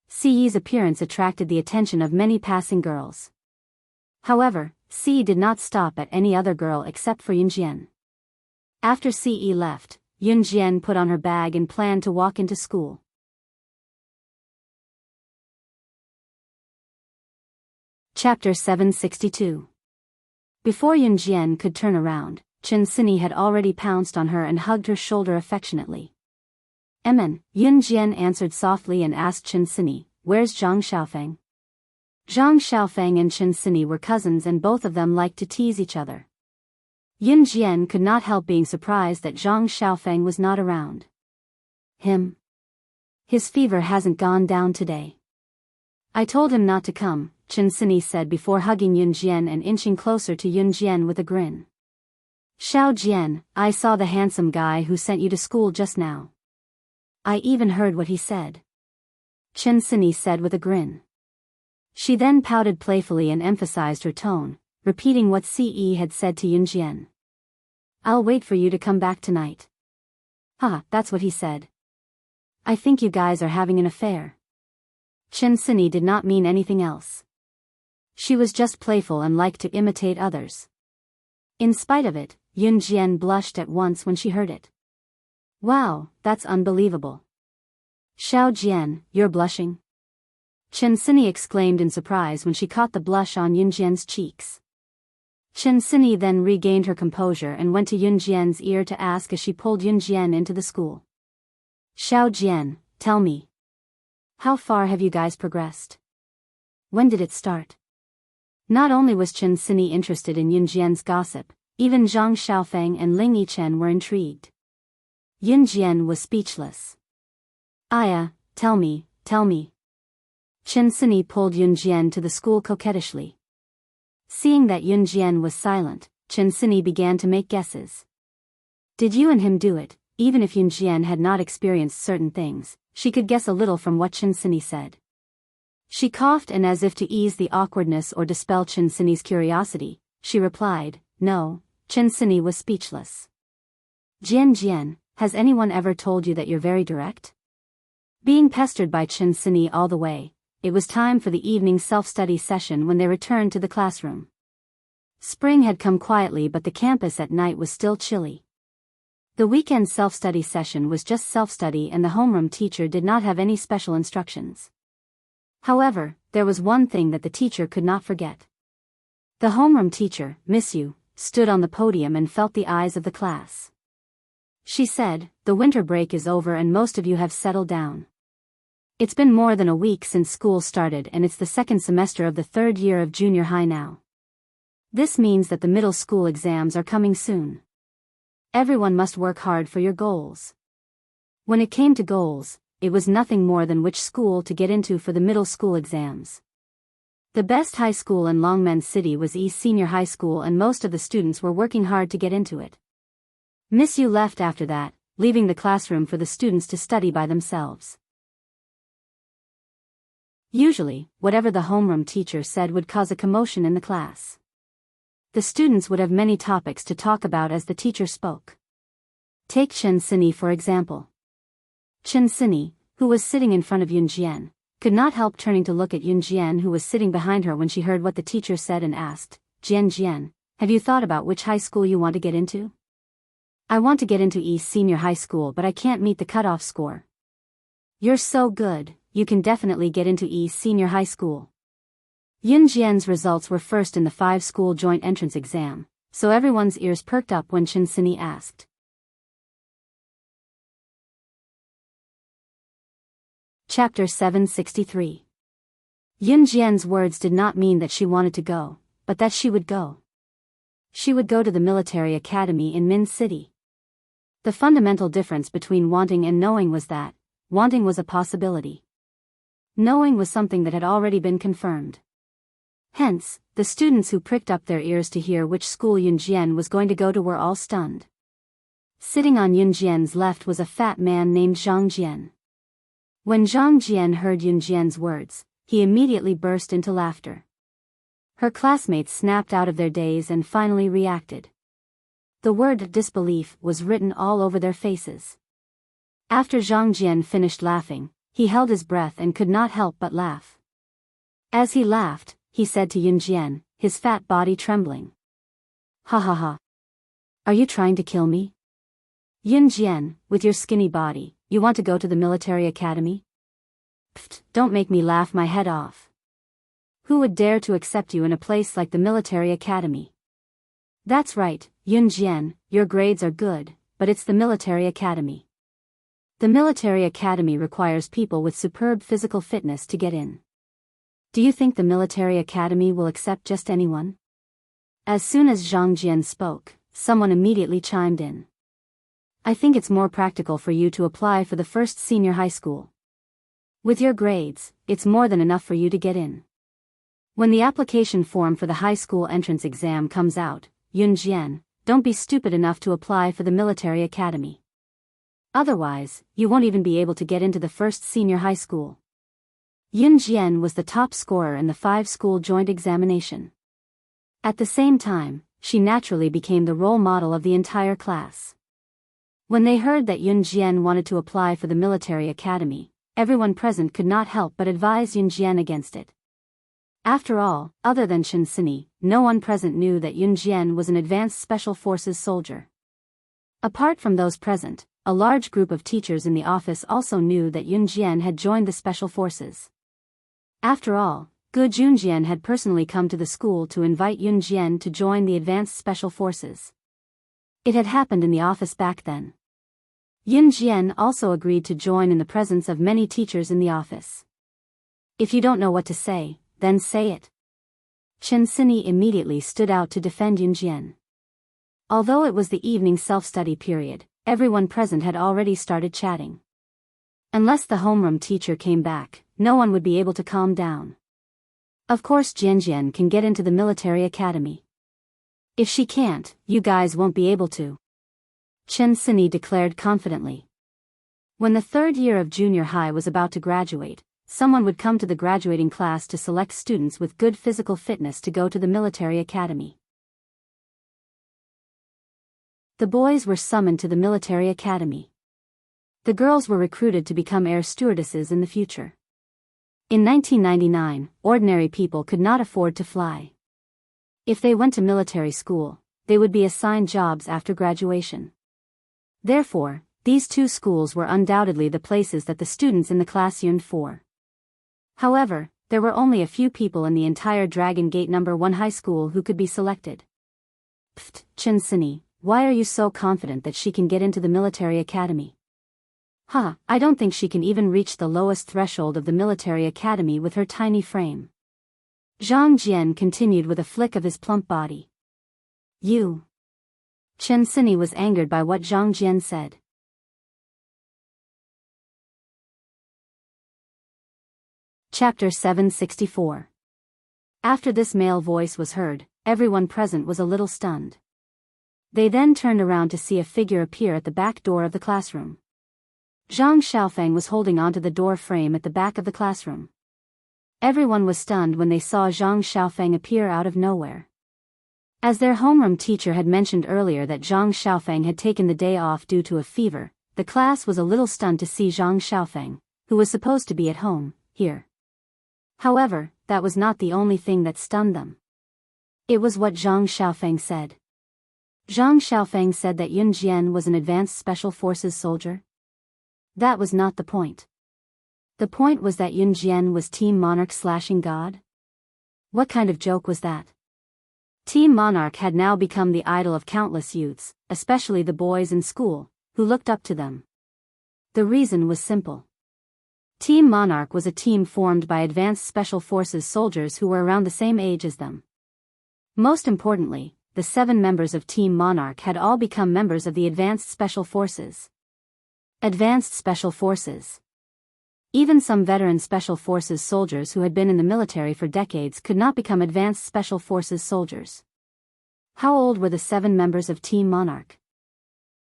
Ce's appearance attracted the attention of many passing girls. However, Ce did not stop at any other girl except for Yun Jian. After Ce left, Yunjian put on her bag and planned to walk into school. Chapter 762. Before Yunjian could turn around, Chen Sini had already pounced on her and hugged her shoulder affectionately. "Emin," Yunjian answered softly and asked Chen Sini, "Where's Zhang Xiaofeng?" Zhang Xiaofeng and Chen Sini were cousins and both of them liked to tease each other. Yunjian could not help being surprised that Zhang Xiaofeng was not around. His fever hasn't gone down today. I told him not to come, Chen Sini said before hugging Yunjian and inching closer to Yunjian with a grin. "Xiao Jian, I saw the handsome guy who sent you to school just now. I even heard what he said," Chen Sini said with a grin. She then pouted playfully and emphasized her tone, repeating what Ce had said to Yunjian. "I'll wait for you to come back tonight." That's what he said. "I think you guys are having an affair." Chen Sini did not mean anything else. She was just playful and liked to imitate others. In spite of it, Yunjian blushed at once when she heard it. "Wow, that's unbelievable. Xiao Jian, you're blushing?" Chen Sini exclaimed in surprise when she caught the blush on Yunjian's cheeks. Chen Sini then regained her composure and went to Yunjian's ear to ask as she pulled Yunjian into the school. "Xiao Jian, tell me. How far have you guys progressed? When did it start?" Not only was Chen Sini interested in Yunjian's gossip, even Zhang Xiaofeng and Ling Yichen were intrigued. Yunjian was speechless. "Aya, tell me. Chen Sini pulled Yunjian to the school coquettishly. Seeing that Yunjian was silent, Chen Sini began to make guesses. Did you and him do it? Even if Yunjian had not experienced certain things, she could guess a little from what Chen Sini said. She coughed and as if to ease the awkwardness or dispel Chen Sini's curiosity, she replied, "No." Chen Sini was speechless. Jian, has anyone ever told you that you're very direct?" Being pestered by Chen Sini all the way, it was time for the evening self-study session when they returned to the classroom. Spring had come quietly but the campus at night was still chilly. The weekend self-study session was just self-study and the homeroom teacher did not have any special instructions. However, there was one thing that the teacher could not forget. The homeroom teacher, Miss Yu, stood on the podium and felt the eyes of the class. She said, "The winter break is over and most of you have settled down. It's been more than a week since school started and it's the second semester of the third year of junior high now. This means that the middle school exams are coming soon. Everyone must work hard for your goals." When it came to goals, it was nothing more than which school to get into for the middle school exams. The best high school in Longmen City was East Senior High School and most of the students were working hard to get into it. Miss Yu left after that, leaving the classroom for the students to study by themselves. Usually, whatever the homeroom teacher said would cause a commotion in the class. The students would have many topics to talk about as the teacher spoke. Take Chen Sini for example. Chen Sini, who was sitting in front of Yunjian, could not help turning to look at Yunjian who was sitting behind her when she heard what the teacher said and asked, Jian, have you thought about which high school you want to get into?" "I want to get into East Senior High School but I can't meet the cutoff score." "You're so good, you can definitely get into East Senior High School." Yunjian's results were first in the 5-school joint entrance exam, so everyone's ears perked up when Chen Sini asked. Chapter 763. Yunjian's words did not mean that she wanted to go, but that she would go. She would go to the military academy in Min City. The fundamental difference between wanting and knowing was that, wanting was a possibility. Knowing was something that had already been confirmed. Hence, the students who pricked up their ears to hear which school Yunjian was going to go to were all stunned. Sitting on Yunjian's left was a fat man named Zhang Jian. When Zhang Jian heard Yunjian's words, he immediately burst into laughter. Her classmates snapped out of their daze and finally reacted. The word disbelief was written all over their faces. After Zhang Jian finished laughing, he held his breath and could not help but laugh. As he laughed, he said to Yunjian, his fat body trembling, "Ha ha ha. Are you trying to kill me?" Yun Jian, with your skinny body, you want to go to the military academy? Pfft, don't make me laugh my head off. Who would dare to accept you in a place like the military academy? That's right, Yun Jian, your grades are good, but it's the military academy. The military academy requires people with superb physical fitness to get in. Do you think the military academy will accept just anyone? As soon as Zhang Jian spoke, someone immediately chimed in. I think it's more practical for you to apply for the first senior high school. With your grades, it's more than enough for you to get in. When the application form for the high school entrance exam comes out, Yun Jian, don't be stupid enough to apply for the military academy. Otherwise, you won't even be able to get into the first senior high school. Yun Jian was the top scorer in the 5-school joint examination. At the same time, she naturally became the role model of the entire class. When they heard that Yun Jian wanted to apply for the military academy, everyone present could not help but advise Yun Jian against it. After all, other than Chen Sini, no one present knew that Yun Jian was an advanced special forces soldier. Apart from those present, a large group of teachers in the office also knew that Yun Jian had joined the special forces. After all, Gu Junjian had personally come to the school to invite Yun Jian to join the advanced special forces. It had happened in the office back then. Yun Jian also agreed to join in the presence of many teachers in the office. If you don't know what to say, then say it. Chen Sini immediately stood out to defend Yun Jian. Although it was the evening self-study period, everyone present had already started chatting. Unless the homeroom teacher came back, no one would be able to calm down. Of course Jian can get into the military academy. If she can't, you guys won't be able to. Chen Sini declared confidently. When the third year of junior high was about to graduate, someone would come to the graduating class to select students with good physical fitness to go to the military academy. The boys were summoned to the military academy. The girls were recruited to become air stewardesses in the future. In 1999, ordinary people could not afford to fly. If they went to military school, they would be assigned jobs after graduation. Therefore, these two schools were undoubtedly the places that the students in the class yearned for. However, there were only a few people in the entire Dragon Gate No. 1 high school who could be selected. Pfft, Chen Sini, why are you so confident that she can get into the military academy? I don't think she can even reach the lowest threshold of the military academy with her tiny frame. Zhang Jian continued with a flick of his plump body. You. Chen Sini was angered by what Zhang Jian said. Chapter 764. After this male voice was heard, everyone present was a little stunned. They then turned around to see a figure appear at the back door of the classroom. Zhang Xiaofeng was holding onto the door frame at the back of the classroom. Everyone was stunned when they saw Zhang Xiaofeng appear out of nowhere. As their homeroom teacher had mentioned earlier that Zhang Xiaofeng had taken the day off due to a fever, the class was a little stunned to see Zhang Xiaofeng, who was supposed to be at home, here. However, that was not the only thing that stunned them. It was what Zhang Xiaofeng said. Zhang Xiaofeng said that Yun Jian was an advanced special forces soldier. That was not the point. The point was that Yun Jian was Team Monarch slashing God? What kind of joke was that? Team Monarch had now become the idol of countless youths, especially the boys in school, who looked up to them. The reason was simple. Team Monarch was a team formed by advanced special forces soldiers who were around the same age as them. Most importantly, the 7 members of Team Monarch had all become members of the Advanced Special Forces. Advanced Special Forces. Even some veteran Special Forces soldiers who had been in the military for decades could not become Advanced Special Forces soldiers. How old were the 7 members of Team Monarch?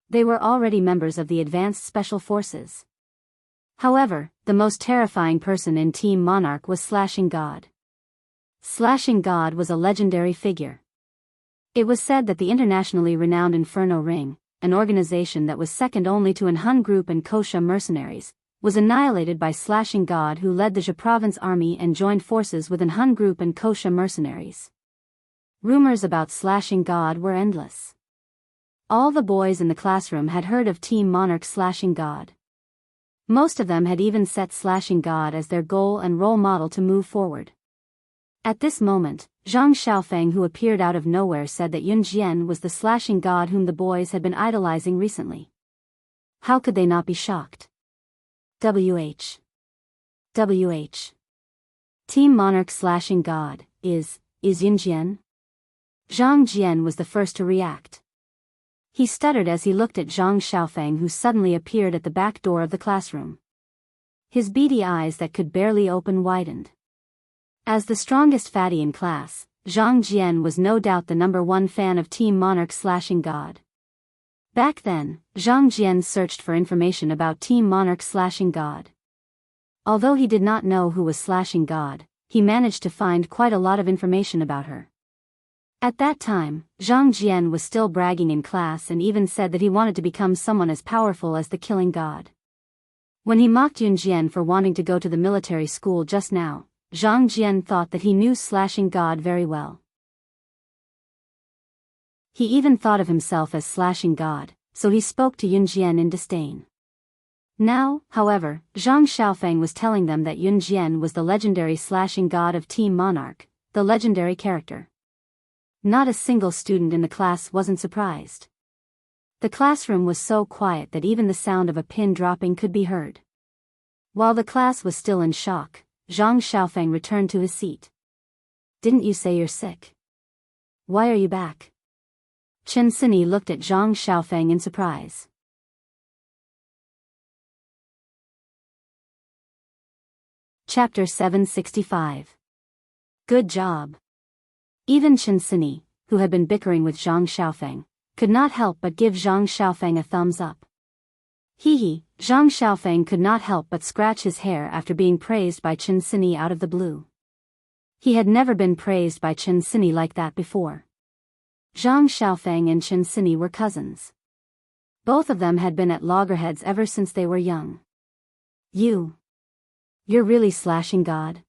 They were already members of the Advanced Special Forces. However, the most terrifying person in Team Monarch was Slashing God. Slashing God was a legendary figure. It was said that the internationally renowned Inferno Ring, an organization that was second only to Enhun Group and Kosha mercenaries, was annihilated by Slashing God, who led the Zhe province army and joined forces with Enhun Group and Kosha mercenaries. Rumors about Slashing God were endless. All the boys in the classroom had heard of Team Monarch's slashing god. Most of them had even set slashing god as their goal and role model to move forward. At this moment, Zhang Xiaofeng, who appeared out of nowhere, said that Yun Jian was the slashing god whom the boys had been idolizing recently. How could they not be shocked? WH. Team Monarch slashing god, is Yun Jian? Zhang Jian was the first to react. He stuttered as he looked at Zhang Xiaofeng, who suddenly appeared at the back door of the classroom. His beady eyes that could barely open widened. As the strongest fatty in class, Zhang Jian was no doubt the #1 fan of Team Monarch slashing god. Back then, Zhang Jian searched for information about Team Monarch slashing god. Although he did not know who was slashing god, he managed to find quite a lot of information about her. At that time, Zhang Jian was still bragging in class and even said that he wanted to become someone as powerful as the killing god. When he mocked Yun Jian for wanting to go to the military school just now, Zhang Jian thought that he knew slashing god very well. He even thought of himself as slashing god, so he spoke to Yun Jian in disdain. Now, however, Zhang Xiaofeng was telling them that Yun Jian was the legendary slashing god of Team Monarch, the legendary character. Not a single student in the class wasn't surprised. The classroom was so quiet that even the sound of a pin dropping could be heard. While the class was still in shock, Zhang Xiaofeng returned to his seat. "Didn't you say you're sick? Why are you back?" Chen Sini looked at Zhang Xiaofeng in surprise. Chapter 765. Good job. Even Chen Sini, who had been bickering with Zhang Xiaofeng, could not help but give Zhang Xiaofeng a thumbs up. Zhang Xiaofeng could not help but scratch his hair after being praised by Chen Sini out of the blue. He had never been praised by Chen Sini like that before. Zhang Xiaofeng and Chen Sini were cousins. Both of them had been at loggerheads ever since they were young. You're really slashing god?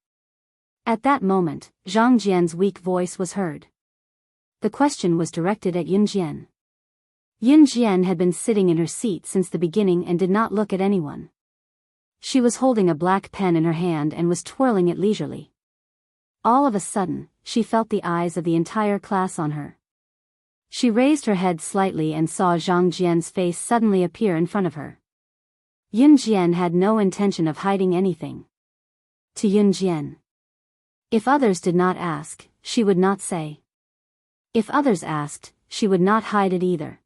At that moment, Zhang Jian's weak voice was heard. The question was directed at Yun Jian. Yun Jian had been sitting in her seat since the beginning and did not look at anyone. She was holding a black pen in her hand and was twirling it leisurely. All of a sudden, she felt the eyes of the entire class on her. She raised her head slightly and saw Zhang Jian's face suddenly appear in front of her. Yun Jian had no intention of hiding anything. To Yun Jian. If others did not ask, she would not say. If others asked, she would not hide it either.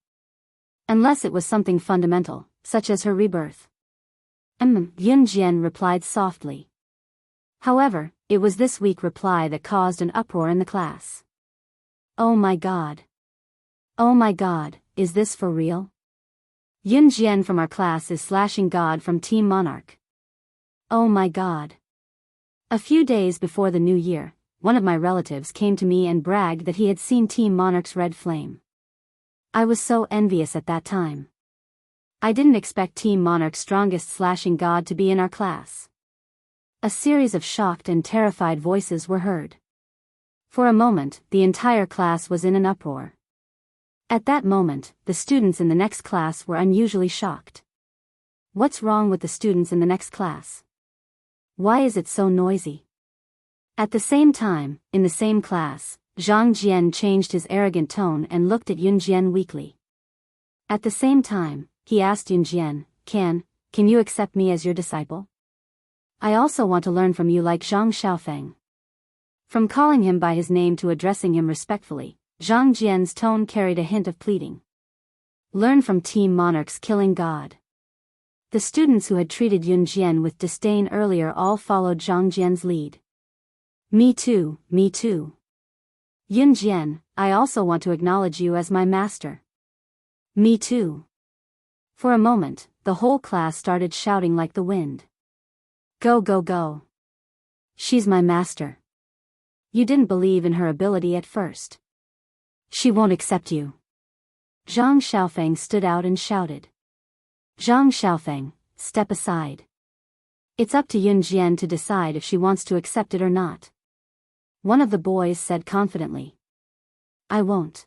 Unless it was something fundamental, such as her rebirth. Yun Jian replied softly. However, it was this weak reply that caused an uproar in the class. Oh my god. Oh my god, is this for real? Yun Jian from our class is slashing god from Team Monarch. Oh my god. A few days before the new year, one of my relatives came to me and bragged that he had seen Team Monarch's red flame. I was so envious at that time. I didn't expect Team Monarch's strongest slashing god to be in our class. A series of shocked and terrified voices were heard. For a moment, the entire class was in an uproar. At that moment, the students in the next class were unusually shocked. What's wrong with the students in the next class? Why is it so noisy? At the same time, in the same class, Zhang Jian changed his arrogant tone and looked at Yun Jian weakly. At the same time, he asked Yun Jian, Can you accept me as your disciple? I also want to learn from you like Zhang Xiaofeng. From calling him by his name to addressing him respectfully, Zhang Jian's tone carried a hint of pleading. Learn from Team Monarch's killing god. The students who had treated Yun Jian with disdain earlier all followed Zhang Jian's lead. Me too, me too. Yun Jian, I also want to acknowledge you as my master. Me too. For a moment, the whole class started shouting like the wind. Go go go. She's my master. You didn't believe in her ability at first. She won't accept you. Zhang Xiaofeng stood out and shouted. Zhang Xiaofeng, step aside. It's up to Yun Jian to decide if she wants to accept it or not. One of the boys said confidently. I won't.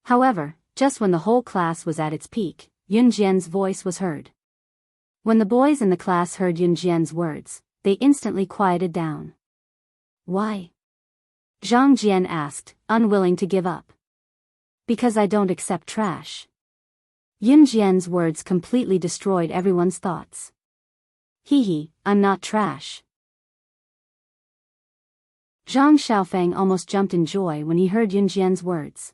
However, Just when the whole class was at its peak, Yun Jian's voice was heard. When the boys in the class heard Yun Jian's words, they instantly quieted down. Why? Zhang Jian asked, unwilling to give up. Because I don't accept trash. Yun Jian's words completely destroyed everyone's thoughts. Hee, I'm not trash. Zhang Xiaofeng almost jumped in joy when he heard Yun Jian's words.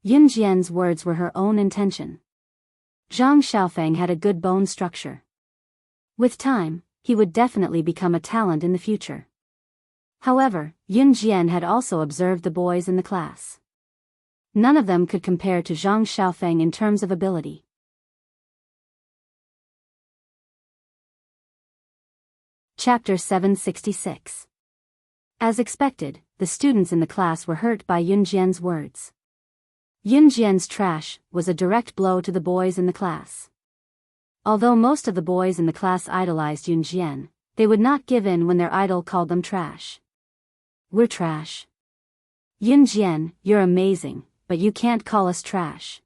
Yun Jian's words were her own intention. Zhang Xiaofeng had a good bone structure. With time, he would definitely become a talent in the future. However, Yun Jian had also observed the boys in the class. None of them could compare to Zhang Xiaofeng in terms of ability. Chapter 766. As expected, the students in the class were hurt by Yun Jian's words. Yun Jian's trash was a direct blow to the boys in the class. Although most of the boys in the class idolized Yun Jian, they would not give in when their idol called them trash. We're trash. Yun Jian, you're amazing, but you can't call us trash.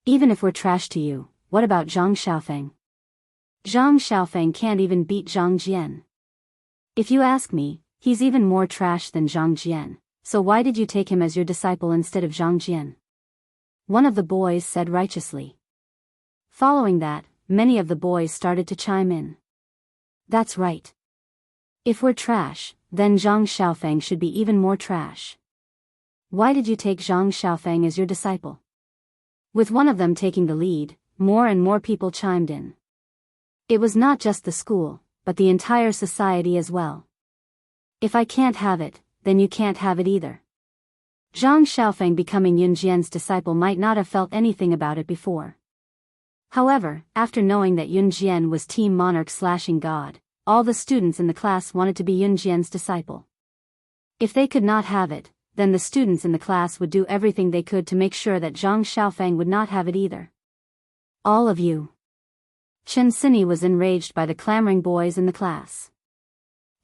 Even if we're trash to you, what about Zhang Xiaofeng? Zhang Xiaofeng can't even beat Zhang Jian. If you ask me, he's even more trash than Zhang Jian, so why did you take him as your disciple instead of Zhang Jian? One of the boys said righteously. Following that, many of the boys started to chime in. That's right. If we're trash, then Zhang Xiaofeng should be even more trash. Why did you take Zhang Xiaofeng as your disciple? With one of them taking the lead, more and more people chimed in. It was not just the school, but the entire society as well. If I can't have it, then you can't have it either. Zhang Xiaofeng becoming Yun Jian's disciple might not have felt anything about it before. However, after knowing that Yun Jian was Team Monarch/God, all the students in the class wanted to be Yun Jian's disciple. If they could not have it, then the students in the class would do everything they could to make sure that Zhang Xiaofeng would not have it either. All of you. Chen Sini was enraged by the clamoring boys in the class.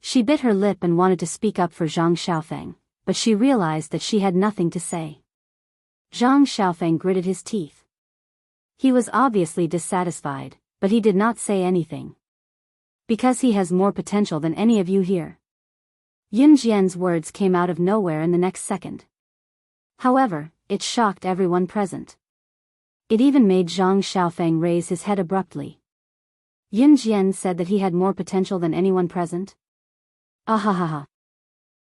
She bit her lip and wanted to speak up for Zhang Xiaofeng, but she realized that she had nothing to say. Zhang Xiaofeng gritted his teeth. He was obviously dissatisfied, but he did not say anything. Because he has more potential than any of you here. Yun Jian's words came out of nowhere in the next second. However, it shocked everyone present. It even made Zhang Xiaofeng raise his head abruptly. Yun Jian said that he had more potential than anyone present? Ahahaha.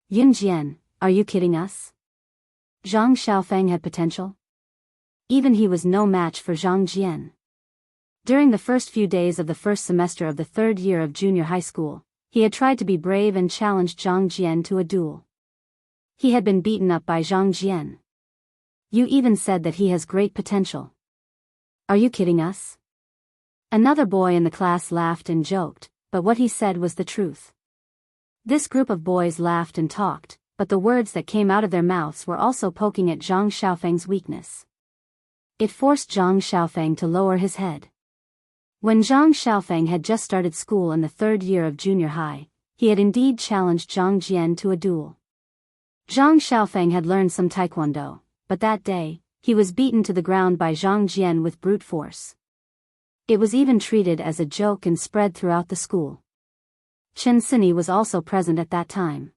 Yun Jian, are you kidding us? Zhang Xiaofeng had potential? Even he was no match for Zhang Jian. During the first few days of the first semester of the third year of junior high school, he had tried to be brave and challenged Zhang Jian to a duel. He had been beaten up by Zhang Jian. You even said that he has great potential. Are you kidding us? Another boy in the class laughed and joked, but what he said was the truth. This group of boys laughed and talked, but the words that came out of their mouths were also poking at Zhang Xiaofeng's weakness. It forced Zhang Xiaofeng to lower his head. When Zhang Xiaofeng had just started school in the third year of junior high, he had indeed challenged Zhang Jian to a duel. Zhang Xiaofeng had learned some taekwondo, but that day, he was beaten to the ground by Zhang Jian with brute force. It was even treated as a joke and spread throughout the school. Chen Sini was also present at that time.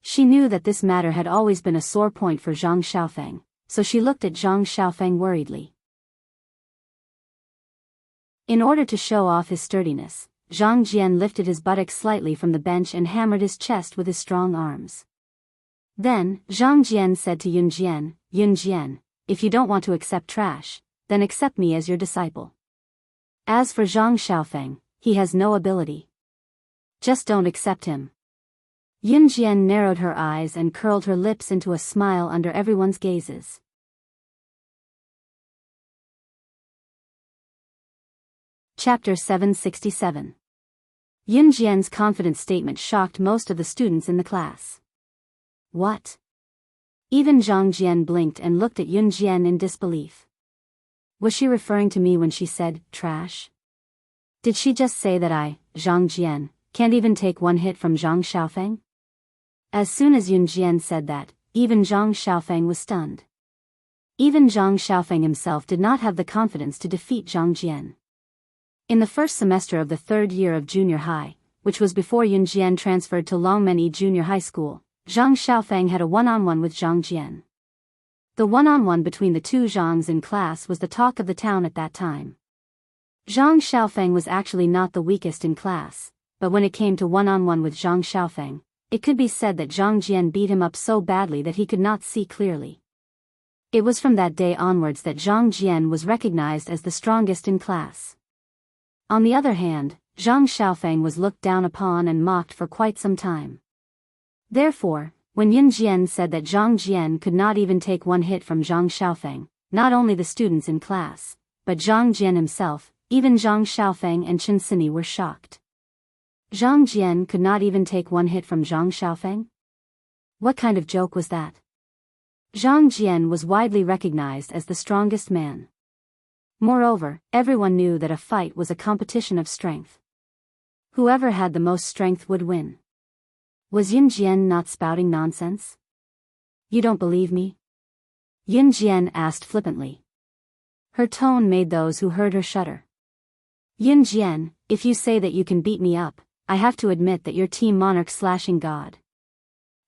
She knew that this matter had always been a sore point for Zhang Xiaofeng, so she looked at Zhang Xiaofeng worriedly. In order to show off his sturdiness, Zhang Jian lifted his buttocks slightly from the bench and hammered his chest with his strong arms. Then, Zhang Jian said to Yun Jian, if you don't want to accept trash, then accept me as your disciple. As for Zhang Xiaofeng, he has no ability. Just don't accept him. Yun Jian narrowed her eyes and curled her lips into a smile under everyone's gazes. Chapter 767. Yun Jian's confident statement shocked most of the students in the class. What? Even Zhang Jian blinked and looked at Yun Jian in disbelief. Was she referring to me when she said, trash? Did she just say that I, Zhang Jian, can't even take one hit from Zhang Xiaofeng? As soon as Yun Jian said that, even Zhang Xiaofeng was stunned. Even Zhang Xiaofeng himself did not have the confidence to defeat Zhang Jian. In the first semester of the third year of junior high, which was before Yun Jian transferred to Longmeni Junior High School, Zhang Xiaofeng had a one-on-one with Zhang Jian. The one-on-one between the two Zhangs in class was the talk of the town at that time. Zhang Xiaofeng was actually not the weakest in class, but when it came to one-on-one with Zhang Xiaofeng, it could be said that Zhang Jian beat him up so badly that he could not see clearly. It was from that day onwards that Zhang Jian was recognized as the strongest in class. On the other hand, Zhang Xiaofeng was looked down upon and mocked for quite some time. Therefore, when Yun Jian said that Zhang Jian could not even take one hit from Zhang Xiaofeng, not only the students in class, but Zhang Jian himself, even Zhang Xiaofeng and Chen Sini were shocked. Zhang Jian could not even take one hit from Zhang Xiaofeng? What kind of joke was that? Zhang Jian was widely recognized as the strongest man. Moreover, everyone knew that a fight was a competition of strength. Whoever had the most strength would win. Was Yun Jian not spouting nonsense? You don't believe me? Yun Jian asked flippantly. Her tone made those who heard her shudder. Yun Jian, if you say that you can beat me up, I have to admit that you're Team Monarch/ing God.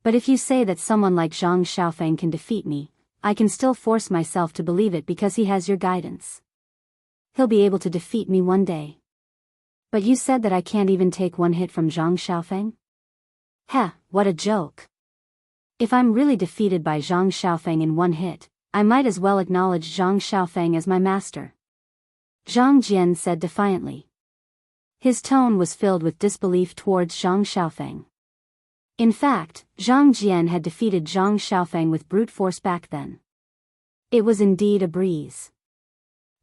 But if you say that someone like Zhang Xiaofeng can defeat me, I can still force myself to believe it because he has your guidance. He'll be able to defeat me one day. But you said that I can't even take one hit from Zhang Xiaofeng? Heh, what a joke. If I'm really defeated by Zhang Xiaofeng in one hit, I might as well acknowledge Zhang Xiaofeng as my master. Zhang Jian said defiantly. His tone was filled with disbelief towards Zhang Xiaofeng. In fact, Zhang Jian had defeated Zhang Xiaofeng with brute force back then. It was indeed a breeze.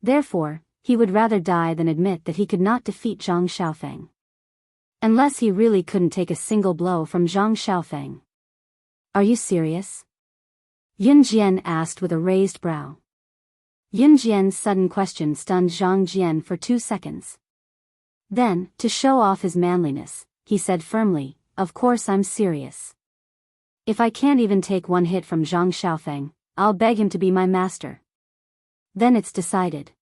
Therefore, he would rather die than admit that he could not defeat Zhang Xiaofeng. Unless he really couldn't take a single blow from Zhang Xiaofeng. Are you serious? Yun Jian asked with a raised brow. Yun Jian's sudden question stunned Zhang Jian for 2 seconds. Then, to show off his manliness, he said firmly, "Of course I'm serious. If I can't even take one hit from Zhang Xiaofeng, I'll beg him to be my master. Then it's decided."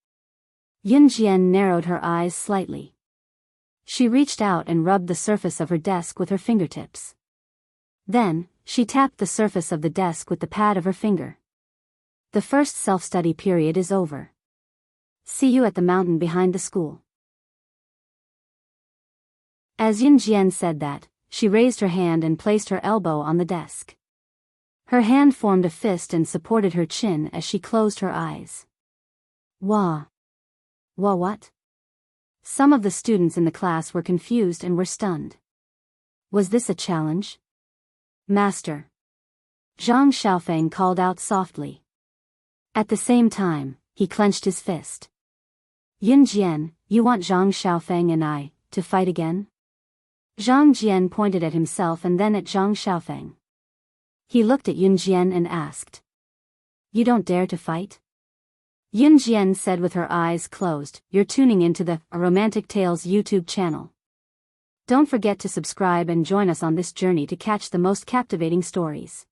Yun Jian narrowed her eyes slightly. She reached out and rubbed the surface of her desk with her fingertips. Then, she tapped the surface of the desk with the pad of her finger. The first self-study period is over. See you at the mountain behind the school. As Yun Jian said that, she raised her hand and placed her elbow on the desk. Her hand formed a fist and supported her chin as she closed her eyes. Wah. Wah what? Some of the students in the class were confused and were stunned. Was this a challenge? Master. Zhang Xiaofeng called out softly. At the same time, he clenched his fist. Yun Jian, you want Zhang Xiaofeng and I to fight again? Zhang Jian pointed at himself and then at Zhang Xiaofeng. He looked at Yun Jian and asked. You don't dare to fight? Yun Jian said with her eyes closed, "You're tuning into the Romantic Tales YouTube channel. Don't forget to subscribe and join us on this journey to catch the most captivating stories."